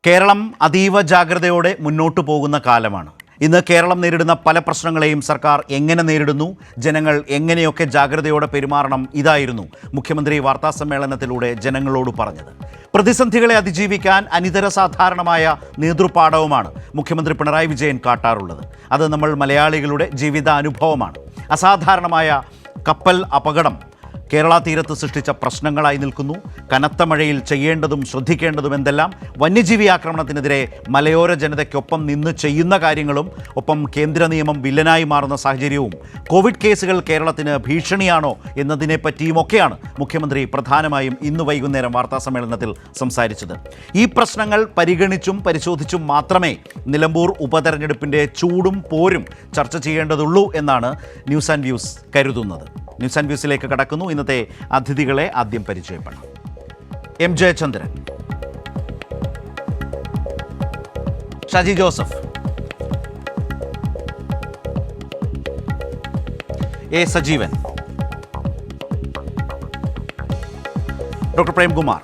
കേരളം അതീവ ജാഗ്രതയോടെ മുന്നോട്ടു പോകുന്ന കാലമാണ്. ഇന്ന് കേരളം നേരിടുന്ന പല പ്രശ്നങ്ങളെയും സർക്കാർ എങ്ങനെ നേരിടുന്നു, ജനങ്ങൾ എങ്ങനെയൊക്കെ ജാഗ്രതയോടെ പെരുമാറണം, ഇതായിരുന്നു മുഖ്യമന്ത്രി വാർത്താസമ്മേളനത്തിലൂടെ ജനങ്ങളോട് പറഞ്ഞത്. പ്രതിസന്ധികളെ അതിജീവിക്കാൻ അനിതര സാധാരണമായ നേതൃപാഠവുമാണ് മുഖ്യമന്ത്രി പിണറായി വിജയൻ കാട്ടാറുള്ളത്. അത് നമ്മൾ മലയാളികളുടെ ജീവിതാനുഭവമാണ്. അസാധാരണമായ കപ്പൽ അപകടം കേരള തീരത്ത് സൃഷ്ടിച്ച പ്രശ്നങ്ങളായി നിൽക്കുന്നു. കനത്ത മഴയിൽ ചെയ്യേണ്ടതും ശ്രദ്ധിക്കേണ്ടതും എന്തെല്ലാം, വന്യജീവി ആക്രമണത്തിനെതിരെ മലയോര ജനതയ്ക്കൊപ്പം നിന്ന് ചെയ്യുന്ന കാര്യങ്ങളും, ഒപ്പം കേന്ദ്ര നിയമം വില്ലനായി മാറുന്ന സാഹചര്യവും, കോവിഡ് കേസുകൾ കേരളത്തിന് ഭീഷണിയാണോ എന്നതിനെപ്പറ്റിയുമൊക്കെയാണ് മുഖ്യമന്ത്രി പ്രധാനമായും ഇന്ന് വൈകുന്നേരം വാർത്താസമ്മേളനത്തിൽ സംസാരിച്ചത്. ഈ പ്രശ്നങ്ങൾ പരിഗണിച്ചും പരിശോധിച്ചും മാത്രമേ നിലമ്പൂർ ഉപതെരഞ്ഞെടുപ്പിൻ്റെ ചൂടും പോരും ചർച്ച ചെയ്യേണ്ടതുള്ളൂ എന്നാണ് ന്യൂസ് ആൻഡ് വ്യൂസ് കരുതുന്നത്. ന്യൂസ് ആൻഡ് വ്യൂസിലേക്ക് കടക്കുന്നു. ഇന്നത്തെ അതിഥികളെ ആദ്യം പരിചയപ്പെടാം. M Jayachandran, Shaji Joseph, A Sajeevan, doctor Premkumar.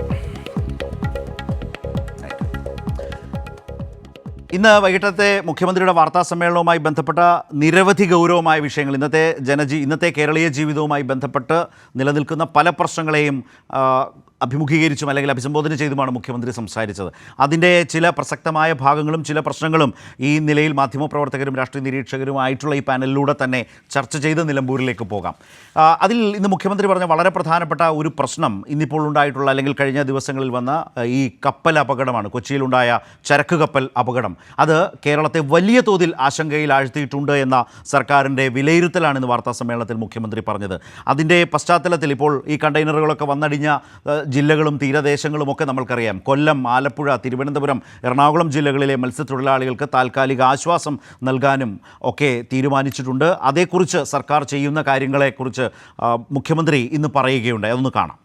ഇന്ന് വൈകിട്ടത്തെ മുഖ്യമന്ത്രിയുടെ വാർത്താ സമ്മേളനവുമായി ബന്ധപ്പെട്ട നിരവധി ഗൗരവമായ വിഷയങ്ങൾ, ഇന്നത്തെ കേരളീയ ജീവിതവുമായി ബന്ധപ്പെട്ട് നിലനിൽക്കുന്ന പല പ്രശ്നങ്ങളെയും അഭിമുഖീകരിച്ചും അല്ലെങ്കിൽ അഭിസംബോധന ചെയ്തുമാണ് മുഖ്യമന്ത്രി സംസാരിച്ചത്. അതിൻ്റെ ചില പ്രസക്തമായ ഭാഗങ്ങളും ചില പ്രശ്നങ്ങളും ഈ നിലയിൽ മാധ്യമപ്രവർത്തകരും രാഷ്ട്രീയ നിരീക്ഷകരുമായിട്ടുള്ള ഈ പാനലിലൂടെ തന്നെ ചർച്ച ചെയ്ത് നിലമ്പൂരിലേക്ക് പോകാം. അതിൽ ഇന്ന് മുഖ്യമന്ത്രി പറഞ്ഞ വളരെ പ്രധാനപ്പെട്ട ഒരു പ്രശ്നം ഇന്നിപ്പോൾ ഉണ്ടായിട്ടുള്ള അല്ലെങ്കിൽ കഴിഞ്ഞ ദിവസങ്ങളിൽ വന്ന ഈ കപ്പൽ അപകടമാണ്. കൊച്ചിയിലുണ്ടായ ചരക്ക് കപ്പൽ അപകടം അത് കേരളത്തെ വലിയ തോതിൽ ആശങ്കയിൽ ആഴ്ത്തിയിട്ടുണ്ട് എന്ന സർക്കാരിൻ്റെ വിലയിരുത്തലാണ് ഇന്ന് വാർത്താ സമ്മേളനത്തിൽ മുഖ്യമന്ത്രി പറഞ്ഞത്. അതിൻ്റെ പശ്ചാത്തലത്തിൽ ഇപ്പോൾ ഈ കണ്ടെയ്നറുകളൊക്കെ വന്നടിഞ്ഞ ജില്ലകളും തീരദേശങ്ങളും ഒക്കെ നമ്മൾക്കറിയാം. കൊല്ലം, ആലപ്പുഴ, തിരുവനന്തപുരം, എറണാകുളം ജില്ലകളിലെ മത്സ്യത്തൊഴിലാളികൾക്ക് താൽക്കാലിക ആശ്വാസം നൽകാനും ഒക്കെ തീരുമാനിച്ചിട്ടുണ്ട്. അതേക്കുറിച്ച് സർക്കാർ ചെയ്യുന്ന കാര്യങ്ങളെക്കുറിച്ച് മുഖ്യമന്ത്രി ഇന്ന് പറയുകയുണ്ടായി. അതൊന്ന് കാണാം.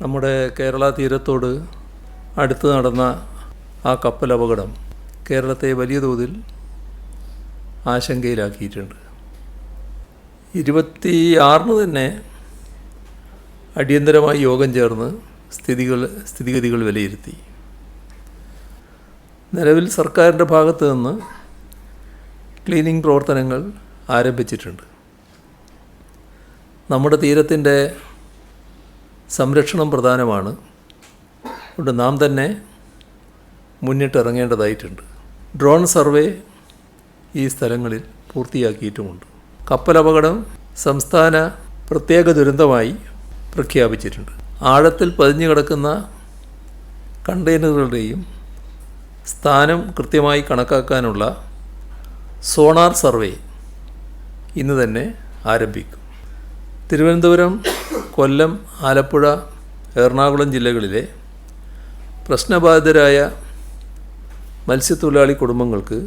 നമ്മുടെ കേരള തീരത്തോട് അടുത്ത് നടന്ന ആ കപ്പൽ അപകടം കേരളത്തെ വലിയ തോതിൽ ആശങ്കയിലാക്കിയിട്ടുണ്ട്. 26 തന്നെ അടിയന്തരമായി യോഗം ചേർന്ന് സ്ഥിതിഗതികൾ വിലയിരുത്തി. നിലവിൽ സർക്കാരിൻ്റെ ഭാഗത്ത് നിന്ന് ക്ലീനിങ് പ്രവർത്തനങ്ങൾ ആരംഭിച്ചിട്ടുണ്ട്. നമ്മുടെ തീരത്തിൻ്റെ സംരക്ഷണം പ്രധാനമാണ്. അതുകൊണ്ട് നാം തന്നെ മുന്നിട്ടിറങ്ങേണ്ടതായിട്ടുണ്ട്. ഡ്രോൺ സർവേ ഈ സ്ഥലങ്ങളിൽ പൂർത്തിയാക്കിയിട്ടുമുണ്ട്. കപ്പലപകടം സംസ്ഥാന പ്രത്യേക ദുരന്തമായി പ്രഖ്യാപിച്ചിട്ടുണ്ട്. ആഴത്തിൽ പതിഞ്ഞു കിടക്കുന്ന കണ്ടെയ്നറുകളുടെയും സ്ഥാനം കൃത്യമായി കണക്കാക്കാനുള്ള സോണാർ സർവേ ഇന്ന് തന്നെ ആരംഭിക്കും. തിരുവനന്തപുരം, കൊല്ലം, ആലപ്പുഴ, എറണാകുളം ജില്ലകളിലെ പ്രശ്നബാധിതരായ മത്സ്യത്തൊഴിലാളി കുടുംബങ്ങൾക്ക്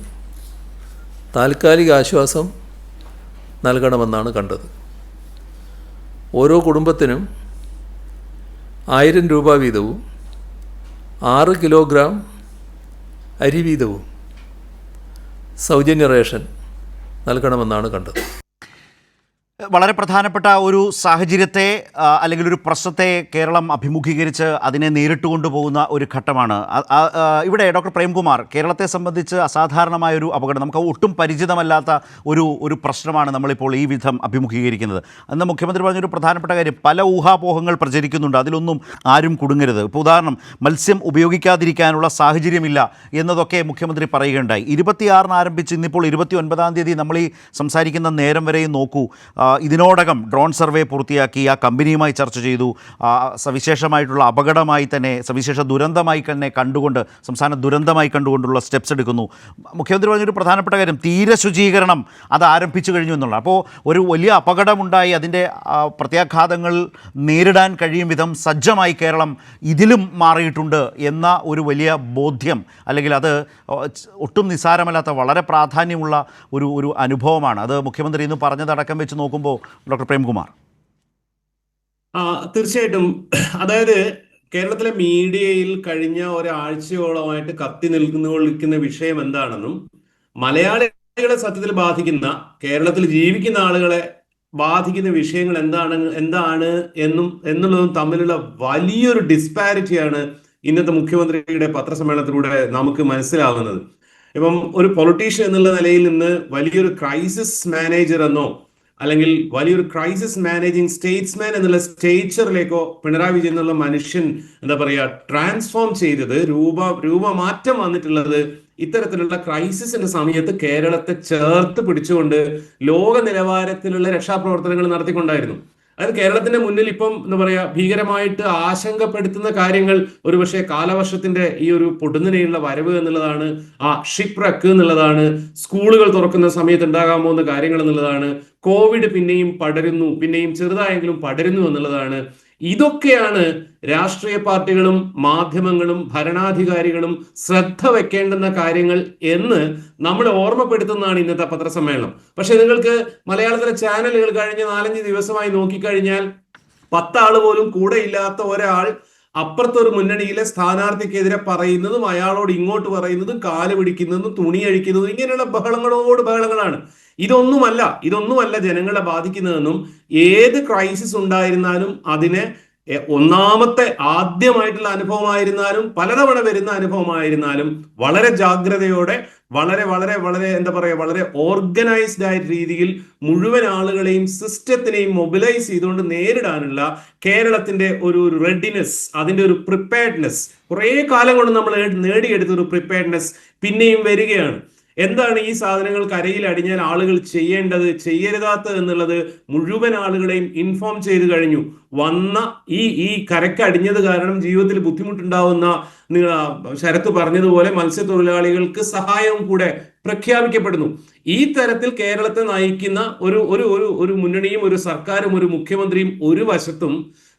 താൽക്കാലിക ആശ്വാസം നൽകണമെന്നാണ് കണ്ടത്. ഓരോ കുടുംബത്തിനും 1000 രൂപ വീതവും 6 കിലോഗ്രാം അരി വീതവും സൗജന്യ റേഷൻ നൽകണമെന്നാണ് കണ്ടത്. വളരെ പ്രധാനപ്പെട്ട ഒരു സാഹചര്യത്തെ അല്ലെങ്കിൽ ഒരു പ്രശ്നത്തെ കേരളം അഭിമുഖീകരിച്ച് അതിനെ നേരിട്ട് കൊണ്ടുപോകുന്ന ഒരു ഘട്ടമാണ്. ഇവിടെ ഡോക്ടർ പ്രേംകുമാർ, കേരളത്തെ സംബന്ധിച്ച് അസാധാരണമായൊരു അപകടം, നമുക്ക് ഒട്ടും പരിചിതമല്ലാത്ത ഒരു പ്രശ്നമാണ് നമ്മളിപ്പോൾ ഈ വിധം അഭിമുഖീകരിക്കുന്നത്. അന്ന് മുഖ്യമന്ത്രി പറഞ്ഞൊരു പ്രധാനപ്പെട്ട കാര്യം, പല ഊഹാപോഹങ്ങൾ പ്രചരിക്കുന്നുണ്ട്, അതിലൊന്നും ആരും കുടുങ്ങരുത്. ഇപ്പോൾ ഉദാഹരണം, മത്സ്യം ഉപയോഗിക്കാതിരിക്കാനുള്ള സാഹചര്യമില്ല എന്നതൊക്കെ മുഖ്യമന്ത്രി പറയുകയുണ്ടായി. 26 ആരംഭിച്ച് ഇന്നിപ്പോൾ 29-ാം തീയതി നമ്മൾ ഈ സംസാരിക്കുന്ന നേരം വരെയും നോക്കൂ, ഇതിനോടകം ഡ്രോൺ സർവേ പൂർത്തിയാക്കി ആ കമ്പനിയുമായി ചർച്ച ചെയ്തു. സവിശേഷമായിട്ടുള്ള അപകടമായി തന്നെ, സവിശേഷ ദുരന്തമായി തന്നെ കണ്ടുകൊണ്ട്, സംസ്ഥാന ദുരന്തമായി കണ്ടുകൊണ്ടുള്ള സ്റ്റെപ്സ് എടുക്കുന്നു. മുഖ്യമന്ത്രി പറഞ്ഞൊരു പ്രധാനപ്പെട്ട കാര്യം, തീരശുചീകരണം അത് ആരംഭിച്ചു കഴിഞ്ഞു എന്നുള്ള. അപ്പോൾ ഒരു വലിയ അപകടമുണ്ടായി, അതിൻ്റെ പ്രത്യാഘാതങ്ങൾ നേരിടാൻ കഴിയും വിധം സജ്ജമായി കേരളം ഇതിലും മാറിയിട്ടുണ്ട് എന്ന ഒരു വലിയ ബോധ്യം, അല്ലെങ്കിൽ അത് ഒട്ടും നിസ്സാരമല്ലാത്ത വളരെ പ്രാധാന്യമുള്ള ഒരു അനുഭവമാണ്. അത് മുഖ്യമന്ത്രി ഇന്ന് പറഞ്ഞതടക്കം വെച്ച് നോക്കുമ്പോൾ ഡോക്ടർ പ്രേംകുമാർ. തീർച്ചയായിട്ടും, അതായത് കേരളത്തിലെ മീഡിയയിൽ കഴിഞ്ഞ ഒരാഴ്ചയോളമായിട്ട് കത്തി നിൽക്കുന്ന വിഷയം എന്താണെന്നും, മലയാളികളെ സത്യത്തിൽ ബാധിക്കുന്ന, കേരളത്തിൽ ജീവിക്കുന്ന ആളുകളെ ബാധിക്കുന്ന വിഷയങ്ങൾ എന്താണ് എന്നുള്ളതും തമ്മിലുള്ള വലിയൊരു ഡിസ്പാരിറ്റിയാണ് ഇന്നത്തെ മുഖ്യമന്ത്രിയുടെ പത്രസമ്മേളനത്തിലൂടെ നമുക്ക് മനസ്സിലാവുന്നത്. ഇപ്പം ഒരു പൊളിറ്റീഷ്യൻ എന്നുള്ള നിലയിൽ നിന്ന് വലിയൊരു ക്രൈസിസ് മാനേജർ എന്നോ അല്ലെങ്കിൽ വലിയൊരു ക്രൈസിസ് മാനേജിങ് സ്റ്റേറ്റ്സ്മാൻ എന്നുള്ള സ്റ്റേച്ചറിലേക്കോ പിണറായി വിജയൻ എന്നുള്ള മനുഷ്യൻ എന്താ പറയുക ട്രാൻസ്ഫോം ചെയ്തത്, രൂപമാറ്റം വന്നിട്ടുള്ളത് ഇത്തരത്തിലുള്ള ക്രൈസിസിന്റെ സമയത്ത് കേരളത്തെ ചേർത്ത് പിടിച്ചുകൊണ്ട് ലോക നിലവാരത്തിലുള്ള രക്ഷാപ്രവർത്തനങ്ങൾ നടത്തിക്കൊണ്ടായിരുന്നു. അതായത് കേരളത്തിന്റെ മുന്നിൽ ഇപ്പം എന്താ പറയാ ഭീകരമായിട്ട് ആശങ്കപ്പെടുത്തുന്ന കാര്യങ്ങൾ ഒരുപക്ഷെ കാലവർഷത്തിന്റെ ഈ ഒരു പൊടുന്നനെയുള്ള വരവ് എന്നുള്ളതാണ്, ആ ഷിപ്പ് റക്ക് എന്നുള്ളതാണ്, സ്കൂളുകൾ തുറക്കുന്ന സമയത്ത് ഉണ്ടാകാൻ പോകുന്ന കാര്യങ്ങൾ എന്നുള്ളതാണ്, കോവിഡ് പിന്നെയും പടരുന്നു, പിന്നെയും ചെറുതായെങ്കിലും പടരുന്നു എന്നുള്ളതാണ്. ഇതൊക്കെയാണ് രാഷ്ട്രീയ പാർട്ടികളും മാധ്യമങ്ങളും ഭരണാധികാരികളും ശ്രദ്ധ വെക്കേണ്ടുന്ന കാര്യങ്ങൾ എന്ന് നമ്മൾ ഓർമ്മപ്പെടുത്തുന്നതാണ് ഇന്നത്തെ പത്രസമ്മേളനം. പക്ഷെ നിങ്ങൾക്ക് മലയാളത്തിലെ ചാനലുകൾ കഴിഞ്ഞ 4-5 ദിവസമായി നോക്കിക്കഴിഞ്ഞാൽ 10 ആള് പോലും കൂടെ ഇല്ലാത്ത ഒരാൾ അപ്പുറത്തൊരു മുന്നണിയിലെ സ്ഥാനാർത്ഥിക്കെതിരെ പറയുന്നതും അയാളോട് ഇങ്ങോട്ട് പറയുന്നതും കാല് പിടിക്കുന്നതും തുണി അഴിക്കുന്നതും ഇങ്ങനെയുള്ള ബഹളങ്ങളാണ്. ഇതൊന്നുമല്ല ജനങ്ങളെ ബാധിക്കുന്നതെന്നും ഏത് ക്രൈസിസ് ഉണ്ടായിരുന്നാലും അതിനെ ആദ്യമായിട്ടുള്ള അനുഭവമായിരുന്നാലും പലതവണ വരുന്ന അനുഭവമായിരുന്നാലും വളരെ ജാഗ്രതയോടെ വളരെ വളരെ വളരെ എന്താ പറയുക വളരെ ഓർഗനൈസ്ഡ് ആയ രീതിയിൽ മുഴുവൻ ആളുകളെയും സിസ്റ്റത്തിനെയും മൊബിലൈസ് ചെയ്തുകൊണ്ട് നേരിടാനുള്ള കേരളത്തിന്റെ ഒരു റെഡിനെസ്, അതിന്റെ ഒരു പ്രിപ്പയർഡ്നെസ്, കുറെ കാലം കൊണ്ട് നമ്മൾ നേടിയെടുത്ത ഒരു പ്രിപ്പയർഡ്നെസ് പിന്നെയും വരികയാണ്. എന്താണ് ഈ സാധനങ്ങൾ കരയിൽ അടിഞ്ഞാൽ ആളുകൾ ചെയ്യേണ്ടത്, ചെയ്യരുതാത്തത് എന്നുള്ളത് മുഴുവൻ ആളുകളെയും ഇൻഫോം ചെയ്തു കഴിഞ്ഞു. വന്ന ഈ കരക്ക് അടിഞ്ഞത് കാരണം ജീവിതത്തിൽ ബുദ്ധിമുട്ടുണ്ടാവുന്ന ശരത്ത് പറഞ്ഞതുപോലെ മത്സ്യത്തൊഴിലാളികൾക്ക് സഹായവും കൂടെ പ്രഖ്യാപിക്കപ്പെടുന്നു. ഈ തരത്തിൽ കേരളത്തെ നയിക്കുന്ന ഒരു മുന്നണിയും ഒരു സർക്കാരും ഒരു മുഖ്യമന്ത്രിയും ഒരു വശത്തും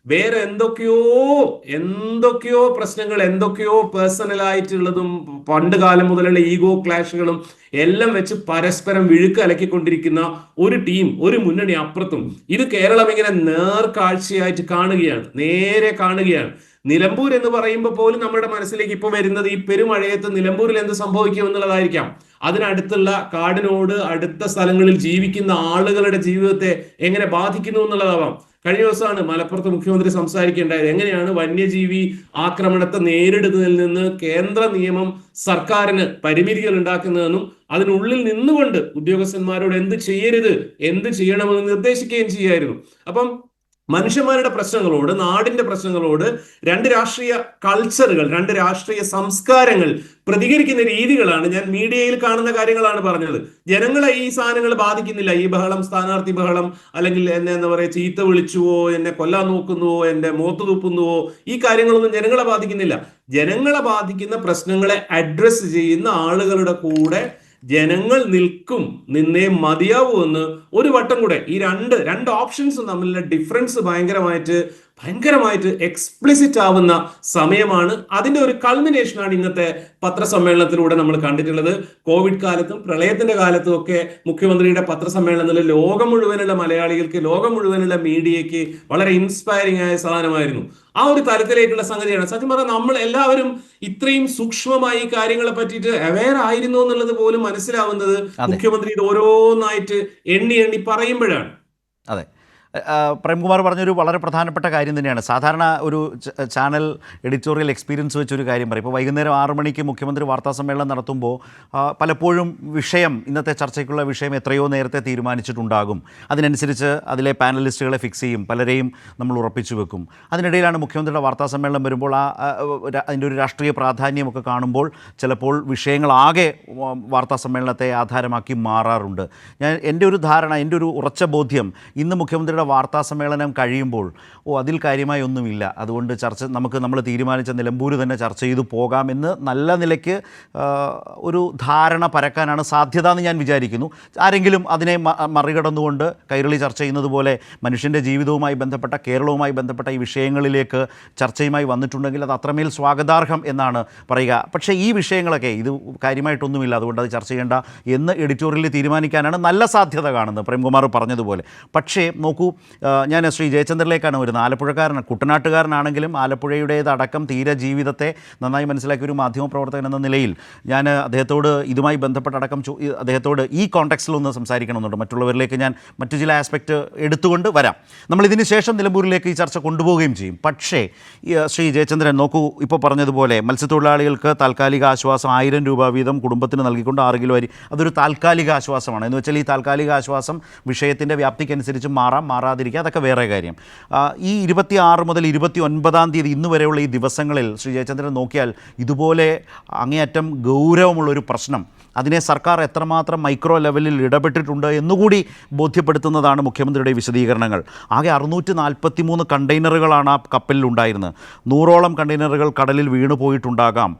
വേറെ എന്തൊക്കെയോ പ്രശ്നങ്ങൾ, എന്തൊക്കെയോ പേഴ്സണലായിട്ടുള്ളതും പണ്ട് കാലം മുതലുള്ള ഈഗോ ക്ലാഷുകളും എല്ലാം വെച്ച് പരസ്പരം വിഴുക്കലക്കിക്കൊണ്ടിരിക്കുന്ന ഒരു ടീം, ഒരു മുന്നണി അപ്പുറത്തും. ഇത് കേരളം ഇങ്ങനെ നേർക്കാഴ്ചയായിട്ട് നേരെ കാണുകയാണ്. നിലമ്പൂർ എന്ന് പറയുമ്പോൾ പോലും നമ്മുടെ മനസ്സിലേക്ക് ഇപ്പൊ വരുന്നത് ഈ പെരുമഴയത്ത് നിലമ്പൂരിൽ എന്ത് സംഭവിക്കും എന്നുള്ളതായിരിക്കാം. അതിനടുത്തുള്ള കാടിനോട് അടുത്ത സ്ഥലങ്ങളിൽ ജീവിക്കുന്ന ആളുകളുടെ ജീവിതത്തെ എങ്ങനെ ബാധിക്കുന്നു എന്നുള്ളതാവാം. കഴിഞ്ഞ ദിവസമാണ് മലപ്പുറത്ത് മുഖ്യമന്ത്രി സംസാരിക്കേണ്ടായത്. എങ്ങനെയാണ് വന്യജീവി ആക്രമണത്തെ നേരിടുന്നതിൽ നിന്ന് കേന്ദ്ര നിയമം സർക്കാരിന് പരിമിതികൾ ഉണ്ടാക്കുന്നതെന്നും അതിനുള്ളിൽ നിന്നുകൊണ്ട് ഉദ്യോഗസ്ഥന്മാരോട് എന്ത് ചെയ്യരുത്, എന്ത് ചെയ്യണമെന്ന് നിർദ്ദേശിക്കുകയും ചെയ്യായിരുന്നു. അപ്പം മനുഷ്യന്മാരുടെ പ്രശ്നങ്ങളോട്, നാടിന്റെ പ്രശ്നങ്ങളോട് രണ്ട് രാഷ്ട്രീയ കൾച്ചറുകൾ, രണ്ട് രാഷ്ട്രീയ സംസ്കാരങ്ങൾ പ്രതികരിക്കുന്ന രീതികളാണ് ഞാൻ മീഡിയയിൽ കാണുന്ന കാര്യങ്ങളാണ് പറഞ്ഞത്. ജനങ്ങളെ ഈ സാധനങ്ങൾ ബാധിക്കുന്നില്ല. ഈ ബഹളം, സ്ഥാനാർത്ഥി ബഹളം, അല്ലെങ്കിൽ എന്നെ എന്താ പറയുക ചീത്ത വിളിച്ചുവോ, എന്നെ കൊല്ലാൻ നോക്കുന്നുവോ, എന്റെ മുഖത്ത് തുപ്പുന്നുവോ, ഈ കാര്യങ്ങളൊന്നും ജനങ്ങളെ ബാധിക്കുന്നില്ല. ജനങ്ങളെ ബാധിക്കുന്ന പ്രശ്നങ്ങളെ അഡ്രസ് ചെയ്യുന്ന ആളുകളുടെ കൂടെ ജനങ്ങൾ നിന്നേ മതിയാവൂ എന്ന് ഒരു വട്ടം കൂടെ ഈ രണ്ട് ഓപ്ഷൻസും തമ്മിലുള്ള ഡിഫറൻസ് ഭയങ്കരമായിട്ട് എക്സ്പ്ലിസിറ്റ് ആവുന്ന സമയമാണ്. അതിന്റെ ഒരു കൾമിനേഷനാണ് ഇന്നത്തെ പത്രസമ്മേളനത്തിലൂടെ നമ്മൾ കണ്ടിട്ടുള്ളത്. കോവിഡ് കാലത്തും പ്രളയത്തിന്റെ കാലത്തും ഒക്കെ മുഖ്യമന്ത്രിയുടെ പത്രസമ്മേളനത്തിൽ ലോകം മുഴുവനുള്ള മലയാളികൾക്ക്, ലോകം മുഴുവനുള്ള മീഡിയയ്ക്ക് വളരെ ഇൻസ്പയറിംഗ് ആയ സാധനമായിരുന്നു. ആ ഒരു തലത്തിലേക്കുള്ള സംഗതിയാണ്. സത്യം പറഞ്ഞാൽ നമ്മൾ എല്ലാവരും ഇത്രയും സൂക്ഷ്മമായി കാര്യങ്ങളെ പറ്റിയിട്ട് അവെയർ ആയിരുന്നു എന്നുള്ളത് പോലും മനസ്സിലാവുന്നത് മുഖ്യമന്ത്രി ഇത് ഓരോന്നായിട്ട് എണ്ണി പറയുമ്പോഴാണ്. അതെ, പ്രേംകുമാർ പറഞ്ഞൊരു വളരെ പ്രധാനപ്പെട്ട കാര്യം തന്നെയാണ്. സാധാരണ ഒരു ചാനൽ എഡിറ്റോറിയൽ എക്സ്പീരിയൻസ് വെച്ചൊരു കാര്യം പറയും. ഇപ്പോൾ വൈകുന്നേരം 6 മണിക്ക് മുഖ്യമന്ത്രി വാർത്താസമ്മേളനം നടത്തുമ്പോൾ പലപ്പോഴും ഇന്നത്തെ ചർച്ചയ്ക്കുള്ള വിഷയം എത്രയോ നേരത്തെ തീരുമാനിച്ചിട്ടുണ്ടാകും. അതിനനുസരിച്ച് അതിലെ പാനലിസ്റ്റുകളെ ഫിക്സ് ചെയ്യും, പലരെയും നമ്മൾ ഉറപ്പിച്ചു വെക്കും. അതിനിടയിലാണ് മുഖ്യമന്ത്രിയുടെ വാർത്താസമ്മേളനം വരുമ്പോൾ അതിൻ്റെ ഒരു രാഷ്ട്രീയ പ്രാധാന്യമൊക്കെ കാണുമ്പോൾ ചിലപ്പോൾ വിഷയങ്ങളാകെ വാർത്താസമ്മേളനത്തെ ആധാരമാക്കി മാറാറുണ്ട്. എൻ്റെ ഒരു ധാരണ, എൻ്റെ ഒരു ഉറച്ച ബോധ്യം, ഇന്ന് മുഖ്യമന്ത്രിയുടെ വാർത്താ സമ്മേളനം കഴിയുമ്പോൾ അതിൽ കാര്യമായി ഒന്നുമില്ല, അതുകൊണ്ട് നമ്മൾ തീരുമാനിച്ച നിലമ്പൂർ തന്നെ ചർച്ച ചെയ്തു പോകാമെന്ന് നല്ല നിലയ്ക്ക് ഒരു ധാരണ പരക്കാനാണ് സാധ്യത എന്ന് ഞാൻ വിചാരിക്കുന്നു. ആരെങ്കിലും അതിനെ മറികടന്നുകൊണ്ട് കൈരളി ചർച്ച ചെയ്യുന്നത് പോലെ മനുഷ്യൻ്റെ ജീവിതവുമായി ബന്ധപ്പെട്ട, കേരളവുമായി ബന്ധപ്പെട്ട ഈ വിഷയങ്ങളിലേക്ക് ചർച്ചയുമായി വന്നിട്ടുണ്ടെങ്കിൽ അത് അത്രമേൽ സ്വാഗതാർഹം എന്നാണ് പറയുക. പക്ഷേ ഈ വിഷയങ്ങളൊക്കെ ഇത് കാര്യമായിട്ടൊന്നുമില്ല, അതുകൊണ്ട് അത് ചർച്ച ചെയ്യേണ്ട എന്ന് എഡിറ്റോറിയലിൽ തീരുമാനിക്കാനാണ് നല്ല സാധ്യത കാണുന്നത്, പ്രേംകുമാർ പറഞ്ഞതുപോലെ. പക്ഷേ നോക്കൂ, ഞാൻ ശ്രീ ജയചന്ദ്രനിലേക്കാണ് വരുന്നത്. ആലപ്പുഴക്കാരനാണ്, കുട്ടനാട്ടുകാരനാണെങ്കിലും ആലപ്പുഴയുടേതടക്കം തീരജീവിതത്തെ നന്നായി മനസ്സിലാക്കിയ ഒരു മാധ്യമപ്രവർത്തകൻ എന്ന നിലയിൽ ഞാൻ അദ്ദേഹത്തോട് ഇതുമായി ബന്ധപ്പെട്ടടക്കം അദ്ദേഹത്തോട് ഈ കോണ്ടെക്സ്റ്റിലൊന്ന് സംസാരിക്കണമെന്നുണ്ട്. മറ്റുള്ളവരിലേക്ക് ഞാൻ മറ്റു ചില ആസ്പെക്റ്റ് എടുത്തുകൊണ്ട് വരാം. നമ്മളിതിന് ശേഷം നിലമ്പൂരിലേക്ക് ഈ ചർച്ച കൊണ്ടുപോവുകയും ചെയ്യും. പക്ഷേ ശ്രീ ജയചന്ദ്രൻ നോക്കൂ, ഇപ്പോൾ പറഞ്ഞതുപോലെ മത്സ്യത്തൊഴിലാളികൾക്ക് താൽക്കാലിക ആശ്വാസം 1000 രൂപ വീതം കുടുംബത്തിന് നൽകിക്കൊണ്ട് 6 കിലോ അരി, അതൊരു താൽക്കാലിക ആശ്വാസമാണ്. എന്ന് വെച്ചാൽ ഈ താൽക്കാലിക ആശ്വാസം വിഷയത്തിൻ്റെ വ്യാപ്തിക്കനുസരിച്ച് മാറാതിരിക്കുക, അതൊക്കെ വേറെ കാര്യം. ഈ 26 മുതൽ 29-ാം തീയതി ഇന്ന് വരെയുള്ള ഈ ദിവസങ്ങളിൽ ശ്രീ ജയചന്ദ്രൻ നോക്കിയാൽ ഇതുപോലെ അങ്ങേയറ്റം ഗൗരവമുള്ളൊരു പ്രശ്നം, അതിനെ സർക്കാർ എത്രമാത്രം മൈക്രോ ലെവലിൽ ഇടപെട്ടിട്ടുണ്ട് എന്നുകൂടി ബോധ്യപ്പെടുത്തുന്നതാണ് മുഖ്യമന്ത്രിയുടെ വിശദീകരണങ്ങൾ. ആകെ 643 കണ്ടെയ്നറുകളാണ് ആ കപ്പലിൽ ഉണ്ടായിരുന്നത്. 100ഓളം കണ്ടെയ്നറുകൾ കടലിൽ വീണു പോയിട്ടുണ്ടാകാം.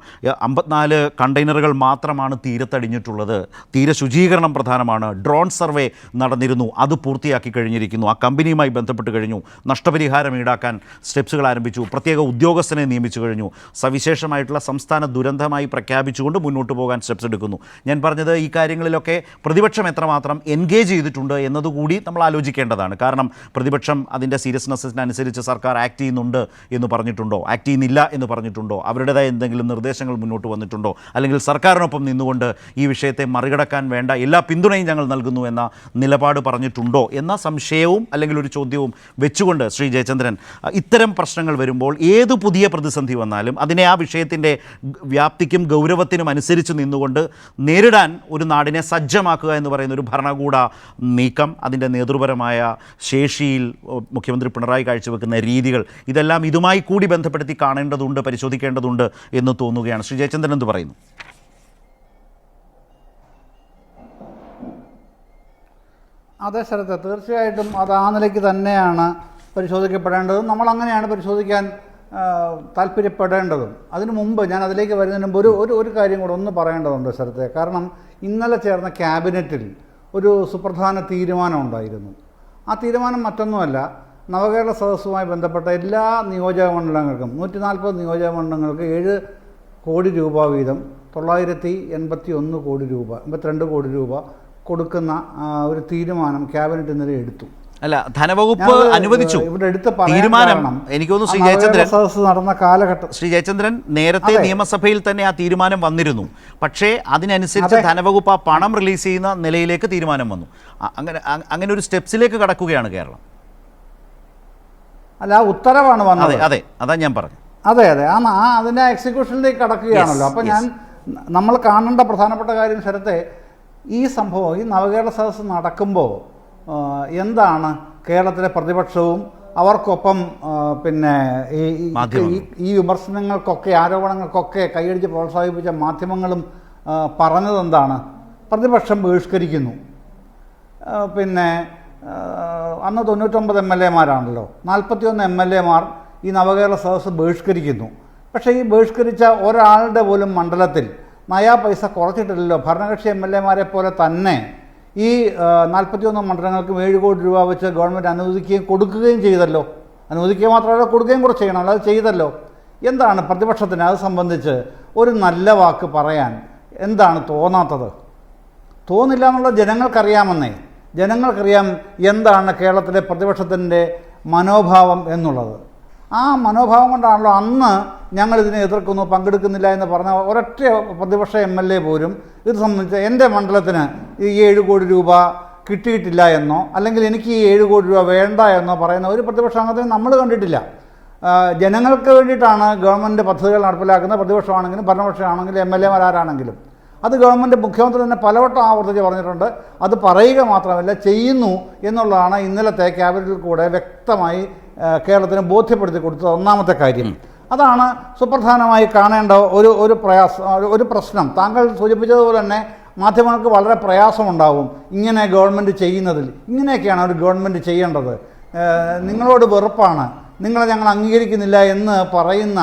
54 കണ്ടെയ്നറുകൾ മാത്രമാണ് തീരത്തടിഞ്ഞിട്ടുള്ളത്. തീരശുചീകരണം പ്രധാനമാണ്. ഡ്രോൺ സർവേ നടന്നിരുന്നു, അത് പൂർത്തിയാക്കി കഴിഞ്ഞിരിക്കുന്നു. ആ കമ്പനിയുമായി ബന്ധപ്പെട്ട് കഴിഞ്ഞു. നഷ്ടപരിഹാരം ഈടാക്കാൻ സ്റ്റെപ്സുകൾ ആരംഭിച്ചു. പ്രത്യേക ഉദ്യോഗസ്ഥനെ നിയമിച്ചു കഴിഞ്ഞു. സവിശേഷമായിട്ടുള്ള സംസ്ഥാന ദുരന്തമായി പ്രഖ്യാപിച്ചുകൊണ്ട് മുന്നോട്ട് പോകാൻ സ്റ്റെപ്സ് എടുക്കുന്നു. ഞാൻ പറഞ്ഞത് ഈ കാര്യങ്ങളിലൊക്കെ പ്രതിപക്ഷം എത്രമാത്രം എൻഗേജ് ചെയ്തിട്ടുണ്ട് എന്നതുകൂടി നമ്മൾ ആലോചിക്കേണ്ടതാണ്. കാരണം പ്രതിപക്ഷം അതിൻ്റെ സീരിയസ്നെസ്സിനനുസരിച്ച് സർക്കാർ ആക്ട് ചെയ്യുന്നുണ്ട് എന്ന് പറഞ്ഞിട്ടുണ്ടോ, ആക്ട് ചെയ്യുന്നില്ല എന്ന് പറഞ്ഞിട്ടുണ്ടോ, അവരുടേതായ എന്തെങ്കിലും നിർദ്ദേശങ്ങൾ മുന്നോട്ട് വന്നിട്ടുണ്ടോ, അല്ലെങ്കിൽ സർക്കാരിനൊപ്പം നിന്നുകൊണ്ട് ഈ വിഷയത്തെ മറികടക്കാൻ വേണ്ട എല്ലാ പിന്തുണയും ഞങ്ങൾ നൽകുന്നു എന്ന നിലപാട് പറഞ്ഞിട്ടുണ്ടോ എന്ന സംശയവും അല്ലെങ്കിൽ ഒരു ചോദ്യവും വെച്ചുകൊണ്ട് ശ്രീ ജയചന്ദ്രൻ, ഇത്തരം പ്രശ്നങ്ങൾ വരുമ്പോൾ ഏത് പുതിയ പ്രതിസന്ധി വന്നാലും അതിനെ ആ വിഷയത്തിൻ്റെ വ്യാപ്തിക്കും ഗൗരവത്തിനും അനുസരിച്ച് നിന്നുകൊണ്ട് നേരിടാൻ ഒരു നാടിനെ സജ്ജമാക്കുക എന്ന് പറയുന്ന ഒരു ഭരണകൂട നീക്കം, അതിൻ്റെ നേതൃപരമായ ശേഷിയിൽ മുഖ്യമന്ത്രി പിണറായി കാഴ്ചവെക്കുന്ന രീതികൾ, ഇതെല്ലാം ഇതുമായി കൂടി ബന്ധപ്പെടുത്തി കാണേണ്ടതുണ്ട്, പരിശോധിക്കേണ്ടതുണ്ട് എന്ന് തോന്നുകയാണ്. ശ്രീ ജയചന്ദ്രൻ എന്ത് പറയുന്നു? അതേ സ്ഥലത്ത് തീർച്ചയായിട്ടും അത് ആ നിലയ്ക്ക് തന്നെയാണ് പരിശോധിക്കപ്പെടേണ്ടതും നമ്മളങ്ങനെയാണ് പരിശോധിക്കാൻ താല്പര്യപ്പെടേണ്ടതും. അതിനു മുമ്പ് ഞാൻ അതിലേക്ക് വരുന്നതിന് മുമ്പ് ഒരു കാര്യം കൂടെ ഒന്ന് പറയേണ്ടതുണ്ട് സ്ഥലത്തെ. കാരണം ഇന്നലെ ചേർന്ന ക്യാബിനറ്റിൽ ഒരു സുപ്രധാന തീരുമാനം ഉണ്ടായിരുന്നു. ആ തീരുമാനം മറ്റൊന്നുമല്ല, നവകേരള സദസ്സുമായി ബന്ധപ്പെട്ട എല്ലാ നിയോജക മണ്ഡലങ്ങൾക്കും 140 നിയോജക മണ്ഡലങ്ങൾക്ക് 7 കോടി രൂപ വീതം 981 കോടി രൂപ 82 കോടി രൂപ കൊടുക്കുന്ന ഒരു തീരുമാനം ക്യാബിനറ്റ് ഇന്നലെ എടുത്തു. അല്ല, ധനവകുപ്പ് അനുവദിച്ചു തീരുമാനം. എനിക്ക് തോന്നുന്നു ശ്രീ ജയചന്ദ്രൻ നടന്ന കാലഘട്ടം, ശ്രീ ജയചന്ദ്രൻ നേരത്തെ നിയമസഭയിൽ തന്നെ ആ തീരുമാനം വന്നിരുന്നു. പക്ഷേ അതിനനുസരിച്ച് ധനവകുപ്പ് ആ പണം റിലീസ് ചെയ്യുന്ന നിലയിലേക്ക് തീരുമാനം വന്നു. അങ്ങനെ ഒരു സ്റ്റെപ്സിലേക്ക് കടക്കുകയാണ് കേരളം. അല്ല, ആ ഉത്തരവാണ് വന്നത്. അതെ, അതാ ഞാൻ പറഞ്ഞു. അതെ, അതിന്റെ എക്സിക്യൂഷനിലേക്ക് കടക്കുകയാണല്ലോ. അപ്പം നമ്മൾ കാണേണ്ട പ്രധാനപ്പെട്ട കാര്യം ശരത്തെ, ഈ സംഭവം, ഈ നവകേരള സദസ്സ് നടക്കുമ്പോൾ എന്താണ് കേരളത്തിലെ പ്രതിപക്ഷവും അവർക്കൊപ്പം പിന്നെ ഈ വിമർശനങ്ങൾക്കൊക്കെ, ആരോപണങ്ങൾക്കൊക്കെ കൈയടിച്ച് പ്രോത്സാഹിപ്പിച്ച മാധ്യമങ്ങളും പറഞ്ഞതെന്താണ്? പ്രതിപക്ഷം ബഹിഷ്കരിക്കുന്നു. പിന്നെ അന്ന് 99 MLA-മാരാണല്ലോ, 41 MLA-മാർ ഈ നവകേരള സദസ്സ് ബഹിഷ്കരിക്കുന്നു. പക്ഷേ ഈ ബഹിഷ്കരിച്ച ഒരാളുടെ പോലും മണ്ഡലത്തിൽ നയാ പൈസ കുറച്ചിട്ടില്ലല്ലോ. ഭരണകക്ഷി MLA-മാരെ പോലെ തന്നെ ഈ 41 മണ്ഡലങ്ങൾക്കും 7 കോടി രൂപ വെച്ച് ഗവൺമെൻറ് അനുവദിക്കുകയും കൊടുക്കുകയും ചെയ്തല്ലോ. അനുവദിക്കുക മാത്രമല്ല, കൊടുക്കുകയും കൂടെ ചെയ്യണം, അത് ചെയ്തല്ലോ. എന്താണ് പ്രതിപക്ഷത്തിന് അത് സംബന്ധിച്ച് ഒരു നല്ല വാക്ക് പറയാൻ എന്താണ് തോന്നാത്തത്? തോന്നില്ല എന്നുള്ള ജനങ്ങൾക്കറിയാമെന്നേ. ജനങ്ങൾക്കറിയാം എന്താണ് കേരളത്തിലെ പ്രതിപക്ഷത്തിൻ്റെ മനോഭാവം എന്നുള്ളത്. ആ മനോഭാവം കൊണ്ടാണല്ലോ അന്ന് ഞങ്ങളിതിനെ എതിർക്കുന്നു, പങ്കെടുക്കുന്നില്ല എന്ന് പറഞ്ഞ ഒരൊറ്റ പ്രതിപക്ഷ MLA പോലും ഇത് സംബന്ധിച്ച് എൻ്റെ മണ്ഡലത്തിന് ഈ 7 കോടി രൂപ കിട്ടിയിട്ടില്ല എന്നോ അല്ലെങ്കിൽ എനിക്ക് ഈ 7 കോടി രൂപ വേണ്ട എന്നോ പറയുന്ന ഒരു പ്രതിപക്ഷ അംഗത്തെ നമ്മൾ കണ്ടിട്ടില്ല. ജനങ്ങൾക്ക് വേണ്ടിയിട്ടാണ് ഗവൺമെൻറ് പദ്ധതികൾ നടപ്പിലാക്കുന്നത്, പ്രതിപക്ഷമാണെങ്കിലും ഭരണപക്ഷമാണെങ്കിലും MLA-മാരാണെങ്കിലും. അത് ഗവൺമെൻറ് മുഖ്യമന്ത്രി തന്നെ പലവട്ടം ആവർത്തിച്ച് പറഞ്ഞിട്ടുണ്ട്. അത് പറയുക മാത്രമല്ല, ചെയ്യുന്നു എന്നുള്ളതാണ് ഇന്നലത്തെ ക്യാബിനറ്റിൽ കൂടെ വ്യക്തമായി കേരളത്തിന് ബോധ്യപ്പെടുത്തി കൊടുത്തത് ഒന്നാമത്തെ കാര്യം. അതാണ് സുപ്രധാനമായി കാണേണ്ട ഒരു പ്രശ്നം. താങ്കൾ സൂചിപ്പിച്ചതുപോലെ തന്നെ മാധ്യമങ്ങൾക്ക് വളരെ പ്രയാസമുണ്ടാവും ഇങ്ങനെ ഗവൺമെൻറ് ചെയ്യുന്നതിൽ. ഇങ്ങനെയൊക്കെയാണ് ഒരു ഗവൺമെൻറ് ചെയ്യേണ്ടത്. നിങ്ങളോട് വെറുപ്പാണ്, നിങ്ങളെ ഞങ്ങൾ അംഗീകരിക്കുന്നില്ല എന്ന് പറയുന്ന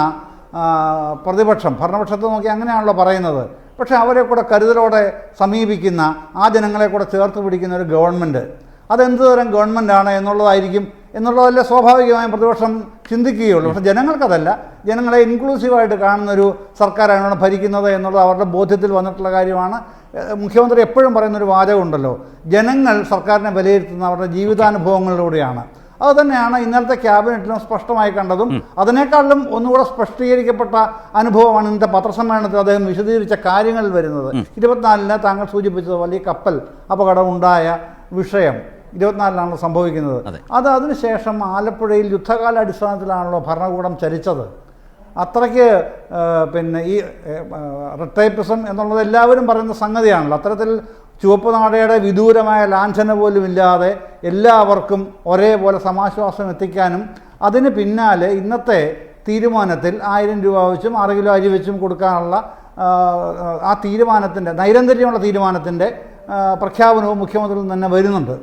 പ്രതിപക്ഷം, ഭരണപക്ഷത്തെ നോക്കി അങ്ങനെയാണല്ലോ പറയുന്നത്. പക്ഷേ അവരെ കൂടെ കരുതലോടെ സമീപിക്കുന്ന, ആ ജനങ്ങളെ കൂടെ ചേർത്ത് പിടിക്കുന്ന ഒരു ഗവൺമെൻറ്, അതെന്ത് തരം ഗവൺമെൻറ്റാണ് എന്നുള്ളതല്ലേ സ്വാഭാവികമായും പ്രതിപക്ഷം ചിന്തിക്കുകയുള്ളൂ. പക്ഷേ ജനങ്ങൾക്കതല്ല. ജനങ്ങളെ ഇൻക്ലൂസീവായിട്ട് കാണുന്നൊരു സർക്കാരാണ് ഭരിക്കുന്നത് എന്നുള്ളത് അവരുടെ ബോധ്യത്തിൽ വന്നിട്ടുള്ള കാര്യമാണ്. മുഖ്യമന്ത്രി എപ്പോഴും പറയുന്നൊരു വാചകമുണ്ടല്ലോ, ജനങ്ങൾ സർക്കാരിനെ വിലയിരുത്തുന്ന അവരുടെ ജീവിതാനുഭവങ്ങളിലൂടെയാണ്. അതുതന്നെയാണ് ഇന്നലത്തെ ക്യാബിനറ്റിലും സ്പഷ്ടമായി കണ്ടതും. അതിനേക്കാളും ഒന്നുകൂടെ സ്പഷ്ടീകരിക്കപ്പെട്ട അനുഭവമാണ് ഇന്നത്തെ പത്രസമ്മേളനത്തിൽ അദ്ദേഹം വിശദീകരിച്ച കാര്യങ്ങളിൽ വരുന്നത്. 24-ന് താങ്കൾ സൂചിപ്പിച്ചത് വലിയ കപ്പൽ അപകടം ഉണ്ടായ വിഷയം 24-നാണല്ലോ സംഭവിക്കുന്നത്. അതിനുശേഷം ആലപ്പുഴയിൽ യുദ്ധകാല അടിസ്ഥാനത്തിലാണല്ലോ ഭരണകൂടം ചലിച്ചത്. അത്രയ്ക്ക് പിന്നെ ഈ റെഡ് എന്നുള്ളത് എല്ലാവരും പറയുന്ന സംഗതിയാണല്ലോ. അത്തരത്തിൽ ചുവപ്പ് നാടയുടെ വിദൂരമായ ലാഞ്ചന പോലും ഇല്ലാതെ എല്ലാവർക്കും ഒരേപോലെ സമാശ്വാസം എത്തിക്കാനും അതിന് പിന്നാലെ ഇന്നത്തെ തീരുമാനത്തിൽ 1000 രൂപ വെച്ചും 6 കിലോ അരി വെച്ചും കൊടുക്കാനുള്ള ആ തീരുമാനത്തിൻ്റെ നൈരന്തര്യമുള്ള തീരുമാനത്തിൻ്റെ പ്രഖ്യാപനവും മുഖ്യമന്ത്രിയിൽ നിന്ന് തന്നെ വരുന്നുണ്ട്.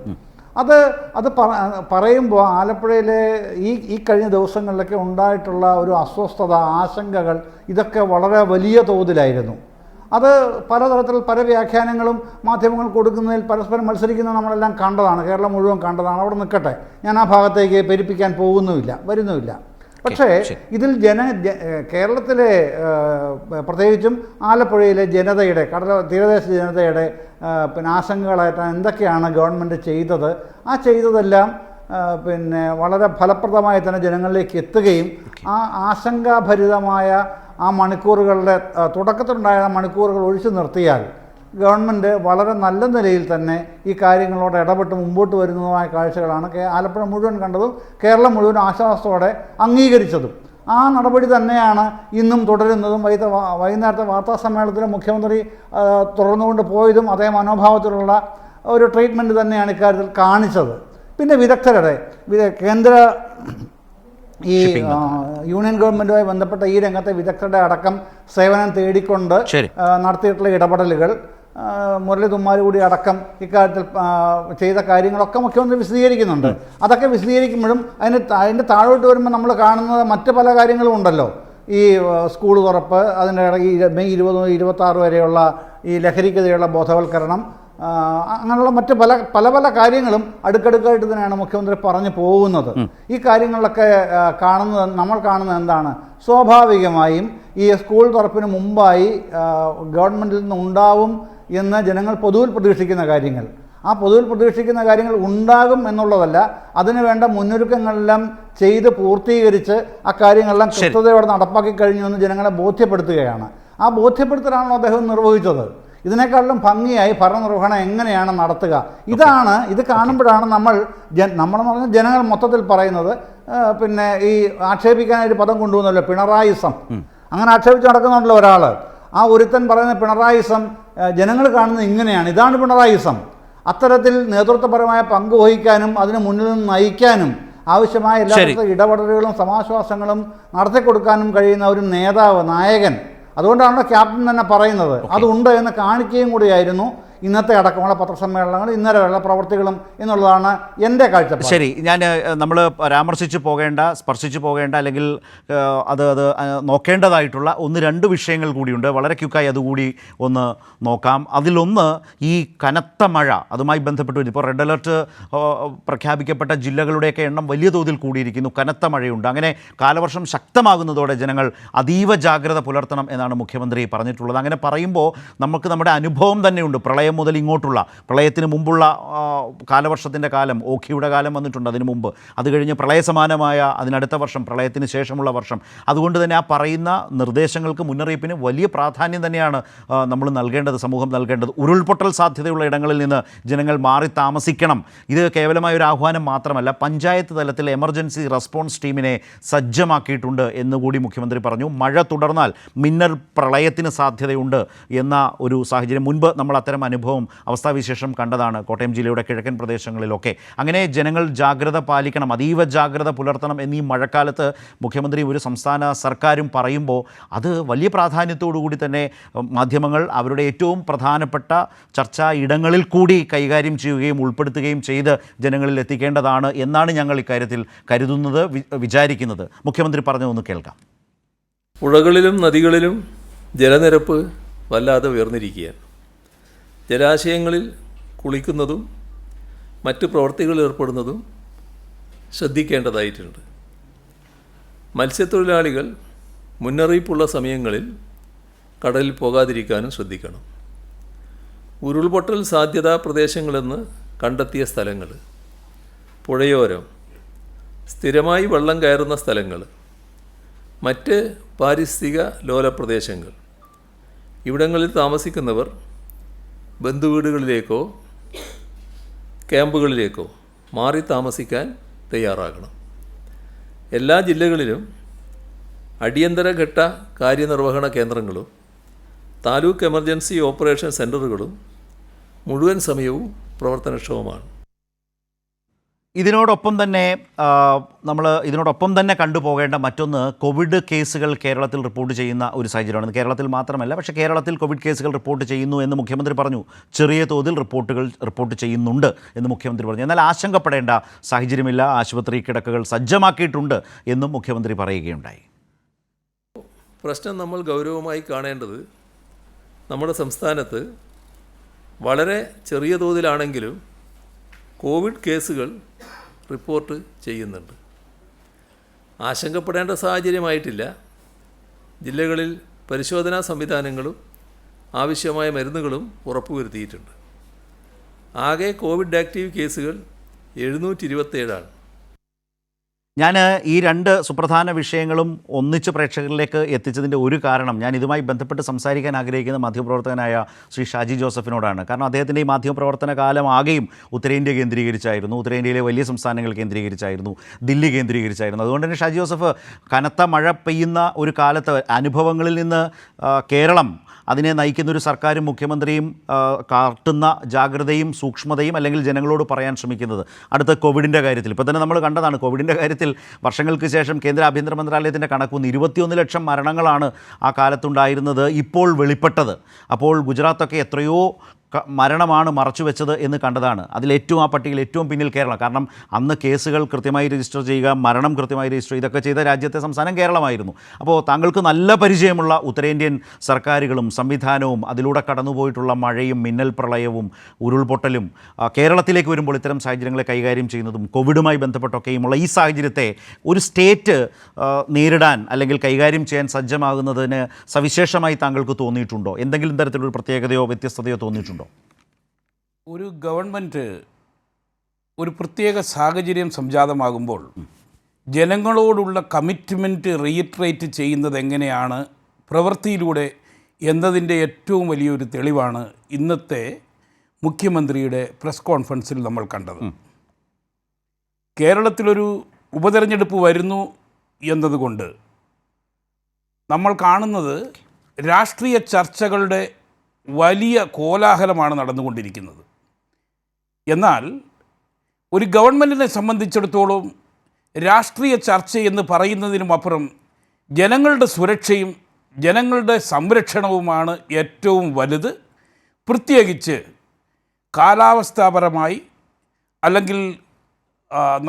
അത് പറയുമ്പോൾ ആലപ്പുഴയിലെ ഈ കഴിഞ്ഞ ദിവസങ്ങളിലൊക്കെ ഉണ്ടായിട്ടുള്ള ഒരു അസ്വസ്ഥത, ആശങ്കകൾ, ഇതൊക്കെ വളരെ വലിയ തോതിലായിരുന്നു. അത് പലതരത്തിൽ പല വ്യാഖ്യാനങ്ങളും മാധ്യമങ്ങൾ കൊടുക്കുന്നതിൽ പരസ്പരം മത്സരിക്കുന്നത് നമ്മളെല്ലാം കണ്ടതാണ്, കേരളം മുഴുവൻ കണ്ടതാണ്. അവിടെ നിൽക്കട്ടെ, ഞാൻ ആ ഭാഗത്തേക്ക് പെരുപ്പിക്കാൻ വരുന്നുമില്ല. പക്ഷേ ഇതിൽ കേരളത്തിലെ പ്രത്യേകിച്ചും ആലപ്പുഴയിലെ ജനതയുടെ തീരദേശ ജനതയുടെ പിന്നെ ആശങ്കകളായിട്ട് എന്തൊക്കെയാണ് ഗവൺമെൻറ് ചെയ്തത്, ആ ചെയ്തതെല്ലാം പിന്നെ വളരെ ഫലപ്രദമായി തന്നെ ജനങ്ങളിലേക്ക് എത്തുകയും ആ ആശങ്കാഭരിതമായ ആ മണിക്കൂറുകളുടെ തുടക്കത്തിലുണ്ടായ മണിക്കൂറുകൾ ഒഴിച്ചു നിർത്തിയാൽ ഗവൺമെൻറ് വളരെ നല്ല നിലയിൽ തന്നെ ഈ കാര്യങ്ങളോട് ഇടപെട്ട് മുമ്പോട്ട് വരുന്നതുമായ കാഴ്ചകളാണ് ആലപ്പുഴ മുഴുവൻ കണ്ടതും കേരളം മുഴുവൻ ആശ്വാസത്തോടെ അംഗീകരിച്ചതും. ആ നടപടി തന്നെയാണ് ഇന്നും തുടരുന്നതും. വൈകുന്നേരത്തെ വാർത്താ സമ്മേളനത്തിൽ മുഖ്യമന്ത്രി തുടർന്നുകൊണ്ട് പോയതും അതേ മനോഭാവത്തിലുള്ള ഒരു ട്രീറ്റ്മെൻറ്റ് തന്നെയാണ് ഇക്കാര്യത്തിൽ കാണിച്ചത്. പിന്നെ കേന്ദ്ര ഈ യൂണിയൻ ഗവൺമെൻറ്റുമായി ബന്ധപ്പെട്ട ഈ രംഗത്തെ വിദഗ്ധരുടെ അടക്കം സേവനം തേടിക്കൊണ്ട് നടത്തിയിട്ടുള്ള ഇടപെടലുകൾ, മുരളി തുമ്മാരുകൂടി അടക്കം ഇക്കാര്യത്തിൽ ചെയ്ത കാര്യങ്ങളൊക്കെ മുഖ്യമന്ത്രി വിശദീകരിക്കുന്നുണ്ട്. അതൊക്കെ വിശദീകരിക്കുമ്പോഴും അതിൻ്റെ താഴോട്ട് വരുമ്പോൾ നമ്മൾ കാണുന്നത് മറ്റ് പല കാര്യങ്ങളും ഉണ്ടല്ലോ. ഈ സ്കൂൾ തുറപ്പ്, അതിൻ്റെ ഈ മെയ് 20 മുതൽ 26 വരെയുള്ള ഈ ലഹരിക്കെതിരെയുള്ള ബോധവൽക്കരണം, അങ്ങനെയുള്ള മറ്റ് പല കാര്യങ്ങളും അടുക്കടുക്കായിട്ട് തന്നെയാണ് മുഖ്യമന്ത്രി പറഞ്ഞു പോകുന്നത്. ഈ കാര്യങ്ങളിലൊക്കെ നമ്മൾ കാണുന്നത് എന്താണ്? സ്വാഭാവികമായും ഈ സ്കൂൾ തുറപ്പിന് മുമ്പായി ഗവൺമെൻറ്റിൽ നിന്ന് ഉണ്ടാവും എന്ന് ജനങ്ങൾ പൊതുവിൽ പ്രതീക്ഷിക്കുന്ന കാര്യങ്ങൾ, ആ പൊതുവിൽ പ്രതീക്ഷിക്കുന്ന കാര്യങ്ങൾ ഉണ്ടാകും എന്നുള്ളതല്ല, അതിനു വേണ്ട മുന്നൊരുക്കങ്ങളെല്ലാം ചെയ്ത് പൂർത്തീകരിച്ച് ആ കാര്യങ്ങളെല്ലാം കൃത്യതയോടെ നടപ്പാക്കി കഴിഞ്ഞു എന്ന് ജനങ്ങളെ ബോധ്യപ്പെടുത്തുകയാണ്. ആ ബോധ്യപ്പെടുത്തലാണല്ലോ അദ്ദേഹം നിർവഹിച്ചത്. ഇതിനേക്കാളും ഭംഗിയായി ഭരണനിർവഹണം എങ്ങനെയാണ് നടത്തുക, ഇത് കാണുമ്പോഴാണ് നമ്മളെന്ന് പറഞ്ഞാൽ ജനങ്ങൾ മൊത്തത്തിൽ പറയുന്നത്. പിന്നെ ഈ ആക്ഷേപിക്കാനൊരു പദം കൊണ്ടുവന്നല്ലോ, പിണറായിസം. അങ്ങനെ ആക്ഷേപിച്ച് നടക്കുന്നുണ്ടല്ലോ ഒരാൾ. ആ ഒരുത്തൻ പറയുന്ന പിണറായിസം ജനങ്ങൾ കാണുന്നത് ഇങ്ങനെയാണ്, ഇതാണ് പിണറായിസം. അത്തരത്തിൽ നേതൃത്വപരമായ പങ്ക് വഹിക്കാനും അതിന് മുന്നിൽ നിന്ന് നയിക്കാനും ആവശ്യമായ എല്ലാ ഇടപെടലുകളും സമാശ്വാസങ്ങളും നടത്തിക്കൊടുക്കാനും കഴിയുന്ന ഒരു നേതാവ്, നായകൻ, അതുകൊണ്ടാണല്ലോ ക്യാപ്റ്റൻ തന്നെ പറയുന്നത്. അതുണ്ട് എന്ന് കാണിക്കുകയും കൂടിയായിരുന്നു ഇന്നത്തെ അടക്കമുള്ള പത്രസമ്മേളനങ്ങൾ, ഇന്നലെ വരെയുള്ള പ്രവർത്തികളും എന്നുള്ളതാണ് എൻ്റെ കാഴ്ചപ്പാട്. ശരി, നമ്മൾ സ്പർശിച്ചു പോകേണ്ട അല്ലെങ്കിൽ അത് നോക്കേണ്ടതായിട്ടുള്ള 1-2 വിഷയങ്ങൾ കൂടിയുണ്ട്. വളരെ ക്യുക്കായി അതുകൂടി ഒന്ന് നോക്കാം. അതിലൊന്ന് ഈ കനത്ത മഴ, അതുമായി ബന്ധപ്പെട്ട് ഇപ്പോൾ റെഡ് അലർട്ട് പ്രഖ്യാപിക്കപ്പെട്ട ജില്ലകളുടെയൊക്കെ എണ്ണം വലിയ തോതിൽ കൂടിയിരിക്കുന്നു. കനത്ത മഴയുണ്ട്. അങ്ങനെ കാലവർഷം ശക്തമാകുന്നതോടെ ജനങ്ങൾ അതീവ ജാഗ്രത പുലർത്തണം എന്നാണ് മുഖ്യമന്ത്രി പറഞ്ഞിട്ടുള്ളത്. അങ്ങനെ പറയുമ്പോൾ നമുക്ക് നമ്മുടെ അനുഭവം തന്നെയുണ്ട്. പ്രളയം മുതൽ ഇങ്ങോട്ടുള്ള, പ്രളയത്തിന് മുമ്പുള്ള കാലവർഷത്തിൻ്റെ കാലം, ഓഖിയുടെ കാലം വന്നിട്ടുണ്ട് അതിനു മുമ്പ്. അത് കഴിഞ്ഞ് പ്രളയസമാനമായ അതിനടുത്ത വർഷം, പ്രളയത്തിന് ശേഷമുള്ള വർഷം. അതുകൊണ്ട് തന്നെ ആ പറയുന്ന നിർദ്ദേശങ്ങൾക്ക്, മുന്നറിയിപ്പിന് വലിയ പ്രാധാന്യം തന്നെയാണ് നമ്മൾ നൽകേണ്ടത്, സമൂഹം നൽകേണ്ടത്. ഉരുൾപൊട്ടൽ സാധ്യതയുള്ള ഇടങ്ങളിൽ നിന്ന് ജനങ്ങൾ മാറി താമസിക്കണം. ഇത് കേവലമായ ഒരു ആഹ്വാനം മാത്രമല്ല, പഞ്ചായത്ത് തലത്തിൽ എമർജൻസി റെസ്പോൺസ് ടീമിനെ സജ്ജമാക്കിയിട്ടുണ്ട് എന്നുകൂടി മുഖ്യമന്ത്രി പറഞ്ഞു. മഴ തുടർന്നാൽ മിന്നൽ പ്രളയത്തിന് സാധ്യതയുണ്ട് എന്ന ഒരു സാഹചര്യം മുൻപ് നമ്മൾ അത്തരം അനുഭവം, അവസ്ഥാവിശേഷം കണ്ടതാണ് കോട്ടയം ജില്ലയുടെ കിഴക്കൻ പ്രദേശങ്ങളിലൊക്കെ. അങ്ങനെ ജനങ്ങൾ ജാഗ്രത പാലിക്കണം, അതീവ ജാഗ്രത പുലർത്തണം എന്നീ മഴക്കാലത്ത് മുഖ്യമന്ത്രി, ഒരു സംസ്ഥാന സർക്കാരും പറയുമ്പോൾ അത് വലിയ പ്രാധാന്യത്തോടു കൂടി തന്നെ മാധ്യമങ്ങൾ അവരുടെ ഏറ്റവും പ്രധാനപ്പെട്ട ചർച്ചാ ഇടങ്ങളിൽ കൂടി കൈകാര്യം ചെയ്യുകയും ഉൾപ്പെടുത്തുകയും ചെയ്ത് ജനങ്ങളിൽ എത്തിക്കേണ്ടതാണ് എന്നാണ് ഞങ്ങൾ ഇക്കാര്യത്തിൽ കരുതുന്നത്, വിചാരിക്കുന്നത്. മുഖ്യമന്ത്രി പറഞ്ഞതൊന്ന് കേൾക്കാം. പുഴകളിലും നദികളിലും ജലനിരപ്പ് വല്ലാതെ ഉയർന്നിരിക്കുകയാണ്. ജലാശയങ്ങളിൽ കുളിക്കുന്നതും മറ്റ് പ്രവൃത്തികളിൽ ഏർപ്പെടുന്നതും ശ്രദ്ധിക്കേണ്ടതായിട്ടുണ്ട്. മത്സ്യത്തൊഴിലാളികൾ മുന്നറിയിപ്പുള്ള സമയങ്ങളിൽ കടലിൽ പോകാതിരിക്കാനും ശ്രദ്ധിക്കണം. ഉരുൾപൊട്ടൽ സാധ്യതാ പ്രദേശങ്ങളെന്ന് കണ്ടെത്തിയ സ്ഥലങ്ങൾ, പുഴയോരം, സ്ഥിരമായി വെള്ളം കയറുന്ന സ്ഥലങ്ങൾ, മറ്റ് പാരിസ്ഥിതിക ലോല പ്രദേശങ്ങൾ, ഇവിടങ്ങളിൽ താമസിക്കുന്നവർ ബന്ധുവീടുകളിലേക്കോ ക്യാമ്പുകളിലേക്കോ മാറി താമസിക്കാൻ തയ്യാറാകണം. എല്ലാ ജില്ലകളിലും അടിയന്തര ഘട്ട കാര്യനിർവഹണ കേന്ദ്രങ്ങളും താലൂക്ക് എമർജൻസി ഓപ്പറേഷൻ സെൻ്ററുകളും മുഴുവൻ സമയവും പ്രവർത്തനക്ഷമമാണ്. ഇതിനോടൊപ്പം തന്നെ കണ്ടുപോകേണ്ട മറ്റൊന്ന് കോവിഡ് കേസുകൾ കേരളത്തിൽ റിപ്പോർട്ട് ചെയ്യുന്ന ഒരു സാഹചര്യമാണ്. കേരളത്തിൽ മാത്രമല്ല, പക്ഷേ കേരളത്തിൽ കോവിഡ് കേസുകൾ റിപ്പോർട്ട് ചെയ്യുന്നു എന്ന് മുഖ്യമന്ത്രി പറഞ്ഞു. ചെറിയ തോതിൽ റിപ്പോർട്ട് ചെയ്യുന്നുണ്ട് എന്ന് മുഖ്യമന്ത്രി പറഞ്ഞു. എന്നാൽ ആശങ്കപ്പെടേണ്ട സാഹചര്യമില്ല, ആശുപത്രി കിടക്കകൾ സജ്ജമാക്കിയിട്ടുണ്ട് എന്നും മുഖ്യമന്ത്രി പറയുകയുണ്ടായി. പ്രശ്നം നമ്മൾ ഗൗരവമായി കാണേണ്ടത് നമ്മുടെ സംസ്ഥാനത്ത് വളരെ ചെറിയ തോതിലാണെങ്കിലും കോവിഡ് കേസുകൾ റിപ്പോർട്ട് ചെയ്യുന്നുണ്ട്. ആശങ്കപ്പെടേണ്ട സാഹചര്യമായിട്ടില്ല. ജില്ലകളിൽ പരിശോധനാ സംവിധാനങ്ങളും ആവശ്യമായ മരുന്നുകളും ഉറപ്പുവരുത്തിയിട്ടുണ്ട്. ആകെ കോവിഡ് ആക്റ്റീവ് കേസുകൾ 727 ഞാൻ ഈ രണ്ട് സുപ്രധാന വിഷയങ്ങളും ഒന്നിച്ച് പ്രേക്ഷകരിലേക്ക് എത്തിച്ചതിൻ്റെ ഒരു കാരണം, ഞാൻ ഇതുമായി ബന്ധപ്പെട്ട് സംസാരിക്കാൻ ആഗ്രഹിക്കുന്ന മാധ്യമപ്രവർത്തകനായ ശ്രീ ഷാജി ജോസഫിനോടാണ്. കാരണം അദ്ദേഹത്തിൻ്റെ ഈ മാധ്യമപ്രവർത്തന കാലം ആകെയും ഉത്തരേന്ത്യ കേന്ദ്രീകരിച്ചായിരുന്നു, ഉത്തരേന്ത്യയിലെ വലിയ സംസ്ഥാനങ്ങൾ കേന്ദ്രീകരിച്ചായിരുന്നു, ദില്ലി കേന്ദ്രീകരിച്ചായിരുന്നു. അതുകൊണ്ട് തന്നെ ഷാജി ജോസഫ് കനത്ത മഴ പെയ്യുന്ന ഒരു കാലത്ത് അനുഭവങ്ങളിൽ നിന്ന് കേരളം, അതിനെ നയിക്കുന്നൊരു സർക്കാരും മുഖ്യമന്ത്രിയും കാട്ടുന്ന ജാഗ്രതയും സൂക്ഷ്മതയും, അല്ലെങ്കിൽ ജനങ്ങളോട് പറയാൻ ശ്രമിക്കുന്നത് അടുത്ത കോവിഡിൻ്റെ കാര്യത്തിൽ. ഇപ്പോൾ തന്നെ നമ്മൾ കണ്ടതാണ്, കോവിഡിൻ്റെ കാര്യത്തിൽ വർഷങ്ങൾക്ക് ശേഷം കേന്ദ്ര ആഭ്യന്തര മന്ത്രാലയത്തിൻ്റെ കണക്കുന്ന് 21 ലക്ഷം മരണങ്ങളാണ് ആ കാലത്തുണ്ടായിരുന്നത് ഇപ്പോൾ വെളിപ്പെട്ടത്. അപ്പോൾ ഗുജറാത്തൊക്കെ എത്രയോ മരണമാണ് മറച്ചു വെച്ചത് എന്ന് കണ്ടതാണ്. അതിലേറ്റവും, ആ പട്ടികയിൽ ഏറ്റവും പിന്നിൽ കേരളം. കാരണം അന്ന് കേസുകൾ കൃത്യമായി രജിസ്റ്റർ ചെയ്യുക, മരണം കൃത്യമായി രജിസ്റ്റർ, ഇതൊക്കെ ചെയ്ത രാജ്യത്തെ സംസ്ഥാനം കേരളമായിരുന്നു. അപ്പോൾ താങ്കൾക്ക് നല്ല പരിചയമുള്ള ഉത്തരേന്ത്യൻ സർക്കാരുകളും സംവിധാനവും അതിലൂടെ കടന്നുപോയിട്ടുള്ള മഴയും മിന്നൽ പ്രളയവും ഉരുൾപൊട്ടലും കേരളത്തിലേക്ക് വരുമ്പോൾ ഇത്തരം സാഹചര്യങ്ങളെ കൈകാര്യം ചെയ്യുന്നതും കോവിഡുമായി ബന്ധപ്പെട്ടൊക്കെയുമുള്ള ഈ സാഹചര്യത്തെ ഒരു സ്റ്റേറ്റ് നേരിടാൻ അല്ലെങ്കിൽ കൈകാര്യം ചെയ്യാൻ സജ്ജമാകുന്നതിന് സവിശേഷമായി താങ്കൾക്ക് തോന്നിയിട്ടുണ്ടോ? എന്തെങ്കിലും തരത്തിലൊരു പ്രത്യേകതയോ വ്യത്യസ്തതയോ തോന്നിയിട്ടുണ്ടോ? ഒരു ഗവൺമെൻറ് ഒരു പ്രത്യേക സാഹചര്യം സംജാതമാകുമ്പോൾ ജനങ്ങളോടുള്ള കമ്മിറ്റ്മെൻറ്റ് റീഇറ്ററേറ്റ് ചെയ്യുന്നത് എങ്ങനെയാണ് പ്രവൃത്തിയിലൂടെ എന്നതിൻ്റെ ഏറ്റവും വലിയൊരു തെളിവാണ് ഇന്നത്തെ മുഖ്യമന്ത്രിയുടെ പ്രസ് കോൺഫറൻസിൽ നമ്മൾ കണ്ടത്. കേരളത്തിലൊരു ഉപതെരഞ്ഞെടുപ്പ് വരുന്നു എന്നതുകൊണ്ട് നമ്മൾ കാണുന്നത് രാഷ്ട്രീയ ചർച്ചകളുടെ വലിയ കോലാഹലമാണ് നടന്നുകൊണ്ടിരിക്കുന്നത്. എന്നാൽ ഒരു ഗവൺമെൻറ്റിനെ സംബന്ധിച്ചിടത്തോളം രാഷ്ട്രീയ ചർച്ച എന്ന് പറയുന്നതിനും അപ്പുറം ജനങ്ങളുടെ സുരക്ഷയും ജനങ്ങളുടെ സംരക്ഷണവുമാണ് ഏറ്റവും വലുത്. പ്രത്യേകിച്ച് കാലാവസ്ഥാപരമായി, അല്ലെങ്കിൽ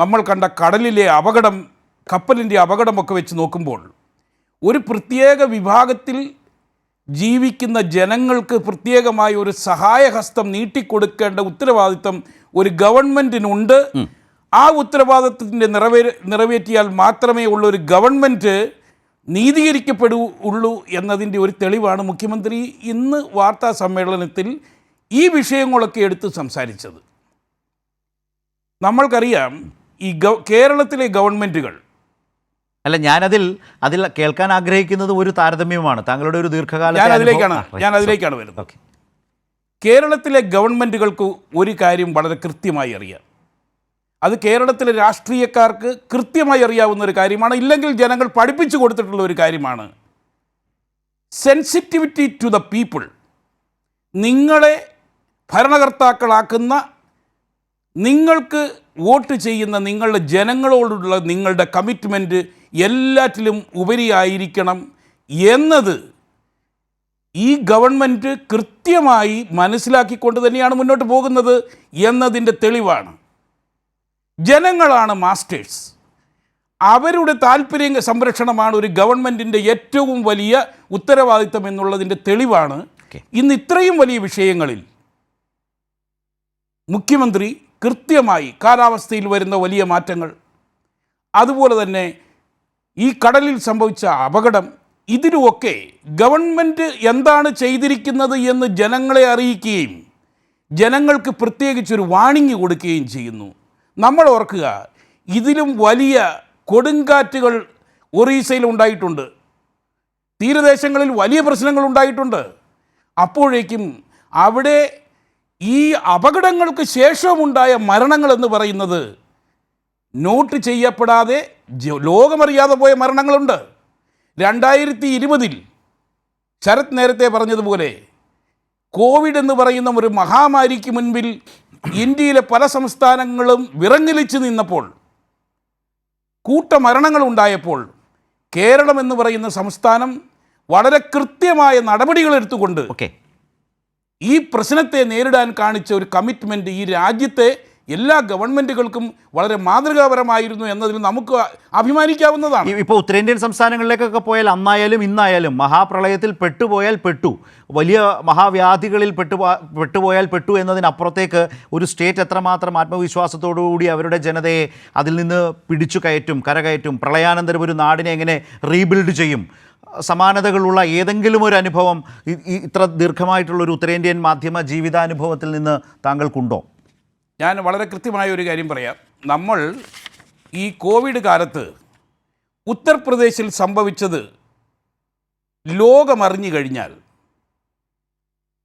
നമ്മൾ കണ്ട കടലിലെ അപകടം, കപ്പലിൻ്റെ അപകടമൊക്കെ വെച്ച് നോക്കുമ്പോൾ ഒരു പ്രത്യേക വിഭാഗത്തിൽ ജീവിക്കുന്ന ജനങ്ങൾക്ക് പ്രത്യേകമായി ഒരു സഹായഹസ്തം നീട്ടിക്കൊടുക്കേണ്ട ഉത്തരവാദിത്തം ഒരു ഗവൺമെൻറ്റിനുണ്ട്. ആ ഉത്തരവാദിത്തത്തിൻ്റെ നിറവേറ്റിയാൽ മാത്രമേ ഉള്ള ഒരു ഗവൺമെൻറ് നീതീകരിക്കപ്പെടൂ എന്നതിൻ്റെ ഒരു തെളിവാണ് മുഖ്യമന്ത്രി ഇന്ന് വാർത്താ സമ്മേളനത്തിൽ ഈ വിഷയങ്ങളൊക്കെ എടുത്ത് സംസാരിച്ചത്. നമ്മൾക്കറിയാം, ഈ കേരളത്തിലെ ഗവൺമെൻറ്റുകൾ, അല്ല, അതിൽ കേൾക്കാൻ ആഗ്രഹിക്കുന്നത് ഒരു താരതമ്യമാണ് താങ്കളുടെ ഒരു ദീർഘകാല. ഞാൻ അതിലേക്കാണ് വരുന്നത്. കേരളത്തിലെ ഗവൺമെൻറ്റുകൾക്ക് ഒരു കാര്യം വളരെ കൃത്യമായി അറിയാം. അത് കേരളത്തിലെ രാഷ്ട്രീയക്കാർക്ക് കൃത്യമായി അറിയാവുന്ന ഒരു കാര്യമാണ്, ഇല്ലെങ്കിൽ ജനങ്ങൾ പഠിപ്പിച്ചു കൊടുത്തിട്ടുള്ള ഒരു കാര്യമാണ്. Sensitivity to the people. നിങ്ങളെ ഭരണകർത്താക്കളാക്കുന്ന, നിങ്ങൾക്ക് വോട്ട് ചെയ്യുന്ന നിങ്ങളുടെ ജനങ്ങളോടുള്ള നിങ്ങളുടെ കമ്മിറ്റ്മെൻറ്റ് എല്ലാറ്റിലും ഉപരിയായിരിക്കണം എന്നത് ഈ ഗവൺമെൻറ് കൃത്യമായി മനസ്സിലാക്കിക്കൊണ്ട് തന്നെയാണ് മുന്നോട്ട് പോകുന്നത് എന്നതിൻ്റെ തെളിവാണ്. ജനങ്ങളാണ് മാസ്റ്റേഴ്സ്. അവരുടെ താല്പര്യ സംരക്ഷണമാണ് ഒരു ഗവൺമെൻറ്റിൻ്റെ ഏറ്റവും വലിയ ഉത്തരവാദിത്തം എന്നുള്ളതിൻ്റെ തെളിവാണ്. ഇന്ന് ഇത്രയും വലിയ വിഷയങ്ങളിൽ മുഖ്യമന്ത്രി കൃത്യമായി കാലാവസ്ഥയിൽ വരുന്ന വലിയ മാറ്റങ്ങൾ, അതുപോലെ തന്നെ ഈ കടലിൽ സംഭവിച്ച അപകടം, ഇതിലുമൊക്കെ ഗവൺമെൻറ് എന്താണ് ചെയ്തിരിക്കുന്നത് എന്ന് ജനങ്ങളെ അറിയിക്കുകയും ജനങ്ങൾക്ക് പ്രത്യേകിച്ചൊരു വാണിംഗ് കൊടുക്കുകയും ചെയ്യുന്നു. നമ്മൾ ഓർക്കുക, ഇതിലും വലിയ കൊടുങ്കാറ്റുകൾ ഒറീസയിൽ ഉണ്ടായിട്ടുണ്ട്, തീരദേശങ്ങളിൽ വലിയ പ്രശ്നങ്ങൾ ഉണ്ടായിട്ടുണ്ട്. അപ്പോഴേക്കും അവിടെ ഈ അപകടങ്ങൾക്ക് ശേഷമുണ്ടായ മരണങ്ങളെന്ന് പറയുന്നത് നോട്ട് ചെയ്യപ്പെടാതെ ലോകമറിയാതെ പോയ മരണങ്ങളുണ്ട്. 2020 ശരത് നേരത്തെ പറഞ്ഞതുപോലെ കോവിഡ് എന്ന് പറയുന്ന ഒരു മഹാമാരിക്ക് മുൻപിൽ ഇന്ത്യയിലെ പല സംസ്ഥാനങ്ങളും വിറങ്ങലിച്ച് നിന്നപ്പോൾ, കൂട്ടമരണങ്ങളുണ്ടായപ്പോൾ, കേരളം എന്ന് പറയുന്ന സംസ്ഥാനം വളരെ കൃത്യമായ നടപടികൾ എടുത്തുകൊണ്ട് ഈ പ്രശ്നത്തെ നേരിടാൻ കാണിച്ച ഒരു കമ്മിറ്റ്മെൻറ്റ് ഈ രാജ്യത്തെ എല്ലാ ഗവൺമെൻറ്റുകൾക്കും വളരെ മാതൃകാപരമായിരുന്നു എന്നതിൽ നമുക്ക് അഭിമാനിക്കാവുന്നതാണ്. ഇപ്പോൾ ഉത്തരേന്ത്യൻ സംസ്ഥാനങ്ങളിലേക്കൊക്കെ പോയാൽ അന്നായാലും ഇന്നായാലും മഹാപ്രളയത്തിൽ പെട്ടുപോയാൽ പെട്ടു, വലിയ മഹാവ്യാധികളിൽ പെട്ടുപോയാൽ പെട്ടു എന്നതിനപ്പുറത്തേക്ക് ഒരു സ്റ്റേറ്റ് എത്രമാത്രം ആത്മവിശ്വാസത്തോടുകൂടി അവരുടെ ജനതയെ അതിൽ നിന്ന് പിടിച്ചു കയറ്റും, കരകയറ്റും, പ്രളയാനന്തരം ഒരു നാടിനെ എങ്ങനെ റീബിൽഡ് ചെയ്യും, സമാനതകളുള്ള ഏതെങ്കിലും ഒരു അനുഭവം ഇത്ര ദീർഘമായിട്ടുള്ളൊരു ഉത്തരേന്ത്യൻ മാധ്യമ ജീവിതാനുഭവത്തിൽ നിന്ന് താങ്കൾക്കുണ്ടോ? ഞാൻ വളരെ കൃത്യമായ ഒരു കാര്യം പറയാം. നമ്മൾ ഈ കോവിഡ് കാലത്ത് ഉത്തർപ്രദേശിൽ സംഭവിച്ചത് ലോകമറിഞ്ഞു കഴിഞ്ഞാൽ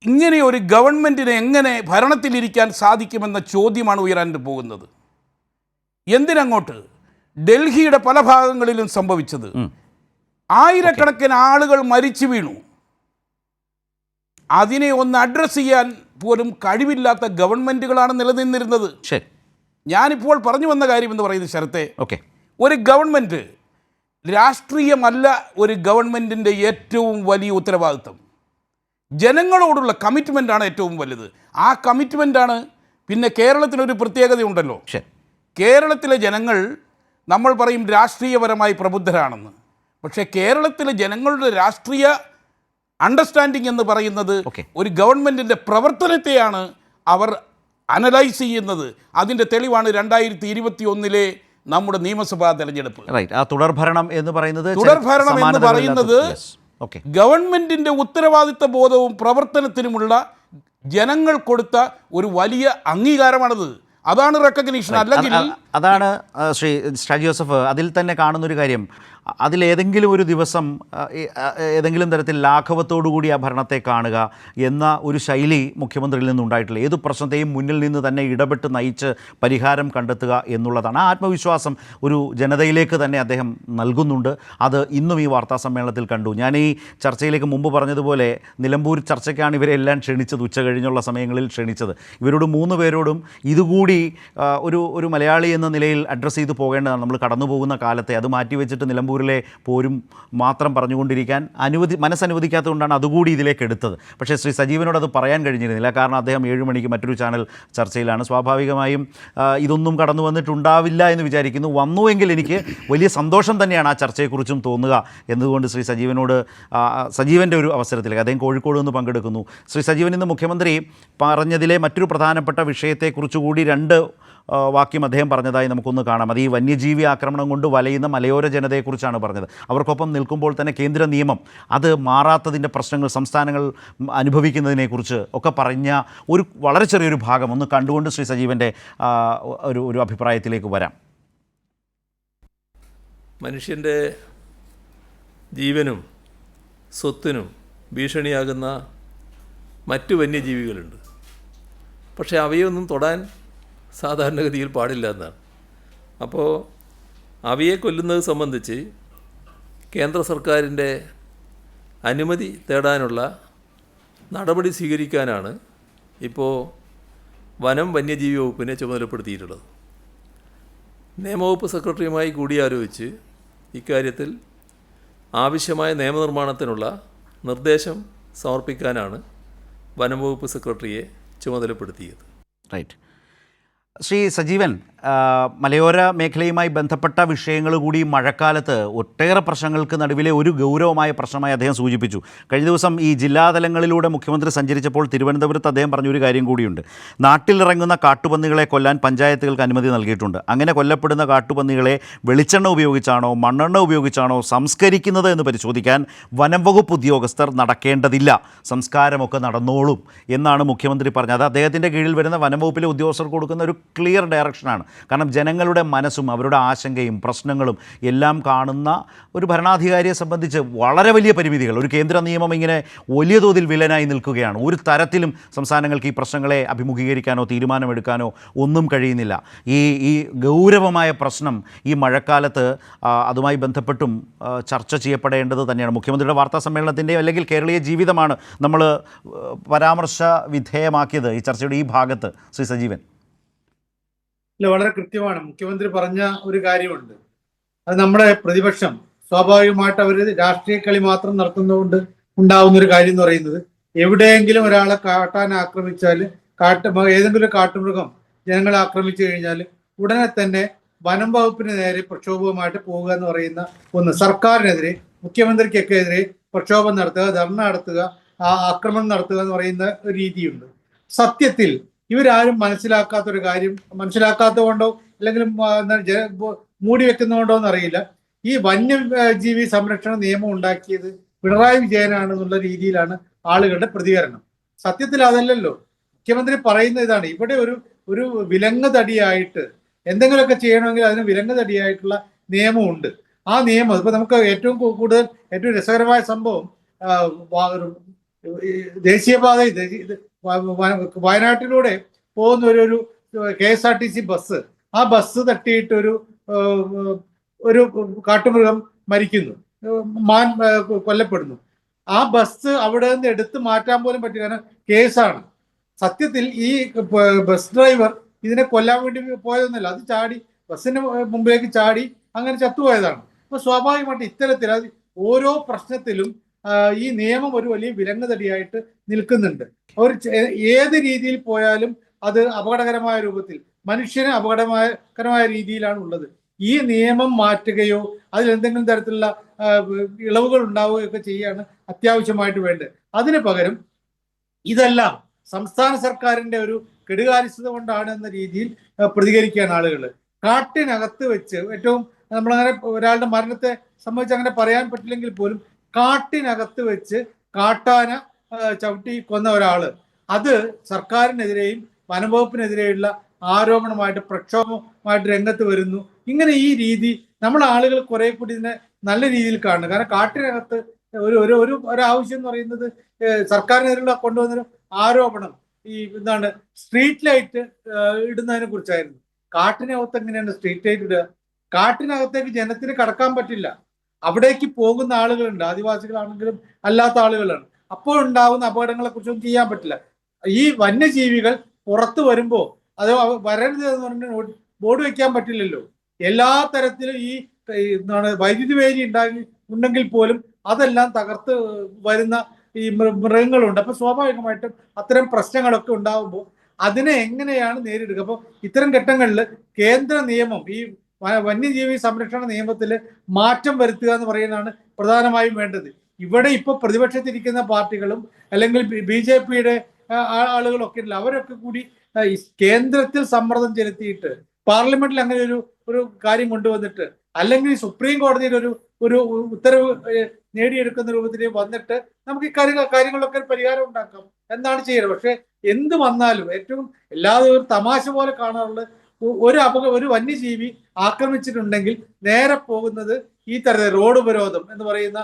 ഇങ്ങനെ ഒരു ഗവൺമെൻറ്റിന് എങ്ങനെ ഭരണത്തിലിരിക്കാൻ സാധിക്കുമെന്ന ചോദ്യമാണ് ഉയരാൻ പോകുന്നത്. എന്തിനങ്ങോട്ട്, ഡൽഹിയുടെ പല ഭാഗങ്ങളിലും സംഭവിച്ചത് ആയിരക്കണക്കിന് ആളുകൾ മരിച്ചു വീണു. അതിനെ ഒന്ന് അഡ്രസ്സ് ചെയ്യാൻ പോലും കഴിവില്ലാത്ത ഗവൺമെൻറ്റുകളാണ് നിലനിന്നിരുന്നത്. ഞാനിപ്പോൾ പറഞ്ഞു വന്ന കാര്യം എന്ന് പറയുന്നത് ശരത്തെ, ഒരു ഗവൺമെൻറ് രാഷ്ട്രീയമല്ല ഒരു ഗവൺമെൻറ്റിൻ്റെ ഏറ്റവും വലിയ ഉത്തരവാദിത്വം. ജനങ്ങളോടുള്ള കമ്മിറ്റ്മെൻറ്റാണ് ഏറ്റവും വലുത്. ആ കമ്മിറ്റ്മെൻറ്റാണ്. പിന്നെ കേരളത്തിനൊരു പ്രത്യേകതയുണ്ടല്ലോ, കേരളത്തിലെ ജനങ്ങൾ നമ്മൾ പറയും രാഷ്ട്രീയപരമായി പ്രബുദ്ധരാണെന്ന്. പക്ഷേ കേരളത്തിലെ ജനങ്ങളുടെ രാഷ്ട്രീയ അണ്ടർസ്റ്റാൻഡിങ് എന്ന് പറയുന്നത് ഒരു ഗവൺമെൻറ്റിൻ്റെ പ്രവർത്തനത്തെയാണ് അവർ അനലൈസ് ചെയ്യുന്നത്. അതിൻ്റെ തെളിവാണ് 2021 നമ്മുടെ നിയമസഭാ തെരഞ്ഞെടുപ്പ്. തുടർഭരണം എന്ന് പറയുന്നത് ഗവൺമെൻറ്റിൻ്റെ ഉത്തരവാദിത്ത ബോധവും പ്രവർത്തനത്തിനുമുള്ള ജനങ്ങൾ കൊടുത്ത ഒരു വലിയ അംഗീകാരമാണത്. അതാണ് റെക്കഗ്നീഷൻ. അല്ലെങ്കിൽ അതാണ് ശ്രീ ഷാജി ജോസഫ് അതിൽ തന്നെ കാണുന്നൊരു കാര്യം, അതിലേതെങ്കിലും ഒരു ദിവസം ഏതെങ്കിലും തരത്തിൽ ലാഘവത്തോടുകൂടി ആ ഭരണത്തെ കാണുക എന്ന ഒരു ശൈലി മുഖ്യമന്ത്രിയിൽ നിന്നുണ്ടായിട്ടില്ല. ഏതു പ്രശ്നത്തെയും മുന്നിൽ നിന്ന് തന്നെ ഇടപെട്ട് നയിച്ച് പരിഹാരം കണ്ടെത്തുക എന്നുള്ളതാണ്. ആ ആത്മവിശ്വാസം ഒരു ജനതയിലേക്ക് തന്നെ അദ്ദേഹം നൽകുന്നുണ്ട്. അത് ഇന്നും ഈ വാർത്താ സമ്മേളനത്തിൽ കണ്ടു. ഞാൻ ഈ ചർച്ചയിലേക്ക് മുമ്പ് പറഞ്ഞതുപോലെ നിലമ്പൂർ ചർച്ചയ്ക്കാണ് ഇവരെല്ലാം ക്ഷണിച്ചത്, ഉച്ച കഴിഞ്ഞുള്ള സമയങ്ങളിൽ ക്ഷണിച്ചത്. ഇവരോട് 3 പേരോടും ഇതുകൂടി ഒരു മലയാളി എന്ന നിലയിൽ അഡ്രസ്സ് ചെയ്ത് പോകേണ്ടതാണ്. നമ്മൾ കടന്നു പോകുന്ന കാലത്തെ അത് മാറ്റിവെച്ചിട്ട് നിലമ്പൂരിലെ പോരും മാത്രം പറഞ്ഞുകൊണ്ടിരിക്കാൻ മനസ്സനുവദിക്കാത്തതുകൊണ്ടാണ് അതുകൂടി ഇതിലേക്ക് എടുത്തത്. പക്ഷേ ശ്രീ സജീവനോട് അത് പറയാൻ കഴിഞ്ഞിരുന്നില്ല. കാരണം അദ്ദേഹം 7 മണിക്ക് മറ്റൊരു ചാനൽ ചർച്ചയിലാണ്. സ്വാഭാവികമായും ഇതൊന്നും കടന്നു വന്നിട്ടുണ്ടാവില്ല എന്ന് വിചാരിക്കുന്നു. വന്നുവെങ്കിൽ എനിക്ക് വലിയ സന്തോഷം തന്നെയാണ് ആ ചർച്ചയെക്കുറിച്ചും തോന്നുക എന്നതുകൊണ്ട് ശ്രീ സജീവനോട് സജീവൻ്റെ ഒരു അവസരത്തിലേക്ക്, അദ്ദേഹം കോഴിക്കോട് നിന്ന് പങ്കെടുക്കുന്നു. ശ്രീ സജീവൻ ഇന്ന് മുഖ്യമന്ത്രി പറഞ്ഞതിലെ മറ്റൊരു പ്രധാനപ്പെട്ട വിഷയത്തെക്കുറിച്ചുകൂടി 2 വാക്യം അദ്ദേഹം പറഞ്ഞതായി നമുക്കൊന്ന് കാണാം. അത് ഈ വന്യജീവി ആക്രമണം കൊണ്ട് വലയുന്ന മലയോര ജനതയെക്കുറിച്ചാണ് പറഞ്ഞത്. അവർക്കൊപ്പം നിൽക്കുമ്പോൾ തന്നെ കേന്ദ്ര നിയമം അത് മാറാത്തതിൻ്റെ പ്രശ്നങ്ങൾ സംസ്ഥാനങ്ങൾ അനുഭവിക്കുന്നതിനെക്കുറിച്ച് ഒക്കെ പറഞ്ഞ ഒരു വളരെ ചെറിയൊരു ഭാഗം ഒന്ന് കണ്ടുകൊണ്ട് ശ്രീ സജീവൻ്റെ ഒരു അഭിപ്രായത്തിലേക്ക് വരാം. മനുഷ്യൻ്റെ ജീവനും സ്വത്തിനും ഭീഷണിയാകുന്ന മറ്റു വന്യജീവികളുണ്ട്. പക്ഷേ അവയൊന്നും തൊടാൻ സാധാരണഗതിയിൽ പാടില്ല എന്നാണ്. അപ്പോൾ അവയെ കൊല്ലുന്നത് സംബന്ധിച്ച് കേന്ദ്ര സർക്കാരിൻ്റെ അനുമതി തേടാനുള്ള നടപടി സ്വീകരിക്കാനാണ് ഇപ്പോൾ വനം വന്യജീവി വകുപ്പിനെ ചുമതലപ്പെടുത്തിയിട്ടുള്ളത്. നിയമവകുപ്പ് സെക്രട്ടറിയുമായി കൂടിയാലോചിച്ച് ഇക്കാര്യത്തിൽ ആവശ്യമായ നിയമനിർമ്മാണത്തിനുള്ള നിർദ്ദേശം സമർപ്പിക്കാനാണ് വനം വകുപ്പ് സെക്രട്ടറിയെ ചുമതലപ്പെടുത്തിയത്. റൈറ്റ്. ശ്രീ സജീവൻ, മലയോര മേഖലയുമായി ബന്ധപ്പെട്ട വിഷയങ്ങൾ കൂടി മഴക്കാലത്ത് ഒട്ടേറെ പ്രശ്നങ്ങൾക്ക് നടുവിലെ ഒരു ഗൗരവമായ പ്രശ്നമായി അദ്ദേഹം സൂചിപ്പിച്ചു. കഴിഞ്ഞ ദിവസം ഈ ജില്ലാതലങ്ങളിലൂടെ മുഖ്യമന്ത്രി സഞ്ചരിച്ചപ്പോൾ തിരുവനന്തപുരത്ത് അദ്ദേഹം പറഞ്ഞൊരു കാര്യം കൂടിയുണ്ട്. നാട്ടിലിറങ്ങുന്ന കാട്ടുപന്നികളെ കൊല്ലാൻ പഞ്ചായത്തുകൾക്ക് അനുമതി നൽകിയിട്ടുണ്ട്. അങ്ങനെ കൊല്ലപ്പെടുന്ന കാട്ടുപന്നികളെ വെളിച്ചെണ്ണ ഉപയോഗിച്ചാണോ മണ്ണെണ്ണ ഉപയോഗിച്ചാണോ സംസ്കരിക്കുന്നത് എന്ന് പരിശോധിക്കാൻ വനം വകുപ്പ് ഉദ്യോഗസ്ഥർ നടക്കേണ്ടതില്ല, സംസ്കാരമൊക്കെ നടന്നോളും എന്നാണ് മുഖ്യമന്ത്രി പറഞ്ഞത്. അത് അദ്ദേഹത്തിൻ്റെ കീഴിൽ വരുന്ന വനം വകുപ്പിലെ ഉദ്യോഗസ്ഥർക്ക് കൊടുക്കുന്ന ഒരു ക്ലിയർ ഡയറക്ഷനാണ്. കാരണം ജനങ്ങളുടെ മനസ്സും അവരുടെ ആശങ്കയും പ്രശ്നങ്ങളും എല്ലാം കാണുന്ന ഒരു ഭരണാധികാരിയെ സംബന്ധിച്ച് വളരെ വലിയ പരിമിതികൾ, ഒരു കേന്ദ്ര നിയമം ഇങ്ങനെ വലിയ തോതിൽ വില്ലനായി നിൽക്കുകയാണ്. ഒരു തരത്തിലും സംസ്ഥാനങ്ങൾക്ക് ഈ പ്രശ്നങ്ങളെ അഭിമുഖീകരിക്കാനോ തീരുമാനമെടുക്കാനോ ഒന്നും കഴിയുന്നില്ല. ഈ ഗൗരവമായ പ്രശ്നം ഈ മഴക്കാലത്ത് അതുമായി ബന്ധപ്പെട്ടും ചർച്ച ചെയ്യപ്പെടേണ്ടത് തന്നെയാണ്. മുഖ്യമന്ത്രിയുടെ വാർത്താ സമ്മേളനത്തിൻ്റെയോ അല്ലെങ്കിൽ കേരളീയ ജീവിതമാണ് നമ്മൾ പരാമർശ വിധേയമാക്കിയത് ഈ ചർച്ചയുടെ ഈ ഭാഗത്ത്. ശ്രീ സജീവൻ. ഇല്ല, വളരെ കൃത്യമാണ്. മുഖ്യമന്ത്രി പറഞ്ഞ ഒരു കാര്യമുണ്ട്. അത് നമ്മുടെ പ്രതിപക്ഷം സ്വാഭാവികമായിട്ട് അവർ രാഷ്ട്രീയ കളി മാത്രം നടത്തുന്നതുകൊണ്ട് ഉണ്ടാവുന്ന ഒരു കാര്യം എന്ന് പറയുന്നത്, എവിടെയെങ്കിലും ഒരാളെ കാട്ടാൻ ആക്രമിച്ചാൽ, ഏതെങ്കിലും കാട്ടുമൃഗം ജനങ്ങളെ ആക്രമിച്ചു കഴിഞ്ഞാൽ ഉടനെ തന്നെ വനം വകുപ്പിന് നേരെ പ്രക്ഷോഭവുമായിട്ട് പോവുക എന്ന് പറയുന്ന ഒന്ന്, സർക്കാരിനെതിരെ മുഖ്യമന്ത്രിക്കൊക്കെ എതിരെ പ്രക്ഷോഭം നടത്തുക, ധർണ നടത്തുക, ആക്രമണം നടത്തുക എന്ന് പറയുന്ന ഒരു രീതിയുണ്ട്. സത്യത്തിൽ ഇവരാരും മനസ്സിലാക്കാത്തൊരു കാര്യം, മനസ്സിലാക്കാത്തത് കൊണ്ടോ അല്ലെങ്കിൽ മൂടി വെക്കുന്നതുകൊണ്ടോ എന്നറിയില്ല, ഈ വന്യജീവി സംരക്ഷണ നിയമം ഉണ്ടാക്കിയത് പിണറായി വിജയനാണെന്നുള്ള രീതിയിലാണ് ആളുകളുടെ പ്രതികരണം. സത്യത്തിൽ അതല്ലല്ലോ. മുഖ്യമന്ത്രി പറയുന്ന ഇതാണ്, ഇവിടെ ഒരു വിലങ്ങ് തടിയായിട്ട് എന്തെങ്കിലുമൊക്കെ ചെയ്യണമെങ്കിൽ അതിന് വിലങ്ങ് തടിയായിട്ടുള്ള നിയമമുണ്ട്. ആ നിയമം ഇപ്പൊ നമുക്ക് ഏറ്റവും രസകരമായ സംഭവം, ദേശീയപാതയിൽ വയനാട്ടിലൂടെ പോകുന്ന ഒരു KSRTC ബസ്, ആ ബസ് തട്ടിയിട്ട് ഒരു കാട്ടുമൃഗം മരിക്കുന്നു, മാൻ കൊല്ലപ്പെടുന്നു. ആ ബസ് അവിടെ നിന്ന് എടുത്തു മാറ്റാൻ പോലും പറ്റില്ല, കാരണം കേസാണ്. സത്യത്തിൽ ഈ ബസ് ഡ്രൈവർ ഇതിനെ കൊല്ലാൻ വേണ്ടി പോയതൊന്നുമല്ല, അത് ചാടി ബസ്സിന് മുമ്പിലേക്ക് ചാടി അങ്ങനെ ചത്തുപോയതാണ്. അപ്പൊ സ്വാഭാവികമായിട്ട് ഇത്തരത്തിൽ ഓരോ പ്രശ്നത്തിലും ഈ നിയമം ഒരു വലിയ വിലങ്ങ് തടിയായിട്ട് നിൽക്കുന്നുണ്ട്. ഏത് രീതിയിൽ പോയാലും അത് അപകടകരമായ രൂപത്തിൽ, മനുഷ്യന് അപകടകരമായ രീതിയിലാണ് ഉള്ളത്. ഈ നിയമം മാറ്റുകയോ അതിൽ എന്തെങ്കിലും തരത്തിലുള്ള ഇളവുകൾ ഉണ്ടാവുകയോ ഒക്കെ ചെയ്യാണ് അത്യാവശ്യമായിട്ട് വേണ്ടത്. അതിന് പകരം ഇതെല്ലാം സംസ്ഥാന സർക്കാരിന്റെ ഒരു കെടുകാര്യസ്ഥത കൊണ്ടാണ് എന്ന രീതിയിൽ പ്രതികരിക്കുകയാണ് ആളുകൾ. കാട്ടിനകത്ത് വെച്ച് ഏറ്റവും നമ്മളങ്ങനെ ഒരാളുടെ മരണത്തെ സംബന്ധിച്ച് അങ്ങനെ പറയാൻ പറ്റില്ലെങ്കിൽ പോലും കാട്ടിനകത്ത് വെച്ച് കാട്ടാന ചവിട്ടി കൊന്ന ഒരാള്, അത് സർക്കാരിനെതിരെയും വനംവകുപ്പിനെതിരെയുള്ള ആരോപണമായിട്ട് പ്രക്ഷോഭമായിട്ട് രംഗത്ത് വരുന്നു. ഇങ്ങനെ ഈ രീതി നമ്മുടെ ആളുകൾ കുറെ കൂടി ഇതിനെ നല്ല രീതിയിൽ കാണുന്നു. കാരണം കാട്ടിനകത്ത് ഒരാവശ്യം എന്ന് പറയുന്നത് സർക്കാരിനെതിരെയുള്ള കൊണ്ടുവന്നൊരു ആരോപണം എന്താണ്, സ്ട്രീറ്റ് ലൈറ്റ് ഇടുന്നതിനെ കുറിച്ചായിരുന്നു. കാട്ടിനകത്ത് എങ്ങനെയാണ് സ്ട്രീറ്റ് ലൈറ്റ് ഇടുക? കാട്ടിനകത്തേക്ക് ജനത്തിന് കടക്കാൻ പറ്റില്ല. അവിടേക്ക് പോകുന്ന ആളുകളുണ്ട്, ആദിവാസികളാണെങ്കിലും അല്ലാത്ത ആളുകളാണ്. അപ്പോൾ ഉണ്ടാകുന്ന അപകടങ്ങളെ കുറിച്ചൊന്നും ചെയ്യാൻ പറ്റില്ല. ഈ വന്യജീവികൾ പുറത്തു വരുമ്പോൾ അത് വരരുത് എന്ന് പറഞ്ഞ് ബോർഡ് വെക്കാൻ പറ്റില്ലല്ലോ. എല്ലാ തരത്തിലും ഈ വൈദ്യുതി വേലി ഉണ്ടെങ്കിൽ പോലും അതെല്ലാം തകർത്ത് വരുന്ന ഈ മൃഗങ്ങളുണ്ട്. അപ്പൊ സ്വാഭാവികമായിട്ടും അത്തരം പ്രശ്നങ്ങളൊക്കെ ഉണ്ടാകുമ്പോൾ അതിനെ എങ്ങനെയാണ് നേരിടുക? അപ്പോൾ ഇത്തരം ഘട്ടങ്ങളിൽ കേന്ദ്ര നിയമം, ഈ വന്യജീവി സംരക്ഷണ നിയമത്തിൽ മാറ്റം വരുത്തുക എന്ന് പറയുന്നതാണ് പ്രധാനമായും വേണ്ടത്. ഇവിടെ ഇപ്പൊ പ്രതിപക്ഷത്തിരിക്കുന്ന പാർട്ടികളും അല്ലെങ്കിൽ BJPയുടെ ആളുകളൊക്കെ ഉണ്ടല്ലോ, അവരൊക്കെ കൂടി കേന്ദ്രത്തിൽ സമ്മർദ്ദം ചെലുത്തിയിട്ട് പാർലമെന്റിൽ അങ്ങനെ ഒരു കാര്യം കൊണ്ടുവന്നിട്ട്, അല്ലെങ്കിൽ സുപ്രീം കോടതിയിൽ ഒരു ഉത്തരവ് നേടിയെടുക്കുന്ന രൂപത്തിൽ വന്നിട്ട് നമുക്ക് ഈ കാര്യങ്ങളൊക്കെ പരിഹാരം ഉണ്ടാക്കാം എന്നാണ് ചെയ്യുന്നത്. പക്ഷെ എന്ത് വന്നാലും ഏറ്റവും എല്ലാവരും ഒരു തമാശ പോലെ കാണാറുള്ളത്, ഒരു വന്യജീവി ആക്രമിച്ചിട്ടുണ്ടെങ്കിൽ നേരെ പോകുന്നത് ഈ തരത്തിൽ റോഡ് ഉപരോധം എന്ന് പറയുന്ന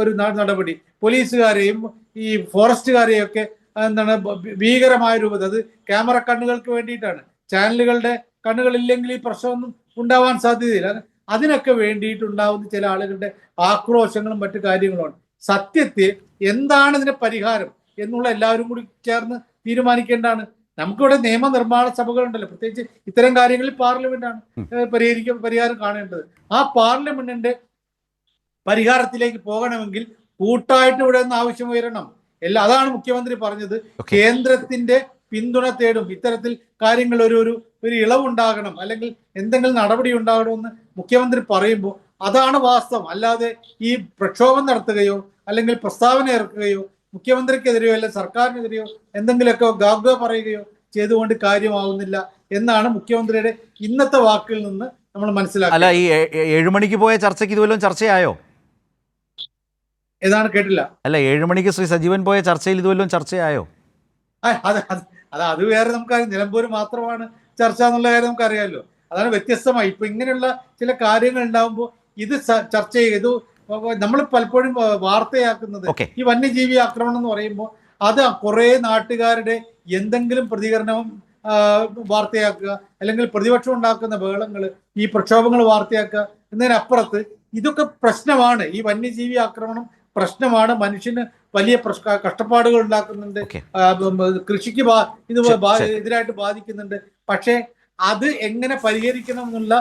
ഒരു നടപടി, പോലീസുകാരെയും ഈ ഫോറസ്റ്റുകാരെയും ഒക്കെ എന്താണ് ഭീകരമായ രൂപത്തിൽ, അത് ക്യാമറ കണ്ണുകൾക്ക് വേണ്ടിയിട്ടാണ്. ചാനലുകളുടെ കണ്ണുകളില്ലെങ്കിൽ ഈ പ്രശ്നമൊന്നും ഉണ്ടാവാൻ സാധ്യതയില്ല. അതിനൊക്കെ വേണ്ടിയിട്ടുണ്ടാവുന്ന ചില ആളുകളുടെ ആക്രോശങ്ങളും മറ്റു കാര്യങ്ങളുമാണ്. സത്യത്തിൽ എന്താണ് ഇതിന്റെ പരിഹാരം എന്നുള്ള എല്ലാവരും കൂടി ചേർന്ന് തീരുമാനിക്കേണ്ടതാണ്. നമുക്കിവിടെ നിയമനിർമ്മാണ സഭകളുണ്ടല്ലോ, പ്രത്യേകിച്ച് ഇത്തരം കാര്യങ്ങളിൽ പാർലമെന്റാണ് പരിഹാരം കാണേണ്ടത്. ആ പാർലമെന്റിന്റെ പരിഹാരത്തിലേക്ക് പോകണമെങ്കിൽ കൂട്ടായിട്ട് ഇവിടെ നിന്ന് ആവശ്യം ഉയരണം. അതാണ് മുഖ്യമന്ത്രി പറഞ്ഞത്. കേന്ദ്രത്തിന്റെ പിന്തുണ തേടും. ഇത്തരത്തിൽ കാര്യങ്ങൾ ഒരു ഇളവുണ്ടാകണം അല്ലെങ്കിൽ എന്തെങ്കിലും നടപടി ഉണ്ടാകണമെന്ന് മുഖ്യമന്ത്രി പറയുമ്പോൾ അതാണ് വാസ്തവം. അല്ലാതെ ഈ പ്രക്ഷോഭം നടത്തുകയോ അല്ലെങ്കിൽ പ്രസ്താവന ഇറക്കുകയോ മുഖ്യമന്ത്രിക്കെതിരെയോ അല്ലെങ്കിൽ സർക്കാരിനെതിരെയോ എന്തെങ്കിലുമൊക്കെ ഗാഗ്വ പറയുകയോ ചെയ്തുകൊണ്ട് കാര്യമാവുന്നില്ല എന്നാണ് മുഖ്യമന്ത്രിയുടെ ഇന്നത്തെ വാക്കിൽ നിന്ന് നമ്മൾ അല്ല, മനസ്സിലാക്കുക. ഈ 7 മണിക്ക് പോയ ചർച്ചയ്ക്ക് ഇതുവല്ലോ ചർച്ചയായോ? ഏതാണ് കേട്ടില്ല. അല്ല, 7 മണിക്ക് ശ്രീ സജീവൻ പോയ ചർച്ചയിൽ ഇതുവല്ലോ ചർച്ചയായോ? അത് വേറെ നമുക്കറിയാം. നിലമ്പൂർ മാത്രമാണ് ചർച്ച എന്നുള്ള കാര്യം നമുക്കറിയാമല്ലോ. അതാണ് വ്യത്യസ്തമായി. ഇപ്പൊ ഇങ്ങനെയുള്ള ചില കാര്യങ്ങൾ ഉണ്ടാകുമ്പോൾ ഇത് ചർച്ച ചെയ്തു നമ്മൾ പലപ്പോഴും വാർത്തയാക്കുന്നത് ഈ വന്യജീവി ആക്രമണം എന്ന് പറയുമ്പോൾ അത് കുറെ നാട്ടുകാരുടെ എന്തെങ്കിലും പ്രതികരണവും വാർത്തയാക്കുക അല്ലെങ്കിൽ പ്രതിപക്ഷം ഉണ്ടാക്കുന്ന ബഹളങ്ങൾ, ഈ പ്രക്ഷോഭങ്ങൾ വാർത്തയാക്കുക എന്നതിനപ്പുറത്ത് ഇതൊക്കെ പ്രശ്നമാണ്. ഈ വന്യജീവി ആക്രമണം പ്രശ്നമാണ്, മനുഷ്യന് വലിയ കഷ്ടപ്പാടുകൾ ഉണ്ടാക്കുന്നുണ്ട്, കൃഷിക്ക് ഇത് എതിരായിട്ട് ബാധിക്കുന്നുണ്ട്. പക്ഷേ അത് എങ്ങനെ പരിഹരിക്കണം എന്നുള്ള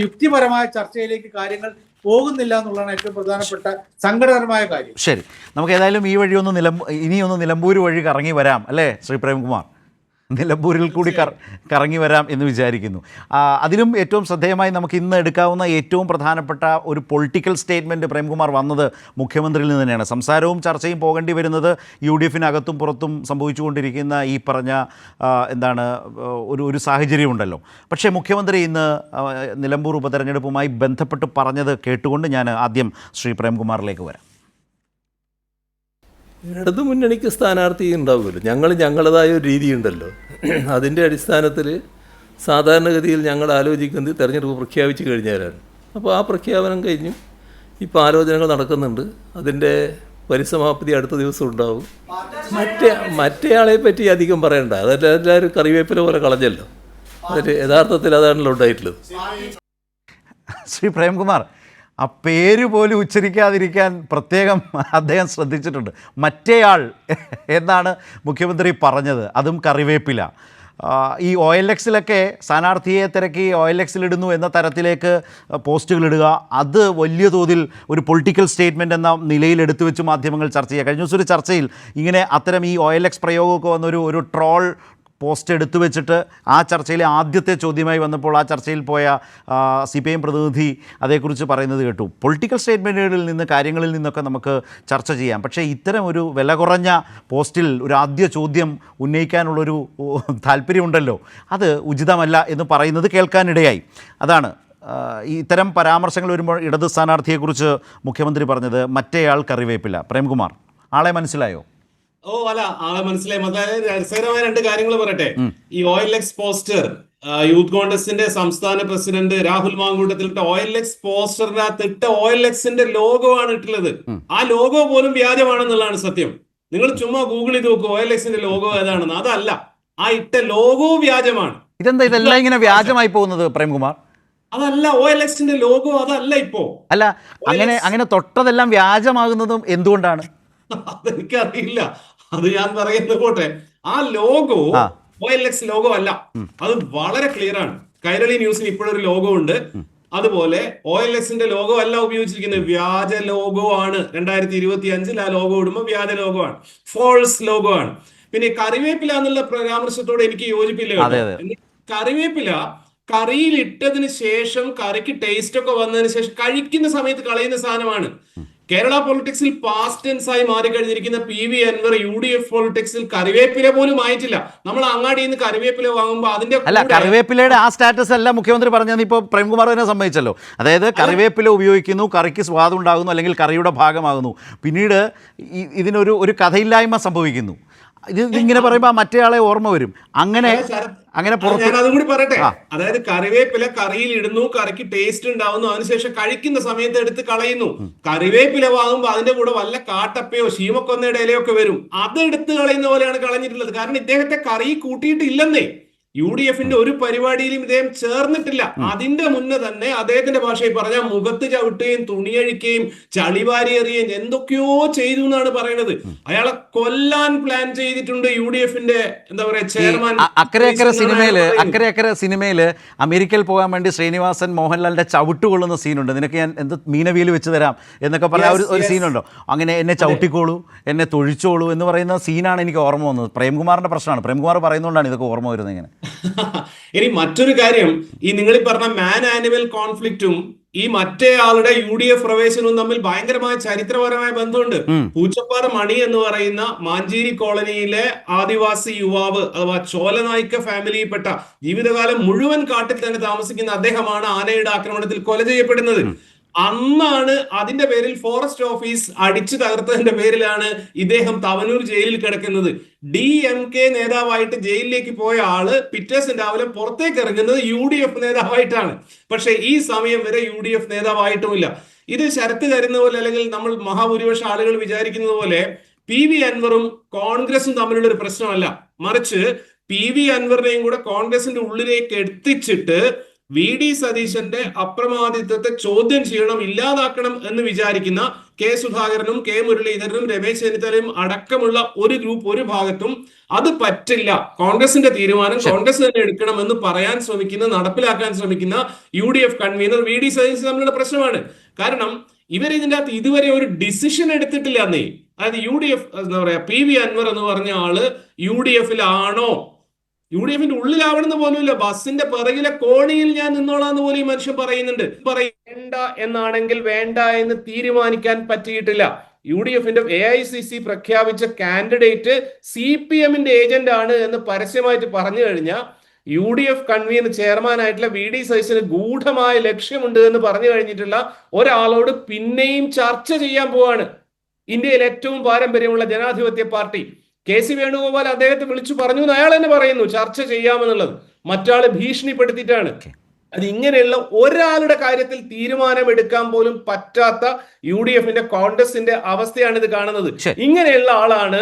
യുക്തിപരമായ ചർച്ചയിലേക്ക് കാര്യങ്ങൾ പോകുന്നില്ല എന്നുള്ളതാണ് ഏറ്റവും പ്രധാനപ്പെട്ട സങ്കടകരമായ കാര്യം. ശരി, നമുക്ക് ഏതായാലും ഈ വഴി ഇനിയൊന്ന് നിലമ്പൂർ വഴി കറങ്ങി വരാം അല്ലേ ശ്രീ പ്രേംകുമാർ? നിലമ്പൂരിൽ കൂടി കറങ്ങി വരാം എന്ന് വിചാരിക്കുന്നു. അതിലും ഏറ്റവും ശ്രദ്ധേയമായി നമുക്ക് ഇന്ന് എടുക്കാവുന്ന ഏറ്റവും പ്രധാനപ്പെട്ട ഒരു പൊളിറ്റിക്കൽ സ്റ്റേറ്റ്മെൻറ്റ് പ്രേംകുമാർ വന്നത് മുഖ്യമന്ത്രിയിൽ നിന്ന് തന്നെയാണ്. സംസാരവും ചർച്ചയും പോകേണ്ടി വരുന്നത് UDF-നകത്തും പുറത്തും സംഭവിച്ചുകൊണ്ടിരിക്കുന്ന ഈ പറഞ്ഞ ഒരു സാഹചര്യമുണ്ടല്ലോ. പക്ഷേ മുഖ്യമന്ത്രി ഇന്ന് നിലമ്പൂർ ഉപതെരഞ്ഞെടുപ്പുമായി ബന്ധപ്പെട്ട് പറഞ്ഞത് കേട്ടുകൊണ്ട് ഞാൻ ആദ്യം ശ്രീ പ്രേംകുമാറിലേക്ക് വരാം. ഇടതു മുന്നണിക്ക് സ്ഥാനാർത്ഥി ഉണ്ടാവുമല്ലോ. ഞങ്ങളുടേതായ ഒരു രീതിയുണ്ടല്ലോ. അതിൻ്റെ അടിസ്ഥാനത്തിൽ സാധാരണഗതിയിൽ ഞങ്ങൾ ആലോചിക്കുന്നത് തെരഞ്ഞെടുപ്പ് പ്രഖ്യാപിച്ചു കഴിഞ്ഞാലാണ്. അപ്പോൾ ആ പ്രഖ്യാപനം കഴിഞ്ഞു ഇപ്പോൾ ആലോചനകൾ നടക്കുന്നുണ്ട്. അതിൻ്റെ പരിസമാപ്തി അടുത്ത ദിവസം ഉണ്ടാവും. മറ്റേയാളെ പറ്റി അധികം പറയണ്ട, അതെല്ലാവരും കറിവേപ്പില പോലെ കളഞ്ഞല്ലോ. അതിൽ യഥാർത്ഥത്തിൽ അതാണല്ലോ ഉണ്ടായിട്ടുള്ളത്. ശ്രീ പ്രേംകുമാർ, ആ പേര് പോലും ഉച്ചരിക്കാതിരിക്കാൻ പ്രത്യേകം അദ്ദേഹം ശ്രദ്ധിച്ചിട്ടുണ്ട്. മറ്റേയാൾ എന്നാണ് മുഖ്യമന്ത്രി പറഞ്ഞത്, അതും കറിവേപ്പില. ഈ OLX-ലൊക്കെ സ്ഥാനാർത്ഥിയെ തിരക്കി OLX-ലിടുന്നു എന്ന തരത്തിലേക്ക് പോസ്റ്റുകളിടുക, അത് വലിയ തോതിൽ ഒരു പൊളിറ്റിക്കൽ സ്റ്റേറ്റ്മെൻറ്റ് എന്ന നിലയിൽ എടുത്തു വെച്ച് മാധ്യമങ്ങൾ ചർച്ച ചെയ്യുക. കഴിഞ്ഞ ദിവസം ഒരു ചർച്ചയിൽ ഇങ്ങനെ അത്തരം ഈ OLX പ്രയോഗമൊക്കെ വന്നൊരു ട്രോൾ പോസ്റ്റ് എടുത്തു വെച്ചിട്ട് ആ ചർച്ചയിലെ ആദ്യത്തെ ചോദ്യമായി വന്നപ്പോൾ ആ ചർച്ചയിൽ പോയ CPIM പ്രതിനിധി അതേക്കുറിച്ച് പറയുന്നത് കേട്ടു. പൊളിറ്റിക്കൽ സ്റ്റേറ്റ്മെൻറ്റുകളിൽ നിന്ന് കാര്യങ്ങളിൽ നിന്നൊക്കെ നമുക്ക് ചർച്ച ചെയ്യാം, പക്ഷേ ഇത്തരം ഒരു വില കുറഞ്ഞ പോസ്റ്റിൽ ഒരു ആദ്യ ചോദ്യം ഉന്നയിക്കാനുള്ളൊരു താല്പര്യമുണ്ടല്ലോ, അത് ഉചിതമല്ല എന്ന് പറയുന്നത് കേൾക്കാനിടയായി. അതാണ് ഇത്തരം പരാമർശങ്ങൾ വരുമ്പോൾ ഇടത് സ്ഥാനാർത്ഥിയെക്കുറിച്ച് മുഖ്യമന്ത്രി പറഞ്ഞത് മറ്റേയാൾ കറിവേപ്പില്ല. പ്രേംകുമാർ, ആളെ മനസ്സിലായോ? അല്ല, ആളെ മനസ്സിലായി. അതായത് രസകരമായ രണ്ട് കാര്യങ്ങൾ പറയട്ടെ. ഈ OLX പോസ്റ്റർ യൂത്ത് കോൺഗ്രസിന്റെ സംസ്ഥാന പ്രസിഡന്റ് രാഹുൽ മാങ്കൂട്ടത്തിലിട്ട OLX പോസ്റ്ററിനകത്ത് ഇട്ട OLX-ന്റെ ലോഗോ ആണ് ഇട്ടുള്ളത്. ആ ലോഗോ പോലും വ്യാജമാണെന്നുള്ളതാണ് സത്യം. നിങ്ങൾ ചുമ്മാ ഗൂഗിൾ ചെയ്ത് നോക്കൂ OLX-ന്റെ ലോഗോ ഏതാണെന്ന്. അതല്ല, ആ ഇട്ട ലോഗോ വ്യാജമാണ്. ഇതെല്ലാം ഇങ്ങനെ വ്യാജമായി പോകുന്നത് പ്രേംകുമാർ? അതല്ല, OLX-ന്റെ ലോഗോ അതല്ല. ഇപ്പോ അല്ല, അങ്ങനെ തൊട്ടതെല്ലാം വ്യാജമാകുന്നതും എന്തുകൊണ്ടാണ്? അതെനിക്കറിയില്ല, അത് ഞാൻ പറയുന്നത് പോട്ടെ. ആ ലോഗോ OLX ലോഗോ അല്ല, അത് വളരെ ക്ലിയർ ആണ്. കൈരളി ന്യൂസിന് ഇപ്പോഴൊരു ലോഗോ ഉണ്ട്, അതുപോലെ OLX-ന്റെ ലോഗോ അല്ല ഉപയോഗിച്ചിരിക്കുന്നത്, വ്യാജ ലോഗോ ആണ്. 2025 ആ ലോഗോ ഇടുമ്പോൾ വ്യാജ ലോഗോ ആണ്, ഫോൾസ് ലോഗോ ആണ്. പിന്നെ കറിവേപ്പില എന്നുള്ള പരാമർശത്തോട് എനിക്ക് യോജിപ്പില്ല. കറിവേപ്പില കറിയിൽ ഇട്ടതിന് ശേഷം കറിക്ക് ടേസ്റ്റ് ഒക്കെ വന്നതിന് ശേഷം കഴിക്കുന്ന സമയത്ത് കളയുന്ന സാധനമാണ്. കേരള പൊളിറ്റിക്സിൽ പാസ്റ്റ് ടെൻസ് ആയി മാറിക്കഴിഞ്ഞിരിക്കുന്ന PV അൻവർ UDF പൊളിറ്റിക്സിൽ കറിവേപ്പില പോലും ആയിട്ടില്ല. നമ്മൾ അങ്ങാടിയിൽ നിന്ന് കറിവേപ്പില വാങ്ങുമ്പോൾ അതിന്റെ കറിവേപ്പിലയുടെ ആ സ്റ്റാറ്റസ് അല്ല മുഖ്യമന്ത്രി പറഞ്ഞത്. ഇപ്പോൾ പ്രേംകുമാർ തന്നെ സമ്മതിച്ചല്ലോ. അതായത് കറിവേപ്പില ഉപയോഗിക്കുന്നു, കറിക്ക് സ്വാദുണ്ടാകുന്നു, അല്ലെങ്കിൽ കറിയുടെ ഭാഗമാകുന്നു. പിന്നീട് ഇതിനൊരു കഥയില്ലായ്മ സംഭവിക്കുന്നു. ഇതിങ്ങനെ പറയുമ്പോൾ മറ്റേയാളെ ഓർമ്മ വരും. അങ്ങനെ ഞാൻ അതും കൂടി പറയട്ടെ. അതായത് കറിവേപ്പില കറിയിൽ ഇടുന്നു, കറിക്ക് ടേസ്റ്റ് ഉണ്ടാവുന്നു, അതിനുശേഷം കഴിക്കുന്ന സമയത്ത് എടുത്ത് കളയുന്നു. കറിവേപ്പില വാങ്ങുമ്പോൾ അതിന്റെ കൂടെ വല്ല കാട്ടപ്പയോ ശീമക്കൊന്നയുടെ ഇലയൊക്കെ വരും, അത് എടുത്ത് കളയുന്ന പോലെയാണ് കളഞ്ഞിട്ടുള്ളത്. കാരണം ഇദ്ദേഹത്തെ കറി കൂട്ടിയിട്ടില്ലെന്നേ. UDFന്റെ ഒരു പരിപാടിയിലും ഇദ്ദേഹം ചേർന്നിട്ടില്ല. അതിന്റെ മുന്നേ തന്നെ അദ്ദേഹത്തിന്റെ ഭാഷയിൽ പറഞ്ഞാൽ മുഖത്ത് ചവിട്ടുകയും തുണിയഴിക്കുകയും ചളിവാരി എറിയുകയും എന്തൊക്കെയോ ചെയ്തു എന്നാണ് പറയുന്നത്. അയാളെ കൊല്ലാൻ പ്ലാൻ ചെയ്തിട്ടുണ്ട് UDFന്റെ എന്താ പറയാ ചെയർമാൻ. അക്കരെ സിനിമയില് അമേരിക്കയിൽ പോകാൻ വേണ്ടി ശ്രീനിവാസൻ മോഹൻലാലിന്റെ ചവിട്ടുകൊള്ളുന്ന സീനുണ്ട്. നിനക്ക് ഞാൻ എന്ത് മീനവിയിൽ വെച്ച് തരാം എന്നൊക്കെ പറഞ്ഞ ഒരു സീനുണ്ടോ? അങ്ങനെ എന്നെ ചവിട്ടിക്കോളൂ, എന്നെ തൊഴിച്ചോളൂ എന്ന് പറയുന്ന സീനാണ് എനിക്ക് ഓർമ്മ വന്നത്. പ്രേംകുമാറിന്റെ പ്രശ്നമാണ്. പ്രേംകുമാർ പറയുന്നതുകൊണ്ടാണ് ഇതൊക്കെ ഓർമ്മ വരുന്നത്. ഇങ്ങനെ ഇനി മറ്റൊരു കാര്യം, ഈ നിങ്ങൾ ഈ പറഞ്ഞ മാൻ ആനിമൽ കോൺഫ്ലിക്റ്റും ഈ മറ്റേ ആളുടെ UDF പ്രവേശനവും തമ്മിൽ ഭയങ്കരമായ ചരിത്രപരമായ ബന്ധമുണ്ട്. പൂച്ചപ്പാറ മണി എന്ന് പറയുന്ന മാഞ്ചേരി കോളനിയിലെ ആദിവാസി യുവാവ് അഥവാ ചോലനായിക്ക ഫാമിലിയിൽപ്പെട്ട ജീവിതകാലം മുഴുവൻ കാട്ടിൽ തന്നെ താമസിക്കുന്ന അദ്ദേഹമാണ് ആനയുടെ ആക്രമണത്തിൽ കൊല ചെയ്യപ്പെടുന്നത്. അന്നാണ് അതിന്റെ പേരിൽ ഫോറസ്റ്റ് ഓഫീസ് അടിച്ചു തകർത്തതിന്റെ പേരിലാണ് ഇദ്ദേഹം തവനൂർ ജയിലിൽ കിടക്കുന്നത്. DMK നേതാവായിട്ട് ജയിലിലേക്ക് പോയ ആള് പിറ്റേഴ്സ് രാവിലെ പുറത്തേക്ക് ഇറങ്ങുന്നത് UDF നേതാവായിട്ടാണ്. പക്ഷെ ഈ സമയം വരെ UDF നേതാവായിട്ടുമില്ല. ഇത് ശരത്ത് കരുന്ന പോലെ, അല്ലെങ്കിൽ നമ്മൾ മഹാഭൂരിപക്ഷ ആളുകൾ വിചാരിക്കുന്നത് പോലെ PV അൻവറും കോൺഗ്രസും തമ്മിലുള്ള ഒരു പ്രശ്നമല്ല. മറിച്ച് PV അൻവറിനെയും കൂടെ കോൺഗ്രസിന്റെ ഉള്ളിലേക്ക് എത്തിച്ചിട്ട് VD സതീശന്റെ അപ്രമാദിത്വത്തെ ചോദ്യം ചെയ്യണം, ഇല്ലാതാക്കണം എന്ന് വിചാരിക്കുന്ന കെ സുധാകരനും കെ മുരളീധരനും രമേശ് ചെന്നിത്തലയും അടക്കമുള്ള ഒരു ഗ്രൂപ്പ് ഒരു ഭാഗത്തും അത് പറ്റില്ല, കോൺഗ്രസിന്റെ തീരുമാനം കോൺഗ്രസ് തന്നെ എടുക്കണമെന്ന് പറയാൻ ശ്രമിക്കുന്ന, നടപ്പിലാക്കാൻ ശ്രമിക്കുന്ന UDF കൺവീനർ VD സതീശൻ തമ്മിലുള്ള പ്രശ്നമാണ്. കാരണം ഇവർ ഇതിന്റെ അകത്ത് ഇതുവരെ ഒരു ഡിസിഷൻ എടുത്തിട്ടില്ല എന്നേ. അതായത് UDF എന്താ പറയാ, PV അൻവർ എന്ന് പറഞ്ഞ ആള് UDF-ലാണോ, UDF-ന്റെ ഉള്ളിലാവണമെന്ന് പോലുമില്ല. ബസിന്റെ പിറകിലെ കോണിയിൽ ഞാൻ നിന്നോളാന്ന് പോലും ഈ മനുഷ്യൻ പറയുന്നുണ്ട്. വേണ്ട എന്നാണെങ്കിൽ വേണ്ട എന്ന് തീരുമാനിക്കാൻ പറ്റിയിട്ടില്ല. UDF-ന്റെ AICC പ്രഖ്യാപിച്ച കാൻഡിഡേറ്റ് CPM-ന്റെ ഏജന്റ് ആണ് എന്ന് പരസ്യമായിട്ട് പറഞ്ഞു കഴിഞ്ഞാൽ UDF കൺവീനർ ചെയർമാനായിട്ടുള്ള VD സതീശന് ഗൂഢമായ ലക്ഷ്യമുണ്ട് എന്ന് പറഞ്ഞു കഴിഞ്ഞിട്ടുള്ള ഒരാളോട് പിന്നെയും ചർച്ച ചെയ്യാൻ പോവാണ്. ഇന്ത്യയിൽ ഏറ്റവും പാരമ്പര്യമുള്ള ജനാധിപത്യ പാർട്ടി KC വേണുഗോപാൽ അദ്ദേഹത്തെ വിളിച്ചു പറഞ്ഞു എന്ന് അയാൾ തന്നെ പറയുന്നു, ചർച്ച ചെയ്യാമെന്നുള്ളത്. മറ്റാളെ ഭീഷണിപ്പെടുത്തിയിട്ടാണ്. അത് ഇങ്ങനെയുള്ള ഒരാളുടെ കാര്യത്തിൽ തീരുമാനമെടുക്കാൻ പോലും പറ്റാത്ത UDF-ന്റെ കോൺഗ്രസിന്റെ അവസ്ഥയാണ് ഇത് കാണുന്നത്. ഇങ്ങനെയുള്ള ആളാണ്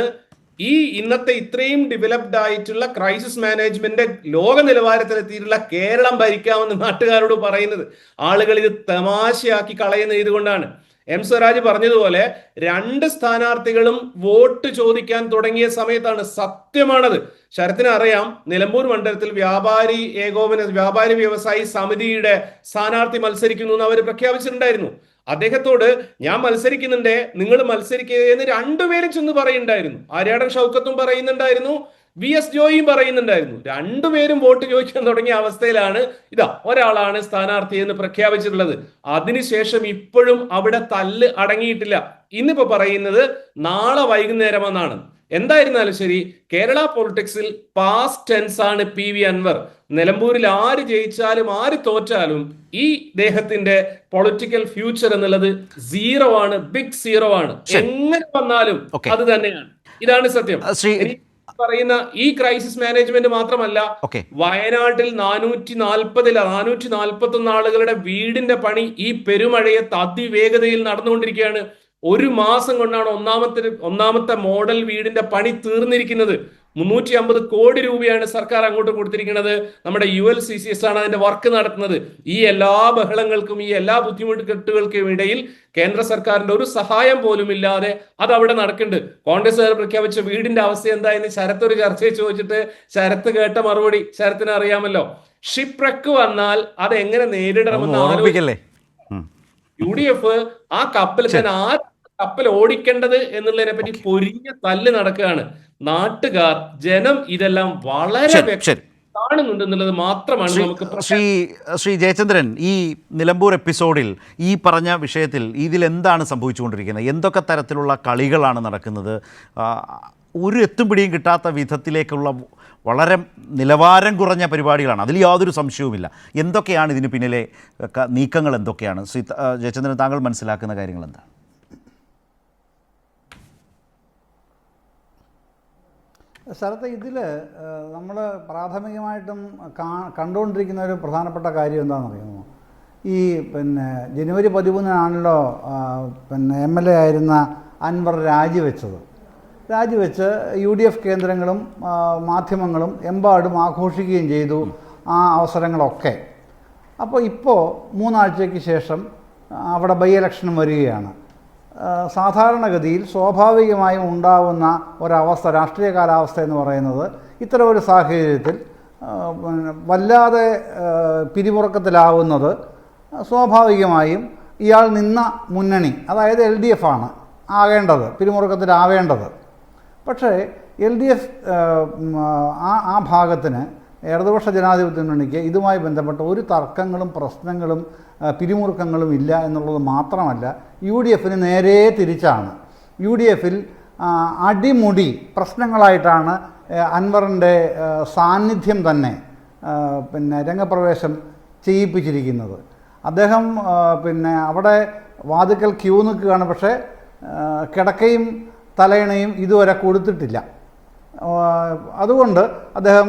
ഈ ഇന്നത്തെ ഇത്രയും ഡെവലപ്ഡ് ആയിട്ടുള്ള ക്രൈസിസ് മാനേജ്മെന്റ് ലോക നിലവാരത്തിലെത്തിയിട്ടുള്ള കേരളം ഭരിക്കാമെന്ന് നാട്ടുകാരോട് പറയുന്നത്. ആളുകൾ ഇത് തമാശയാക്കി കളയുന്ന ഇതുകൊണ്ടാണ്. M. സ്വരാജ് പറഞ്ഞതുപോലെ 2 സ്ഥാനാർത്ഥികളും വോട്ട് ചോദിക്കാൻ തുടങ്ങിയ സമയത്താണ്. സത്യമാണത്. ശരത്തിന് അറിയാം, നിലമ്പൂർ മണ്ഡലത്തിൽ വ്യാപാരി വ്യവസായി സമിതിയുടെ സ്ഥാനാർത്ഥി മത്സരിക്കുന്നു എന്ന് അവർ പ്രഖ്യാപിച്ചിട്ടുണ്ടായിരുന്നു. അദ്ദേഹത്തോട് ഞാൻ മത്സരിക്കുന്നുണ്ടേ, നിങ്ങൾ മത്സരിക്കുക എന്ന് 2 പേരും ചെന്ന് പറയുന്നുണ്ടായിരുന്നു. ആര്യാടൻ ഷൗക്കത്തും പറയുന്നുണ്ടായിരുന്നു, VS ജോയിയും പറയുന്നുണ്ടായിരുന്നു. 2 പേരും വോട്ട് ചോദിക്കാൻ തുടങ്ങിയ അവസ്ഥയിലാണ് ഇതാ ഒരാളാണ് സ്ഥാനാർത്ഥി എന്ന് പ്രഖ്യാപിച്ചിട്ടുള്ളത്. അതിനുശേഷം ഇപ്പോഴും അവിടെ തല്ല് അടങ്ങിയിട്ടില്ല. ഇന്നിപ്പോ പറയുന്നത് നാളെ വൈകുന്നേരമെന്നാണ്. എന്തായിരുന്നാലും ശരി, കേരള പൊളിറ്റിക്സിൽ പാസ്റ്റ് ടെൻസ് ആണ് PV അൻവർ. നിലമ്പൂരിൽ ആര് ജയിച്ചാലും ആര് തോറ്റാലും ഈ ദേഹത്തിന്റെ പൊളിറ്റിക്കൽ ഫ്യൂച്ചർ എന്നുള്ളത് 0 ആണ്, ബിഗ് 0 ആണ്. എങ്ങനെ വന്നാലും അത് തന്നെയാണ്. ഇതാണ് സത്യം. പറയുന്ന ഈ ക്രൈസിസ് മാനേജ്മെന്റ് മാത്രമല്ല, വയനാട്ടിൽ 441 ആളുകളുടെ വീടിന്റെ പണി ഈ പെരുമഴയത്ത് അതിവേഗതയിൽ നടന്നുകൊണ്ടിരിക്കുകയാണ്. 1 മാസം കൊണ്ടാണ് ഒന്നാമത്തെ മോഡൽ വീടിന്റെ പണി തീർന്നിരിക്കുന്നത്. 350 കോടി രൂപയാണ് സർക്കാർ അങ്ങോട്ട് കൊടുത്തിരിക്കുന്നത്. നമ്മുടെ ULCCS ആണ് അതിന്റെ വർക്ക് നടത്തുന്നത്. ഈ എല്ലാ ബഹളങ്ങൾക്കും ഈ എല്ലാ ബുദ്ധിമുട്ടുകൾക്കും ഇടയിൽ കേന്ദ്ര സർക്കാരിന്റെ ഒരു സഹായം പോലും ഇല്ലാതെ അത് അവിടെ നടക്കുന്നുണ്ട്. കോൺഗ്രസ് പ്രഖ്യാപിച്ച വീടിന്റെ അവസ്ഥ എന്തായെന്ന് ശരത്ത് ഒരു ചർച്ചയിൽ ചോദിച്ചിട്ട് ശരത്ത് കേട്ട മറുപടി ശരത്തിന് അറിയാമല്ലോ. ഷിപ്രക്ക് വന്നാൽ അത് എങ്ങനെ നേരിടണമെന്ന് ആലോചിക്കല്ലേ UDF. ആ കപ്പൽ തന്നെ ആ കപ്പൽ ഓടിക്കേണ്ടത് എന്നുള്ളതിനെ പറ്റി പൊരിഞ്ഞ തല്ല് നടക്കുകയാണ്. നാട്ടുകാർ, ജനം ഇതെല്ലാം വളരെ കാണുന്നുണ്ട് എന്നുള്ളത് മാത്രമാണ് നമുക്ക്. ശ്രീ ജയചന്ദ്രൻ, ഈ നിലമ്പൂർ എപ്പിസോഡിൽ ഈ പറഞ്ഞ വിഷയത്തിൽ ഇതിൽ എന്താണ് സംഭവിച്ചുകൊണ്ടിരിക്കുന്നത്? എന്തൊക്കെ തരത്തിലുള്ള കളികളാണ് നടക്കുന്നത്? ഒരു എത്തും പിടിയും കിട്ടാത്ത വിധത്തിലേക്കുള്ള വളരെ നിലവാരം കുറഞ്ഞ പരിപാടികളാണ്. അതിൽ യാതൊരു സംശയവുമില്ല. എന്തൊക്കെയാണ് ഇതിന് പിന്നിലെ നീക്കങ്ങൾ? എന്തൊക്കെയാണ് ശ്രീ ജയചന്ദ്രൻ, താങ്കൾ മനസ്സിലാക്കുന്ന കാര്യങ്ങൾ എന്താണ്? സ്ഥലത്ത് ഇതിൽ നമ്മൾ പ്രാഥമികമായിട്ടും കണ്ടുകൊണ്ടിരിക്കുന്ന ഒരു പ്രധാനപ്പെട്ട കാര്യം എന്താണെന്ന് അറിയുമോ? ഈ ജനുവരി 13-നാണല്ലോ MLA ആയിരുന്ന അൻവർ രാജിവെച്ചത്. രാജിവെച്ച് UDF കേന്ദ്രങ്ങളും മാധ്യമങ്ങളും എമ്പാടും ആഘോഷിക്കുകയും ചെയ്തു ആ അവസരങ്ങളൊക്കെ. അപ്പോൾ ഇപ്പോൾ 3 ആഴ്ചയ്ക്ക് ശേഷം അവിടെ ബൈ ഇലക്ഷനും വരികയാണ്. സാധാരണഗതിയിൽ സ്വാഭാവികമായും ഉണ്ടാവുന്ന ഒരവസ്ഥ, രാഷ്ട്രീയ കാലാവസ്ഥ എന്ന് പറയുന്നത് ഇത്തരം ഒരു സാഹചര്യത്തിൽ വല്ലാതെ പിരിമുറുക്കത്തിലാവുന്നത് സ്വാഭാവികമായും ഇയാൾ നിന്ന മുന്നണി, അതായത് LDF ആണ് ആകേണ്ടത്, പിരിമുറുക്കത്തിലാവേണ്ടത്. പക്ഷേ LDF ആ ഭാഗത്തിന്, ഇടതുപക്ഷ ജനാധിപത്യ മുന്നണിക്ക് ഇതുമായി ബന്ധപ്പെട്ട ഒരു തർക്കങ്ങളും പ്രശ്നങ്ങളും പിരിമുറുക്കങ്ങളും ഇല്ല എന്നുള്ളത് മാത്രമല്ല, UDFന് നേരെ തിരിച്ചാണ്. UDFൽ അടിമുടി പ്രശ്നങ്ങളായിട്ടാണ് അൻവറിൻ്റെ സാന്നിധ്യം തന്നെ രംഗപ്രവേശം ചെയ്യിപ്പിച്ചിരിക്കുന്നത്. അദ്ദേഹം അവിടെ വാതിക്കൽ ക്യൂ നിൽക്കുകയാണ്, പക്ഷേ കിടക്കയും തലയണയും ഇതുവരെ കൊടുത്തിട്ടില്ല. അതുകൊണ്ട് അദ്ദേഹം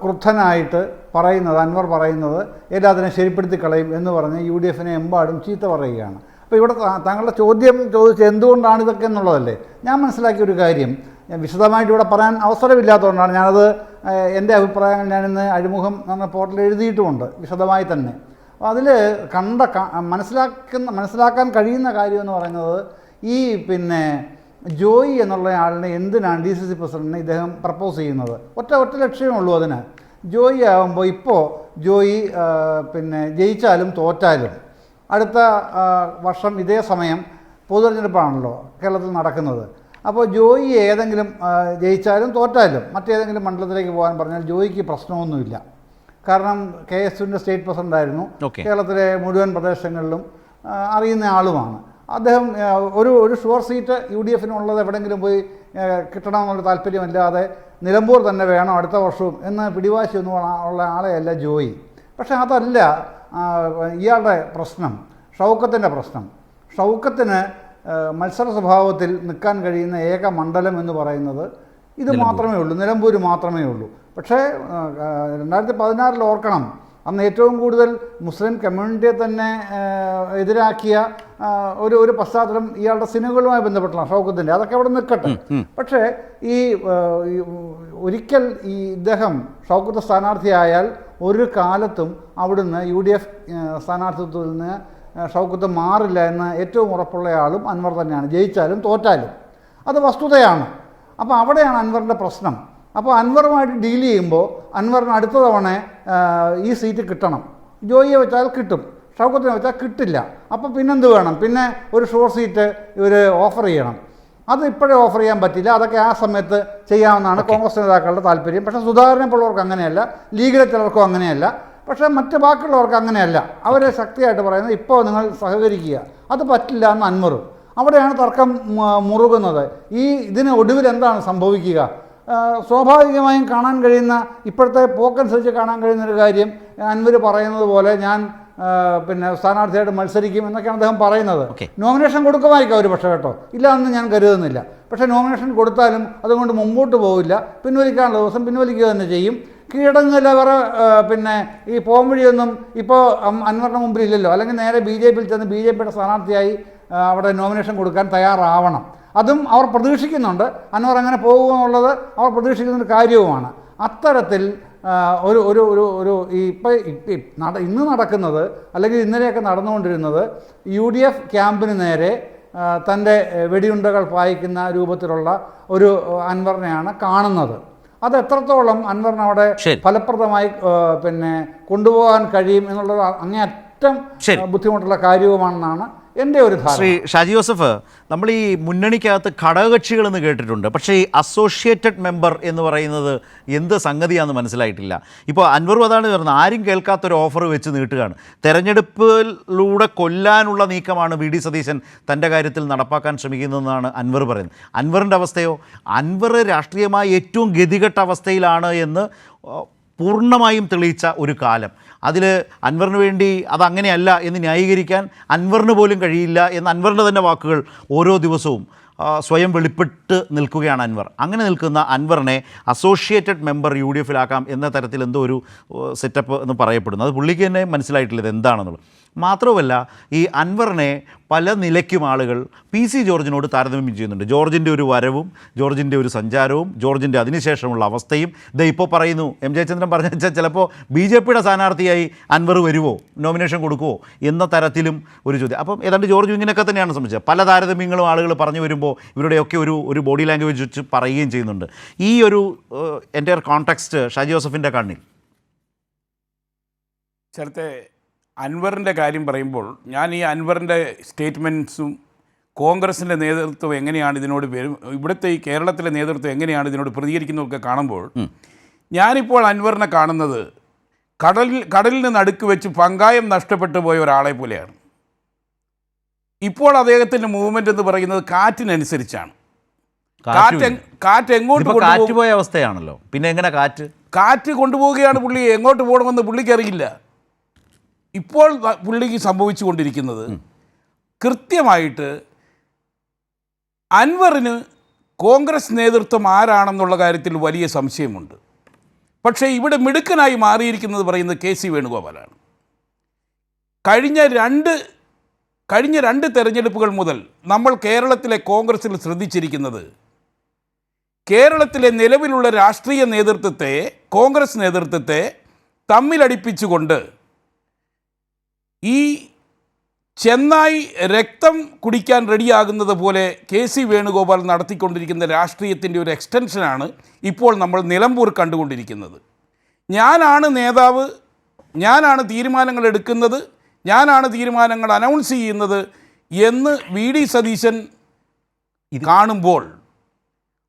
ക്രുദ്ധനായിട്ട് പറയുന്നത്, അൻവർ പറയുന്നത് എല്ലാത്തിനും ശരിപ്പെടുത്തി കളയും എന്ന് പറഞ്ഞ് UDFനെ എമ്പാടും ചീത്ത പറയുകയാണ്. അപ്പോൾ ഇവിടെ താങ്കളുടെ ചോദ്യം ചോദിച്ചത് എന്തുകൊണ്ടാണ് ഇതൊക്കെ എന്നുള്ളതല്ലേ. ഞാൻ മനസ്സിലാക്കിയ ഒരു കാര്യം ഞാൻ വിശദമായിട്ട് ഇവിടെ പറയാൻ അവസരമില്ലാത്തതുകൊണ്ടാണ് ഞാനത് എൻ്റെ അഭിപ്രായങ്ങൾ ഞാനിന്ന് അഴിമുഖം എന്ന പോർട്ടലിൽ എഴുതിയിട്ടുമുണ്ട് വിശദമായി തന്നെ. അപ്പോൾ അതിൽ മനസ്സിലാക്കാൻ കഴിയുന്ന കാര്യം എന്ന് പറയുന്നത്, ഈ ജോയി എന്നുള്ള ആളിനെ എന്തിനാണ് DCC പ്രസിഡന്റിനെ ഇദ്ദേഹം പ്രപ്പോസ് ചെയ്യുന്നത്? ഒറ്റ ലക്ഷ്യമേ ഉള്ളൂ അതിന്. ജോയി ആകുമ്പോൾ ഇപ്പോൾ ജോയി ജയിച്ചാലും തോറ്റാലും അടുത്ത വർഷം ഇതേ സമയം പൊതുതെരഞ്ഞെടുപ്പാണല്ലോ കേരളത്തിൽ നടക്കുന്നത്. അപ്പോൾ ജോയി ഏതെങ്കിലും ജയിച്ചാലും തോറ്റാലും മറ്റേതെങ്കിലും മണ്ഡലത്തിലേക്ക് പോകാൻ പറഞ്ഞാൽ ജോയിക്ക് പ്രശ്നമൊന്നുമില്ല. കാരണം KSUവിൻ്റെ സ്റ്റേറ്റ് പ്രസിഡൻ്റായിരുന്നു, കേരളത്തിലെ മുഴുവൻ പ്രദേശങ്ങളിലും അറിയുന്ന ആളുമാണ് അദ്ദേഹം. ഒരു ഷുവർ സീറ്റ് UDFനുള്ളത് എവിടെയെങ്കിലും പോയി കിട്ടണമെന്നുള്ള താല്പര്യമല്ലാതെ നിലമ്പൂർ തന്നെ വേണം അടുത്ത വർഷവും എന്ന് പിടിവാശിയൊന്നും ഉള്ള ആളെയല്ല ജോയി. പക്ഷേ അതല്ല ഇയാളുടെ പ്രശ്നം, ഷൗക്കത്തിൻ്റെ പ്രശ്നം. ഷൗക്കത്തിന് മത്സര സ്വഭാവത്തിൽ നിൽക്കാൻ കഴിയുന്ന ഏക മണ്ഡലം എന്ന് പറയുന്നത് ഇത് മാത്രമേ ഉള്ളൂ, നിലമ്പൂർ മാത്രമേ ഉള്ളൂ. പക്ഷേ 2016 ഓർക്കണം, അന്ന് ഏറ്റവും കൂടുതൽ മുസ്ലിം കമ്മ്യൂണിറ്റിയെ തന്നെ എതിരാക്കിയ ഒരു പശ്ചാത്തലം ഇയാളുടെ സിനിമകളുമായി ബന്ധപ്പെട്ടുള്ള ഷൗക്കത്തിൻ്റെ, അതൊക്കെ അവിടെ നിൽക്കട്ടെ. പക്ഷേ ഒരിക്കൽ ഇദ്ദേഹം ഷൗക്കത്ത് സ്ഥാനാർത്ഥിയായാൽ ഒരു കാലത്തും അവിടുന്ന് UDF സ്ഥാനാർത്ഥിത്വത്തിൽ നിന്ന് ഷൗക്കത്ത് മാറില്ല എന്ന് ഏറ്റവും ഉറപ്പുള്ള ആളും അൻവർ തന്നെയാണ്, ജയിച്ചാലും തോറ്റാലും. അത് വസ്തുതയാണ്. അപ്പോൾ അവിടെയാണ് അൻവറിൻ്റെ പ്രശ്നം. അപ്പോൾ അൻവറുമായിട്ട് ഡീൽ ചെയ്യുമ്പോൾ അൻവറിന് അടുത്ത തവണ ഈ സീറ്റ് കിട്ടണം. ജോയിയെ വെച്ചാൽ കിട്ടും, ഷൗക്കത്തിനെ വെച്ചാൽ കിട്ടില്ല. അപ്പോൾ പിന്നെന്ത് വേണം? പിന്നെ ഒരു ഷോർ സീറ്റ് ഇവർ ഓഫർ ചെയ്യണം. അത് ഇപ്പോഴേ ഓഫർ ചെയ്യാൻ പറ്റില്ല, അതൊക്കെ ആ സമയത്ത് ചെയ്യാമെന്നാണ് കോൺഗ്രസ് നേതാക്കളുടെ താല്പര്യം. പക്ഷേ സുധാകരനെ പോലുള്ളവർക്ക് അങ്ങനെയല്ല, ലീഗിലെ ചിലർക്കും അങ്ങനെയല്ല, പക്ഷേ മറ്റ് ബാക്കിയുള്ളവർക്ക് അങ്ങനെയല്ല. അവരെ ശക്തിയായിട്ട് പറയുന്നത് ഇപ്പോൾ നിങ്ങൾ സഹകരിക്കുക, അത് പറ്റില്ല എന്ന് അൻവർ. അവിടെയാണ് തർക്കം മുറുകുന്നത്. ഇതിന് ഒടുവിൽ എന്താണ് സംഭവിക്കുക? സ്വാഭാവികമായും കാണാൻ കഴിയുന്ന, ഇപ്പോഴത്തെ പോക്കനുസരിച്ച് കാണാൻ കഴിയുന്നൊരു കാര്യം, അൻവർ പറയുന്നത് പോലെ ഞാൻ സ്ഥാനാർത്ഥിയായിട്ട് മത്സരിക്കും എന്നൊക്കെയാണ് അദ്ദേഹം പറയുന്നത്. നോമിനേഷൻ കൊടുക്കുമായിരിക്കും അവർ, പക്ഷേ കേട്ടോ, ഇല്ല എന്ന് ഞാൻ കരുതുന്നില്ല. പക്ഷേ നോമിനേഷൻ കൊടുത്താലും അതുകൊണ്ട് മുമ്പോട്ട് പോവില്ല, പിൻവലിക്കാനുള്ള ദിവസം പിൻവലിക്കുക തന്നെ ചെയ്യും. കീഴടങ്ങുന്നില്ല, വേറെ ഈ പോം വഴിയൊന്നും ഇപ്പോൾ അൻവറിന് മുമ്പിൽ ഇല്ലല്ലോ. അല്ലെങ്കിൽ നേരെ BJPയിൽ ചെന്ന് BJPയുടെ സ്ഥാനാർത്ഥിയായി അവിടെ നോമിനേഷൻ കൊടുക്കാൻ തയ്യാറാവണം. അതും അവർ പ്രതീക്ഷിക്കുന്നുണ്ട്. അൻവർ അങ്ങനെ പോകുമെന്നുള്ളത് അവർ പ്രതീക്ഷിക്കുന്നൊരു കാര്യവുമാണ്. അത്തരത്തിൽ ഇന്ന് നടക്കുന്നത്, അല്ലെങ്കിൽ ഇന്നലെയൊക്കെ നടന്നുകൊണ്ടിരുന്നത്, UDF ക്യാമ്പിന് നേരെ തൻ്റെ വെടിയുണ്ടകൾ പായിക്കുന്ന രൂപത്തിലുള്ള ഒരു അൻവറിനെയാണ് കാണുന്നത്. അത് എത്രത്തോളം അൻവറിന് അവിടെ ഫലപ്രദമായി കൊണ്ടുപോകാൻ കഴിയും എന്നുള്ളത് അങ്ങേയറ്റം ബുദ്ധിമുട്ടുള്ള കാര്യവുമാണെന്നാണ് എൻ്റെ ഒരു ധാരണ. ശ്രീ ഷാജി ജോസഫ്, നമ്മൾ ഈ മുന്നണിക്കകത്ത് ഘടകകക്ഷികളെന്ന് കേട്ടിട്ടുണ്ട്, പക്ഷേ ഈ അസോസിയേറ്റഡ് മെമ്പർ എന്ന് പറയുന്നത് എന്ത് സംഗതിയാണെന്ന് മനസ്സിലായിട്ടില്ല. ഇപ്പോൾ അൻവറും അതാണ് പറയുന്നത്, ആരും കേൾക്കാത്തൊരു ഓഫർ വെച്ച് നീട്ടുകയാണ്. തെരഞ്ഞെടുപ്പിലൂടെ കൊല്ലാനുള്ള നീക്കമാണ് VD സതീശൻ തൻ്റെ കാര്യത്തിൽ നടപ്പാക്കാൻ ശ്രമിക്കുന്നതെന്നാണ് അൻവർ പറയുന്നത്. അൻവറിൻ്റെ അവസ്ഥയോ? അൻവർ രാഷ്ട്രീയമായി ഏറ്റവും ഗതികെട്ട അവസ്ഥയിലാണ് എന്ന് പൂർണ്ണമായും തെളിയിച്ച ഒരു കാലം. അതിൽ അൻവറിന് വേണ്ടി അതങ്ങനെയല്ല എന്ന് ന്യായീകരിക്കാൻ അൻവറിന് പോലും കഴിയില്ല എന്ന് അൻവറിൻ്റെ തന്നെ വാക്കുകൾ ഓരോ ദിവസവും സ്വയം വെളിപ്പെട്ട് നിൽക്കുകയാണ് അൻവർ. അങ്ങനെ നിൽക്കുന്ന അൻവറിനെ അസോസിയേറ്റഡ് മെമ്പർ UDFിലാക്കാം എന്ന തരത്തിൽ എന്തോ ഒരു സെറ്റപ്പ് എന്ന് പറയപ്പെടുന്നു. അത് പുള്ളിക്ക് തന്നെ മനസ്സിലായിട്ടില്ല ഇത് എന്താണെന്നുള്ളത്. മാത്രവുമല്ല ഈ അൻവറിനെ പല നിലയ്ക്കും ആളുകൾ PC ജോർജിനോട് താരതമ്യം ചെയ്യുന്നുണ്ട്. ജോർജിൻ്റെ ഒരു വരവും ജോർജിൻ്റെ ഒരു സഞ്ചാരവും ജോർജിൻ്റെ അതിനുശേഷമുള്ള അവസ്ഥയും ഇത് ഇപ്പോൾ പറയുന്നു. M. ജയചന്ദ്രൻ പറഞ്ഞു വെച്ചാൽ ചിലപ്പോൾ BJPയുടെ സ്ഥാനാർത്ഥിയായി അൻവർ വരുമോ, നോമിനേഷൻ കൊടുക്കുമോ എന്ന തരത്തിലും ഒരു ചോദ്യം. അപ്പം ഏതാണ്ട് ജോർജ് ഇങ്ങനെയൊക്കെ തന്നെയാണ് സംബന്ധിച്ചത്. പല താരതമ്യങ്ങളും ആളുകൾ പറഞ്ഞു വരുമ്പോൾ ഇവരുടെയൊക്കെ ഒരു ബോഡി ലാംഗ്വേജ് വെച്ച് പറയുകയും ചെയ്യുന്നുണ്ട്. ഈ ഒരു എൻ്റെ കോൺടെക്സ്റ്റ് ഷാജി ജോസഫിൻ്റെ കണ്ണിൽ ചേർത്തെ അൻവറിൻ്റെ കാര്യം പറയുമ്പോൾ ഞാൻ ഈ അൻവറിൻ്റെ സ്റ്റേറ്റ്മെൻറ്റ്സും കോൺഗ്രസിൻ്റെ നേതൃത്വം എങ്ങനെയാണ് ഇതിനോട് ഇവിടുത്തെ ഈ കേരളത്തിലെ നേതൃത്വം എങ്ങനെയാണ് ഇതിനോട് പ്രതികരിക്കുന്നതൊക്കെ കാണുമ്പോൾ ഞാനിപ്പോൾ അൻവറിനെ കാണുന്നത് കടലിന് നടുക്ക് വെച്ച് പങ്കായം നഷ്ടപ്പെട്ടു പോയ ഒരാളെ പോലെയാണ്. ഇപ്പോൾ അദ്ദേഹത്തിൻ്റെ മൂവ്മെൻ്റ് എന്ന് പറയുന്നത് കാറ്റിനനുസരിച്ചാണ്. കാറ്റ് എങ്ങോട്ട് കാറ്റ് പോയ അവസ്ഥയാണല്ലോ. പിന്നെ എങ്ങനെ കാറ്റ് കൊണ്ടുപോവുകയാണ്. പുള്ളി എങ്ങോട്ട് പോകണമെന്ന് പുള്ളിക്കറിയില്ല. ഇപ്പോൾ പുള്ളിക്ക് സംഭവിച്ചു കൊണ്ടിരിക്കുന്നത് കൃത്യമായിട്ട് അൻവറിന് കോൺഗ്രസ് നേതൃത്വം ആരാണെന്നുള്ള കാര്യത്തിൽ വലിയ സംശയമുണ്ട്. പക്ഷേ ഇവിടെ മിടുക്കനായി മാറിയിരിക്കുന്നത് പറയുന്നത് KC വേണുഗോപാലാണ്. കഴിഞ്ഞ രണ്ട് തെരഞ്ഞെടുപ്പുകൾ മുതൽ നമ്മൾ കേരളത്തിലെ കോൺഗ്രസിൽ ശ്രദ്ധിച്ചിരിക്കുന്നത് കേരളത്തിലെ നിലവിലുള്ള രാഷ്ട്രീയ നേതൃത്വത്തെ, കോൺഗ്രസ് നേതൃത്വത്തെ തമ്മിലടിപ്പിച്ചുകൊണ്ട് ഈ ചെന്നായി രക്തം കുടിക്കാൻ റെഡിയാകുന്നത് പോലെ KC വേണുഗോപാൽ നടത്തിക്കൊണ്ടിരിക്കുന്ന രാഷ്ട്രീയത്തിൻ്റെ ഒരു എക്സ്റ്റൻഷനാണ് ഇപ്പോൾ നമ്മൾ നിലമ്പൂർ കണ്ടുകൊണ്ടിരിക്കുന്നത്. ഞാനാണ് നേതാവ്, ഞാനാണ് തീരുമാനങ്ങൾ എടുക്കുന്നത്, ഞാനാണ് തീരുമാനങ്ങൾ അനൗൺസ് ചെയ്യുന്നത് എന്ന് VD സതീശൻ കാണുമ്പോൾ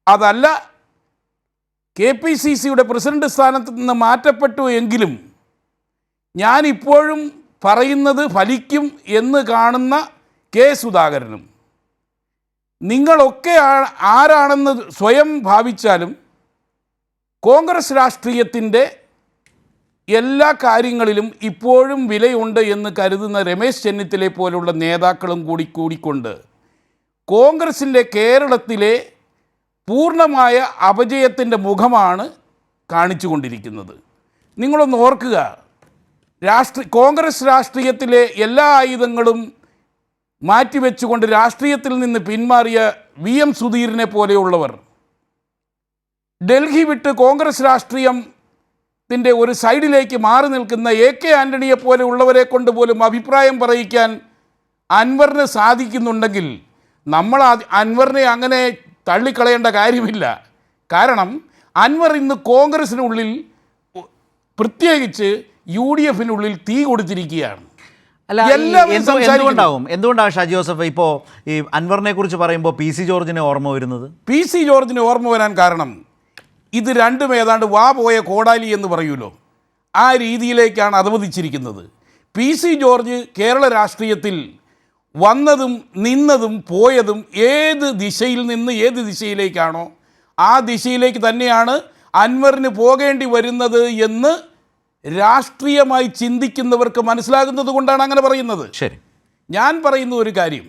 അതല്ല KPCCയുടെ പ്രസിഡന്റ് സ്ഥാനത്ത് നിന്ന് മാറ്റപ്പെട്ടു എങ്കിലും ഞാനിപ്പോഴും പറയുന്നത് ഫലിക്കും എന്ന് കാണുന്ന സുധാകരനും നിങ്ങളൊക്കെ ആരാണെന്ന് സ്വയം ഭാവിച്ചാലും കോൺഗ്രസ് രാഷ്ട്രീയത്തിൻ്റെ എല്ലാ കാര്യങ്ങളിലും ഇപ്പോഴും വിലയുണ്ട് എന്ന് കരുതുന്ന രമേശ് ചെന്നിത്തലയെ പോലുള്ള നേതാക്കളും കൂടിക്കൊണ്ട് കോൺഗ്രസിൻ്റെ കേരളത്തിലെ പൂർണ്ണമായ അപജയത്തിൻ്റെ മുഖമാണ് കാണിച്ചു കൊണ്ടിരിക്കുന്നത്. നിങ്ങളൊന്ന് ഓർക്കുക, കോൺഗ്രസ് രാഷ്ട്രീയത്തിലെ എല്ലാ ആയുധങ്ങളും മാറ്റിവെച്ചുകൊണ്ട് രാഷ്ട്രീയത്തിൽ നിന്ന് പിന്മാറിയ VM സുധീറിനെ പോലെയുള്ളവർ ഡൽഹി വിട്ട് കോൺഗ്രസ് രാഷ്ട്രീയത്തിൻ്റെ ഒരു സൈഡിലേക്ക് മാറി നിൽക്കുന്ന AK ആൻ്റണിയെ പോലെയുള്ളവരെ കൊണ്ട് പോലും അഭിപ്രായം പറയിക്കാൻ അൻവറിന് സാധിക്കുന്നുണ്ടെങ്കിൽ നമ്മൾ അൻവറിനെ അങ്ങനെ തള്ളിക്കളയേണ്ട കാര്യമില്ല. കാരണം അൻവർ ഇന്ന് കോൺഗ്രസിനുള്ളിൽ, പ്രത്യേകിച്ച് UDFിനുള്ളിൽ തീ കൊടുത്തിരിക്കുകയാണ്. എന്തുകൊണ്ടാണ് ഷാജി ജോസഫ് ഇപ്പോൾ ഈ അൻവറിനെ കുറിച്ച് പറയുമ്പോൾ PC ജോർജിനെ ഓർമ്മ വരുന്നത്? PC ജോർജിനെ ഓർമ്മ വരാൻ കാരണം ഇത് രണ്ടും ഏതാണ്ട് വാ പോയ കോടാലി എന്ന് പറയൂലോ, ആ രീതിയിലേക്കാണ് അധപതിച്ചിരിക്കുന്നത്. PC ജോർജ് കേരള രാഷ്ട്രീയത്തിൽ വന്നതും നിന്നതും പോയതും ഏത് ദിശയിൽ നിന്ന് ഏത് ദിശയിലേക്കാണോ ആ ദിശയിലേക്ക് തന്നെയാണ് അൻവറിന് പോകേണ്ടി വരുന്നത് എന്ന് രാഷ്ട്രീയമായി ചിന്തിക്കുന്നവർക്ക് മനസ്സിലാകുന്നത് കൊണ്ടാണ് അങ്ങനെ പറയുന്നത്. ശരി, ഞാൻ പറയുന്ന ഒരു കാര്യം,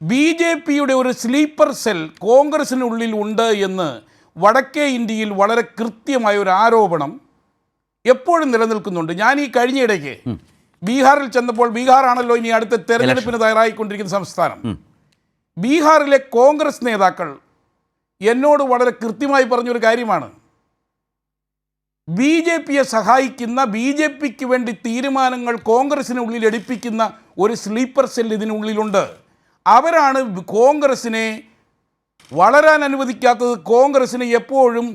BJPയുടെ ഒരു സ്ലീപ്പർ സെൽ കോൺഗ്രസിനുള്ളിൽ ഉണ്ട് എന്ന് വടക്കേ ഇന്ത്യയിൽ വളരെ കൃത്യമായ ഒരു ആരോപണം എപ്പോഴും നിലനിൽക്കുന്നുണ്ട്. ഞാൻ ഈ കഴിഞ്ഞയിടയ്ക്ക് ബീഹാറിൽ ചെന്നപ്പോൾ, ബീഹാറാണല്ലോ ഇനി അടുത്ത തെരഞ്ഞെടുപ്പിന് തയ്യാറായിക്കൊണ്ടിരിക്കുന്ന സംസ്ഥാനം, ബീഹാറിലെ കോൺഗ്രസ് നേതാക്കൾ എന്നോട് വളരെ കൃത്യമായി പറഞ്ഞൊരു കാര്യമാണ്, BJPയെ സഹായിക്കുന്ന, BJPക്ക് വേണ്ടി തീരുമാനങ്ങൾ കോൺഗ്രസിനുള്ളിൽ എടുപ്പിക്കുന്ന ഒരു സ്ലീപ്പർ സെൽ ഇതിനുള്ളിലുണ്ട്. അവരാണ് കോൺഗ്രസിനെ വളരാൻ അനുവദിക്കാത്തത്, കോൺഗ്രസിനെ എപ്പോഴും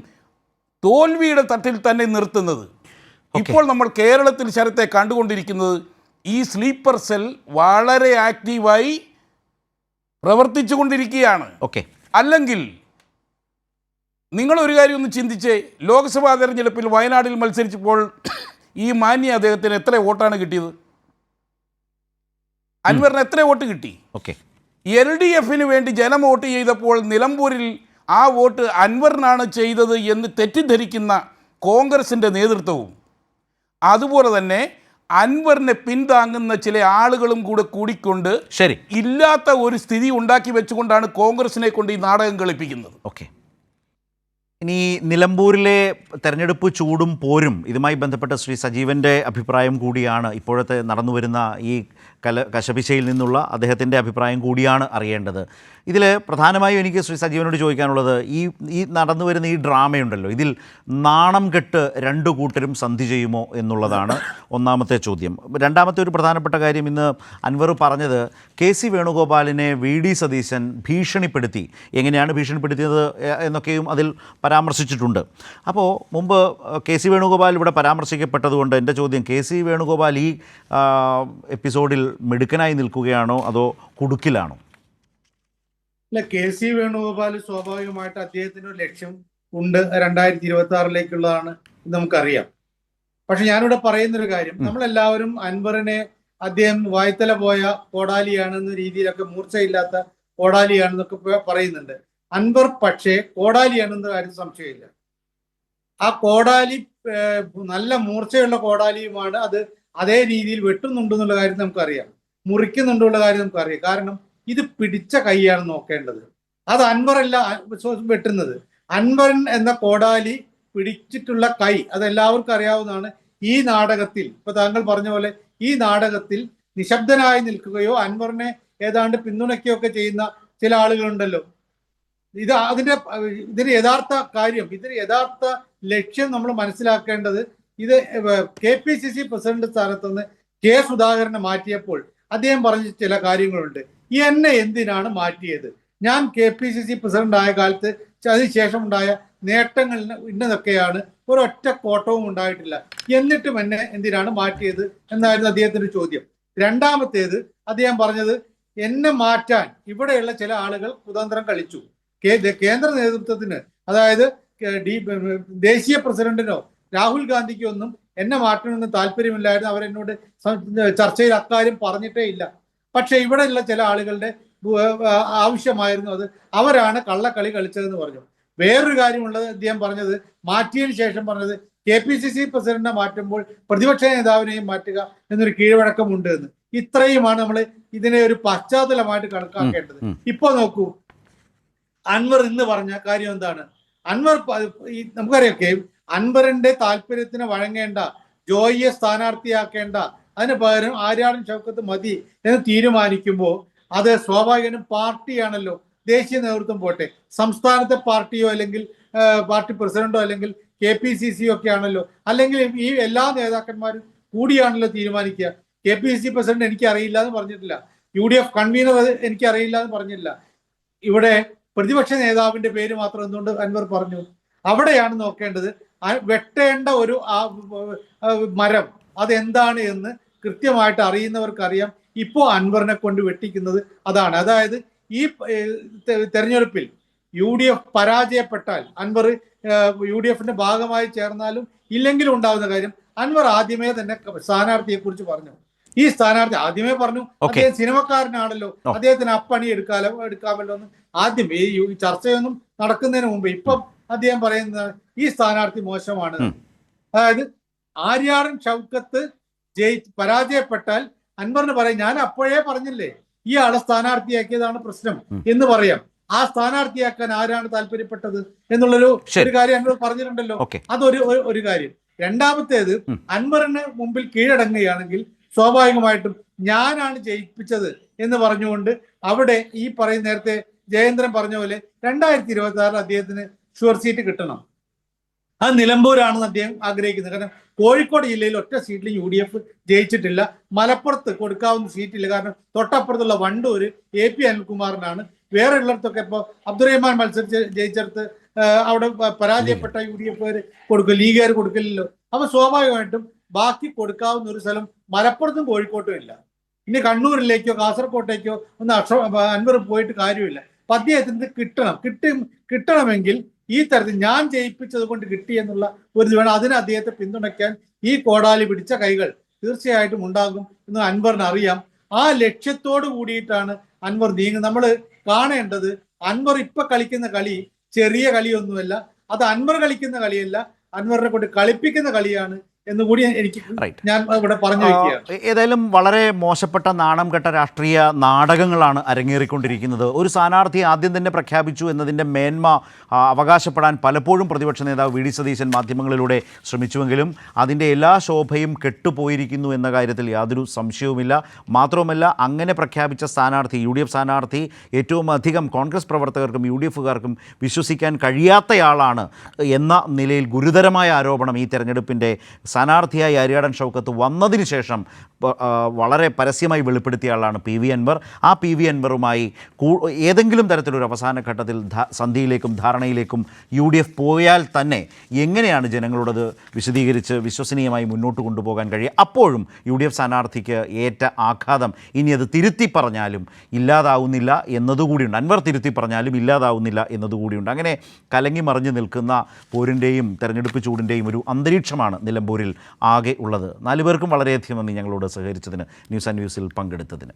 തോൽവിയുടെ തട്ടിൽ തന്നെ നിർത്തുന്നത്. ഇപ്പോൾ നമ്മൾ കേരളത്തിൽ ശരത്തെ കണ്ടുകൊണ്ടിരിക്കുന്നത് ഈ സ്ലീപ്പർ സെൽ വളരെ ആക്റ്റീവായി പ്രവർത്തിച്ചു കൊണ്ടിരിക്കുകയാണ്. അല്ലെങ്കിൽ നിങ്ങളൊരു കാര്യം ഒന്ന് ചിന്തിച്ചേ, ലോക്സഭാ തെരഞ്ഞെടുപ്പിൽ വയനാട്ടിൽ മത്സരിച്ചപ്പോൾ ഈ മാന്യ അദ്ദേഹത്തിന് എത്ര വോട്ടാണ് കിട്ടിയത്? അൻവറിന് എത്ര വോട്ട് കിട്ടി? LDFന് വേണ്ടി ജനം വോട്ട് ചെയ്തപ്പോൾ നിലമ്പൂരിൽ ആ വോട്ട് അൻവറിനാണ് ചെയ്തത് എന്ന് തെറ്റിദ്ധരിക്കുന്ന കോൺഗ്രസിൻ്റെ നേതൃത്വവും, അതുപോലെ തന്നെ അൻവറിനെ പിന്താങ്ങുന്ന ചില ആളുകളും കൂടിക്കൊണ്ട് ഇല്ലാത്ത ഒരു സ്ഥിതി ഉണ്ടാക്കി വെച്ചുകൊണ്ടാണ് കോൺഗ്രസിനെ കൊണ്ട് ഈ നാടകം കളിപ്പിക്കുന്നത്. ഇനി നിലമ്പൂരിലെ തെരഞ്ഞെടുപ്പ് ചൂടും പോരും ഇതുമായി ബന്ധപ്പെട്ട ശ്രീ സജീവൻ്റെ അഭിപ്രായം കൂടിയാണ് ഇപ്പോഴത്തെ നടന്നു വരുന്ന ഈ കശപിശയിൽ നിന്നുള്ള അദ്ദേഹത്തിൻ്റെ അഭിപ്രായം കൂടിയാണ് അറിയേണ്ടത്. ഇതിൽ പ്രധാനമായും എനിക്ക് ശ്രീ സജീവനോട് ചോദിക്കാനുള്ളത് ഈ നടന്നു വരുന്ന ഈ ഡ്രാമയുണ്ടല്ലോ, ഇതിൽ നാണം കെട്ട് രണ്ടു കൂട്ടരും സന്ധി ചെയ്യുമോ എന്നുള്ളതാണ് ഒന്നാമത്തെ ചോദ്യം. രണ്ടാമത്തെ ഒരു പ്രധാനപ്പെട്ട കാര്യം, ഇന്ന് അൻവർ പറഞ്ഞത് KC വേണുഗോപാലിനെ VD സതീശൻ ഭീഷണിപ്പെടുത്തി, എങ്ങനെയാണ് ഭീഷണിപ്പെടുത്തിയത് എന്നൊക്കെയും അതിൽ പരാമർശിച്ചിട്ടുണ്ട്. അപ്പോൾ മുമ്പ് KC വേണുഗോപാൽ ഇവിടെ പരാമർശിക്കപ്പെട്ടതുകൊണ്ട് എൻ്റെ ചോദ്യം, KC വേണുഗോപാൽ ഈ എപ്പിസോഡിൽ മിടുക്കനായി നിൽക്കുകയാണോ അതോ കുടുക്കിലാണോ? അല്ല, KC വേണുഗോപാൽ സ്വാഭാവികമായിട്ട് അദ്ദേഹത്തിന് ഒരു ലക്ഷ്യം ഉണ്ട്, 2026 നമുക്കറിയാം. പക്ഷെ ഞാനിവിടെ പറയുന്നൊരു കാര്യം, നമ്മളെല്ലാവരും അൻവറിനെ അദ്ദേഹം വായ്ത്തല പോയ കോടാലിയാണെന്ന രീതിയിലൊക്കെ, മൂർച്ചയില്ലാത്ത കോടാലിയാണെന്നൊക്കെ പറയുന്നുണ്ട്. അൻവർ പക്ഷേ കോടാലിയാണെന്ന കാര്യം സംശയമില്ല. ആ കോടാലി നല്ല മൂർച്ചയുള്ള കോടാലിയുമാണ്. അത് അതേ രീതിയിൽ വെട്ടുന്നുണ്ടെന്നുള്ള കാര്യം നമുക്കറിയാം, മുറിക്കുന്നുണ്ടുള്ള കാര്യം നമുക്കറിയാം. കാരണം ഇത് പിടിച്ച കൈയാണ് നോക്കേണ്ടത്. അത് അൻവറല്ല വെട്ടുന്നത്. അൻവരൻ എന്ന കോടാലി പിടിച്ചിട്ടുള്ള കൈ അതെല്ലാവർക്കും അറിയാവുന്നതാണ്. ഈ നാടകത്തിൽ, ഇപ്പൊ താങ്കൾ പറഞ്ഞ പോലെ, ഈ നാടകത്തിൽ നിശബ്ദനായി നിൽക്കുകയോ അൻവറിനെ ഏതാണ്ട് പിന്തുണയ്ക്കുകയോ ഒക്കെ ചെയ്യുന്ന ചില ആളുകളുണ്ടല്ലോ. ഇതിന് യഥാർത്ഥ കാര്യം, ഇതിന് യഥാർത്ഥ ലക്ഷ്യം നമ്മൾ മനസ്സിലാക്കേണ്ടത്, ഇത് KPCC പ്രസിഡന്റ് സ്ഥാനത്ത് നിന്ന് K സുധാകരനെ മാറ്റിയപ്പോൾ അദ്ദേഹം പറഞ്ഞ ചില കാര്യങ്ങളുണ്ട്. എന്നെ എന്തിനാണ് മാറ്റിയത്? ഞാൻ KPCC പ്രസിഡന്റ് ആയ കാലത്ത് അതിനുശേഷം ഉണ്ടായ നേട്ടങ്ങൾ ഇന്നതൊക്കെയാണ്, ഒരൊറ്റ കോട്ടവും ഉണ്ടായിട്ടില്ല, എന്നിട്ടും എന്നെ എന്തിനാണ് മാറ്റിയത് എന്നായിരുന്നു അദ്ദേഹത്തിന്റെ ചോദ്യം. രണ്ടാമത്തേത്, അദ്ദേഹം പറഞ്ഞത് എന്നെ മാറ്റാൻ ഇവിടെയുള്ള ചില ആളുകൾ കുതന്ത്രം കളിച്ചു. കേന്ദ്ര നേതൃത്വത്തിന്, അതായത് ദേശീയ പ്രസിഡന്റിനോ രാഹുൽ ഗാന്ധിക്കോ ഒന്നും എന്നെ മാറ്റണമെന്ന് താല്പര്യമില്ലായിരുന്നു. അവരെന്നോട് ചർച്ചയിൽ അക്കാര്യം പറഞ്ഞിട്ടേ ഇല്ല. പക്ഷെ ഇവിടെയുള്ള ചില ആളുകളുടെ ആവശ്യമായിരുന്നു അത്. അവരാണ് കള്ളക്കളി കളിച്ചതെന്ന് പറഞ്ഞു. വേറൊരു കാര്യമുള്ളത്, അദ്ദേഹം പറഞ്ഞത്, മാറ്റിയതിനു ശേഷം പറഞ്ഞത് KPCC പ്രസിഡന്റിനെ മാറ്റുമ്പോൾ പ്രതിപക്ഷ നേതാവിനെയും മാറ്റുക എന്നൊരു കീഴ്വഴക്കമുണ്ട് എന്ന്. ഇത്രയുമാണ് നമ്മൾ ഇതിനെ ഒരു പശ്ചാത്തലമായിട്ട് കണക്കാക്കേണ്ടത്. ഇപ്പൊ നോക്കൂ, അൻവർ ഇന്ന് പറഞ്ഞ കാര്യം എന്താണ്? അൻവർ നമുക്കറിയാം, അൻവറിന്റെ താല്പര്യത്തിന് വഴങ്ങേണ്ട, ജോയിയെ സ്ഥാനാർത്ഥിയാക്കേണ്ട, അതിന് പകരം ആര്യാടൻ ഷൗക്കത്ത് മതി എന്ന് തീരുമാനിക്കുമ്പോൾ അത് സ്വാഭാവികനും പാർട്ടിയാണല്ലോ, ദേശീയ നേതൃത്വം പോട്ടെ, സംസ്ഥാനത്തെ പാർട്ടിയോ അല്ലെങ്കിൽ പാർട്ടി പ്രസിഡന്റോ അല്ലെങ്കിൽ KPCC ഒക്കെ ആണല്ലോ, അല്ലെങ്കിൽ ഈ എല്ലാ നേതാക്കന്മാരും കൂടിയാണല്ലോ തീരുമാനിക്കുക. KPCC പ്രസിഡന്റ് എനിക്ക് അറിയില്ല എന്ന് പറഞ്ഞിട്ടില്ല, UDF കൺവീനർ എനിക്ക് അറിയില്ല എന്ന് പറഞ്ഞില്ല. ഇവിടെ പ്രതിപക്ഷ നേതാവിന്റെ പേര് മാത്രം എന്തുകൊണ്ട് അൻവർ പറഞ്ഞു? അവിടെയാണ് നോക്കേണ്ടത്. വെട്ടേണ്ട ഒരു മരം അതെന്താണ് എന്ന് കൃത്യമായിട്ട് അറിയുന്നവർക്കറിയാം. ഇപ്പോൾ അൻവറിനെ കൊണ്ട് വെട്ടിക്കുന്നത് അതാണ്. അതായത് ഈ തെരഞ്ഞെടുപ്പിൽ UDF പരാജയപ്പെട്ടാൽ, അൻവർ UDFന്റെ ഭാഗമായി ചേർന്നാലും ഇല്ലെങ്കിലും ഉണ്ടാകുന്ന കാര്യം, അൻവർ ആദ്യമേ തന്നെ സ്ഥാനാർത്ഥിയെ കുറിച്ച് പറഞ്ഞു. ഈ സ്ഥാനാർത്ഥി ആദ്യമേ പറഞ്ഞു, അദ്ദേഹം സിനിമക്കാരനാണല്ലോ, അദ്ദേഹത്തിന് അപ്പണി എടുക്കാമല്ലോ എന്ന്. ആദ്യം ഈ ചർച്ചയൊന്നും നടക്കുന്നതിന് മുമ്പ് ഇപ്പം അദ്ദേഹം പറയുന്നത് ഈ സ്ഥാനാർത്ഥി മോശമാണ്. അതായത് ആര്യാടൻ ഷൗക്കത്ത് പരാജയപ്പെട്ടാൽ അൻവറിന് പറയും, ഞാൻ അപ്പോഴേ പറഞ്ഞില്ലേ ഈ ആളെ സ്ഥാനാർത്ഥിയാക്കിയതാണ് പ്രശ്നം എന്ന് പറയാം. ആ സ്ഥാനാർത്ഥിയാക്കാൻ ആരാണ് താല്പര്യപ്പെട്ടത് എന്നുള്ളൊരു കാര്യം അൻവർ പറഞ്ഞിട്ടുണ്ടല്ലോ. അതൊരു കാര്യം. രണ്ടാമത്തേത്, അൻവറിന് മുമ്പിൽ കീഴടങ്ങുകയാണെങ്കിൽ സ്വാഭാവികമായിട്ടും ഞാനാണ് ജയിപ്പിച്ചത് എന്ന് പറഞ്ഞുകൊണ്ട് അവിടെ ഈ പറയുന്ന, നേരത്തെ ജയേന്ദ്രൻ പറഞ്ഞ പോലെ 2026 അദ്ദേഹത്തിന് ഷുവർ സീറ്റ് കിട്ടണം. അത് നിലമ്പൂരാണെന്ന് അദ്ദേഹം ആഗ്രഹിക്കുന്നത്. കാരണം കോഴിക്കോട് ജില്ലയിൽ ഒറ്റ സീറ്റിലും UDF ജയിച്ചിട്ടില്ല. മലപ്പുറത്ത് കൊടുക്കാവുന്ന സീറ്റില്ല, കാരണം തൊട്ടപ്പുറത്തുള്ള വണ്ടൂര് AP അനിൽകുമാറിനാണ്. വേറെ ഉള്ളിടത്തൊക്കെ ഇപ്പോൾ അബ്ദുറഹ്മാൻ മത്സരിച്ച് ജയിച്ചെടുത്ത് അവിടെ പരാജയപ്പെട്ട UDF കൊടുക്കും, ലീഗുകാർ കൊടുക്കില്ലല്ലോ. അപ്പൊ സ്വാഭാവികമായിട്ടും ബാക്കി കൊടുക്കാവുന്ന ഒരു സ്ഥലം മലപ്പുറത്തും കോഴിക്കോട്ടും ഇല്ല. ഇനി കണ്ണൂരിലേക്കോ കാസർകോട്ടേക്കോ ഒന്ന് അൻവർ പോയിട്ട് കാര്യമില്ല. അപ്പൊ അദ്ദേഹത്തിന് കിട്ടണമെങ്കിൽ ഈ തരത്തിൽ ഞാൻ ജയിപ്പിച്ചത് കൊണ്ട് കിട്ടി എന്നുള്ള ഒരു വേണം. അതിന് അദ്ദേഹത്തെ പിന്തുണയ്ക്കാൻ ഈ കോടാലി പിടിച്ച കൈകൾ തീർച്ചയായിട്ടും ഉണ്ടാകും എന്ന് അൻവറിന് അറിയാം. ആ ലക്ഷ്യത്തോട് കൂടിയിട്ടാണ് അൻവർ നീങ്ങുന്നത്. നമ്മൾ കാണേണ്ടത്, അൻവർ ഇപ്പൊ കളിക്കുന്ന കളി ചെറിയ കളിയൊന്നുമല്ല, അത് അൻവർ കളിക്കുന്ന കളിയല്ല, അൻവറിനെ കൊണ്ട് കളിപ്പിക്കുന്ന കളിയാണ് എന്നുകൂടി എനിക്ക് Right. ഞാൻ ഇവിടെ പറഞ്ഞു വയ്ക്കുകയാണ്. ഏതായാലും വളരെ മോശപ്പെട്ട നാണം കെട്ട രാഷ്ട്രീയ നാടകങ്ങളാണ് അരങ്ങേറിക്കൊണ്ടിരിക്കുന്നത്. ഒരു സ്ഥാനാർത്ഥി ആദ്യം തന്നെ പ്രഖ്യാപിച്ചു എന്നതിൻ്റെ മേന്മ അവകാശപ്പെടാൻ പലപ്പോഴും പ്രതിപക്ഷ നേതാവ് വി ഡി സതീശൻ മാധ്യമങ്ങളിലൂടെ ശ്രമിച്ചുവെങ്കിലും അതിൻ്റെ എല്ലാ ശോഭയും കെട്ടുപോയിരിക്കുന്നു എന്ന കാര്യത്തിൽ യാതൊരു സംശയവുമില്ല. മാത്രവുമല്ല, അങ്ങനെ പ്രഖ്യാപിച്ച സ്ഥാനാർത്ഥി, യു ഡി എഫ് സ്ഥാനാർത്ഥി, ഏറ്റവും അധികം കോൺഗ്രസ് പ്രവർത്തകർക്കും യു ഡി എഫുകാർക്കും വിശ്വസിക്കാൻ കഴിയാത്തയാളാണ് എന്ന നിലയിൽ ഗുരുതരമായ ആരോപണം ഈ തെരഞ്ഞെടുപ്പിൻ്റെ സ്ഥാനാർത്ഥിയായി അരിയാടൻ ഷൗക്കത്ത് വന്നതിന് ശേഷം വളരെ പരസ്യമായി വെളിപ്പെടുത്തിയ ആളാണ് പി വി അൻവർ. ആ പി വി അൻവറുമായി ഏതെങ്കിലും തരത്തിലൊരു അവസാന ഘട്ടത്തിൽ സന്ധിയിലേക്കും ധാരണയിലേക്കും യു ഡി എഫ് പോയാൽ തന്നെ എങ്ങനെയാണ് ജനങ്ങളോടത് വിശദീകരിച്ച് വിശ്വസനീയമായി മുന്നോട്ട് കൊണ്ടുപോകാൻ കഴിയുക? അപ്പോഴും യു ഡി എഫ് സ്ഥാനാർത്ഥിക്ക് ഏറ്റ ആഘാതം ഇനി അത് തിരുത്തി പറഞ്ഞാലും ഇല്ലാതാവുന്നില്ല എന്നതുകൂടിയുണ്ട്. അൻവർ തിരുത്തി പറഞ്ഞാലും ഇല്ലാതാവുന്നില്ല എന്നതുകൂടിയുണ്ട്. അങ്ങനെ കലങ്ങി മറിഞ്ഞു നിൽക്കുന്ന പോരിൻ്റെയും തെരഞ്ഞെടുപ്പ് ചൂടിൻ്റെയും ഒരു അന്തരീക്ഷമാണ് നിലമ്പൂരിൽ ആകെ ഉള്ളത്. 4 പേർക്കും വളരെയധികം നന്ദി ഞങ്ങളോട് സഹകരിച്ചതിന്, ന്യൂസ് ആൻഡ് വ്യൂസിൽ പങ്കെടുത്തതിന്.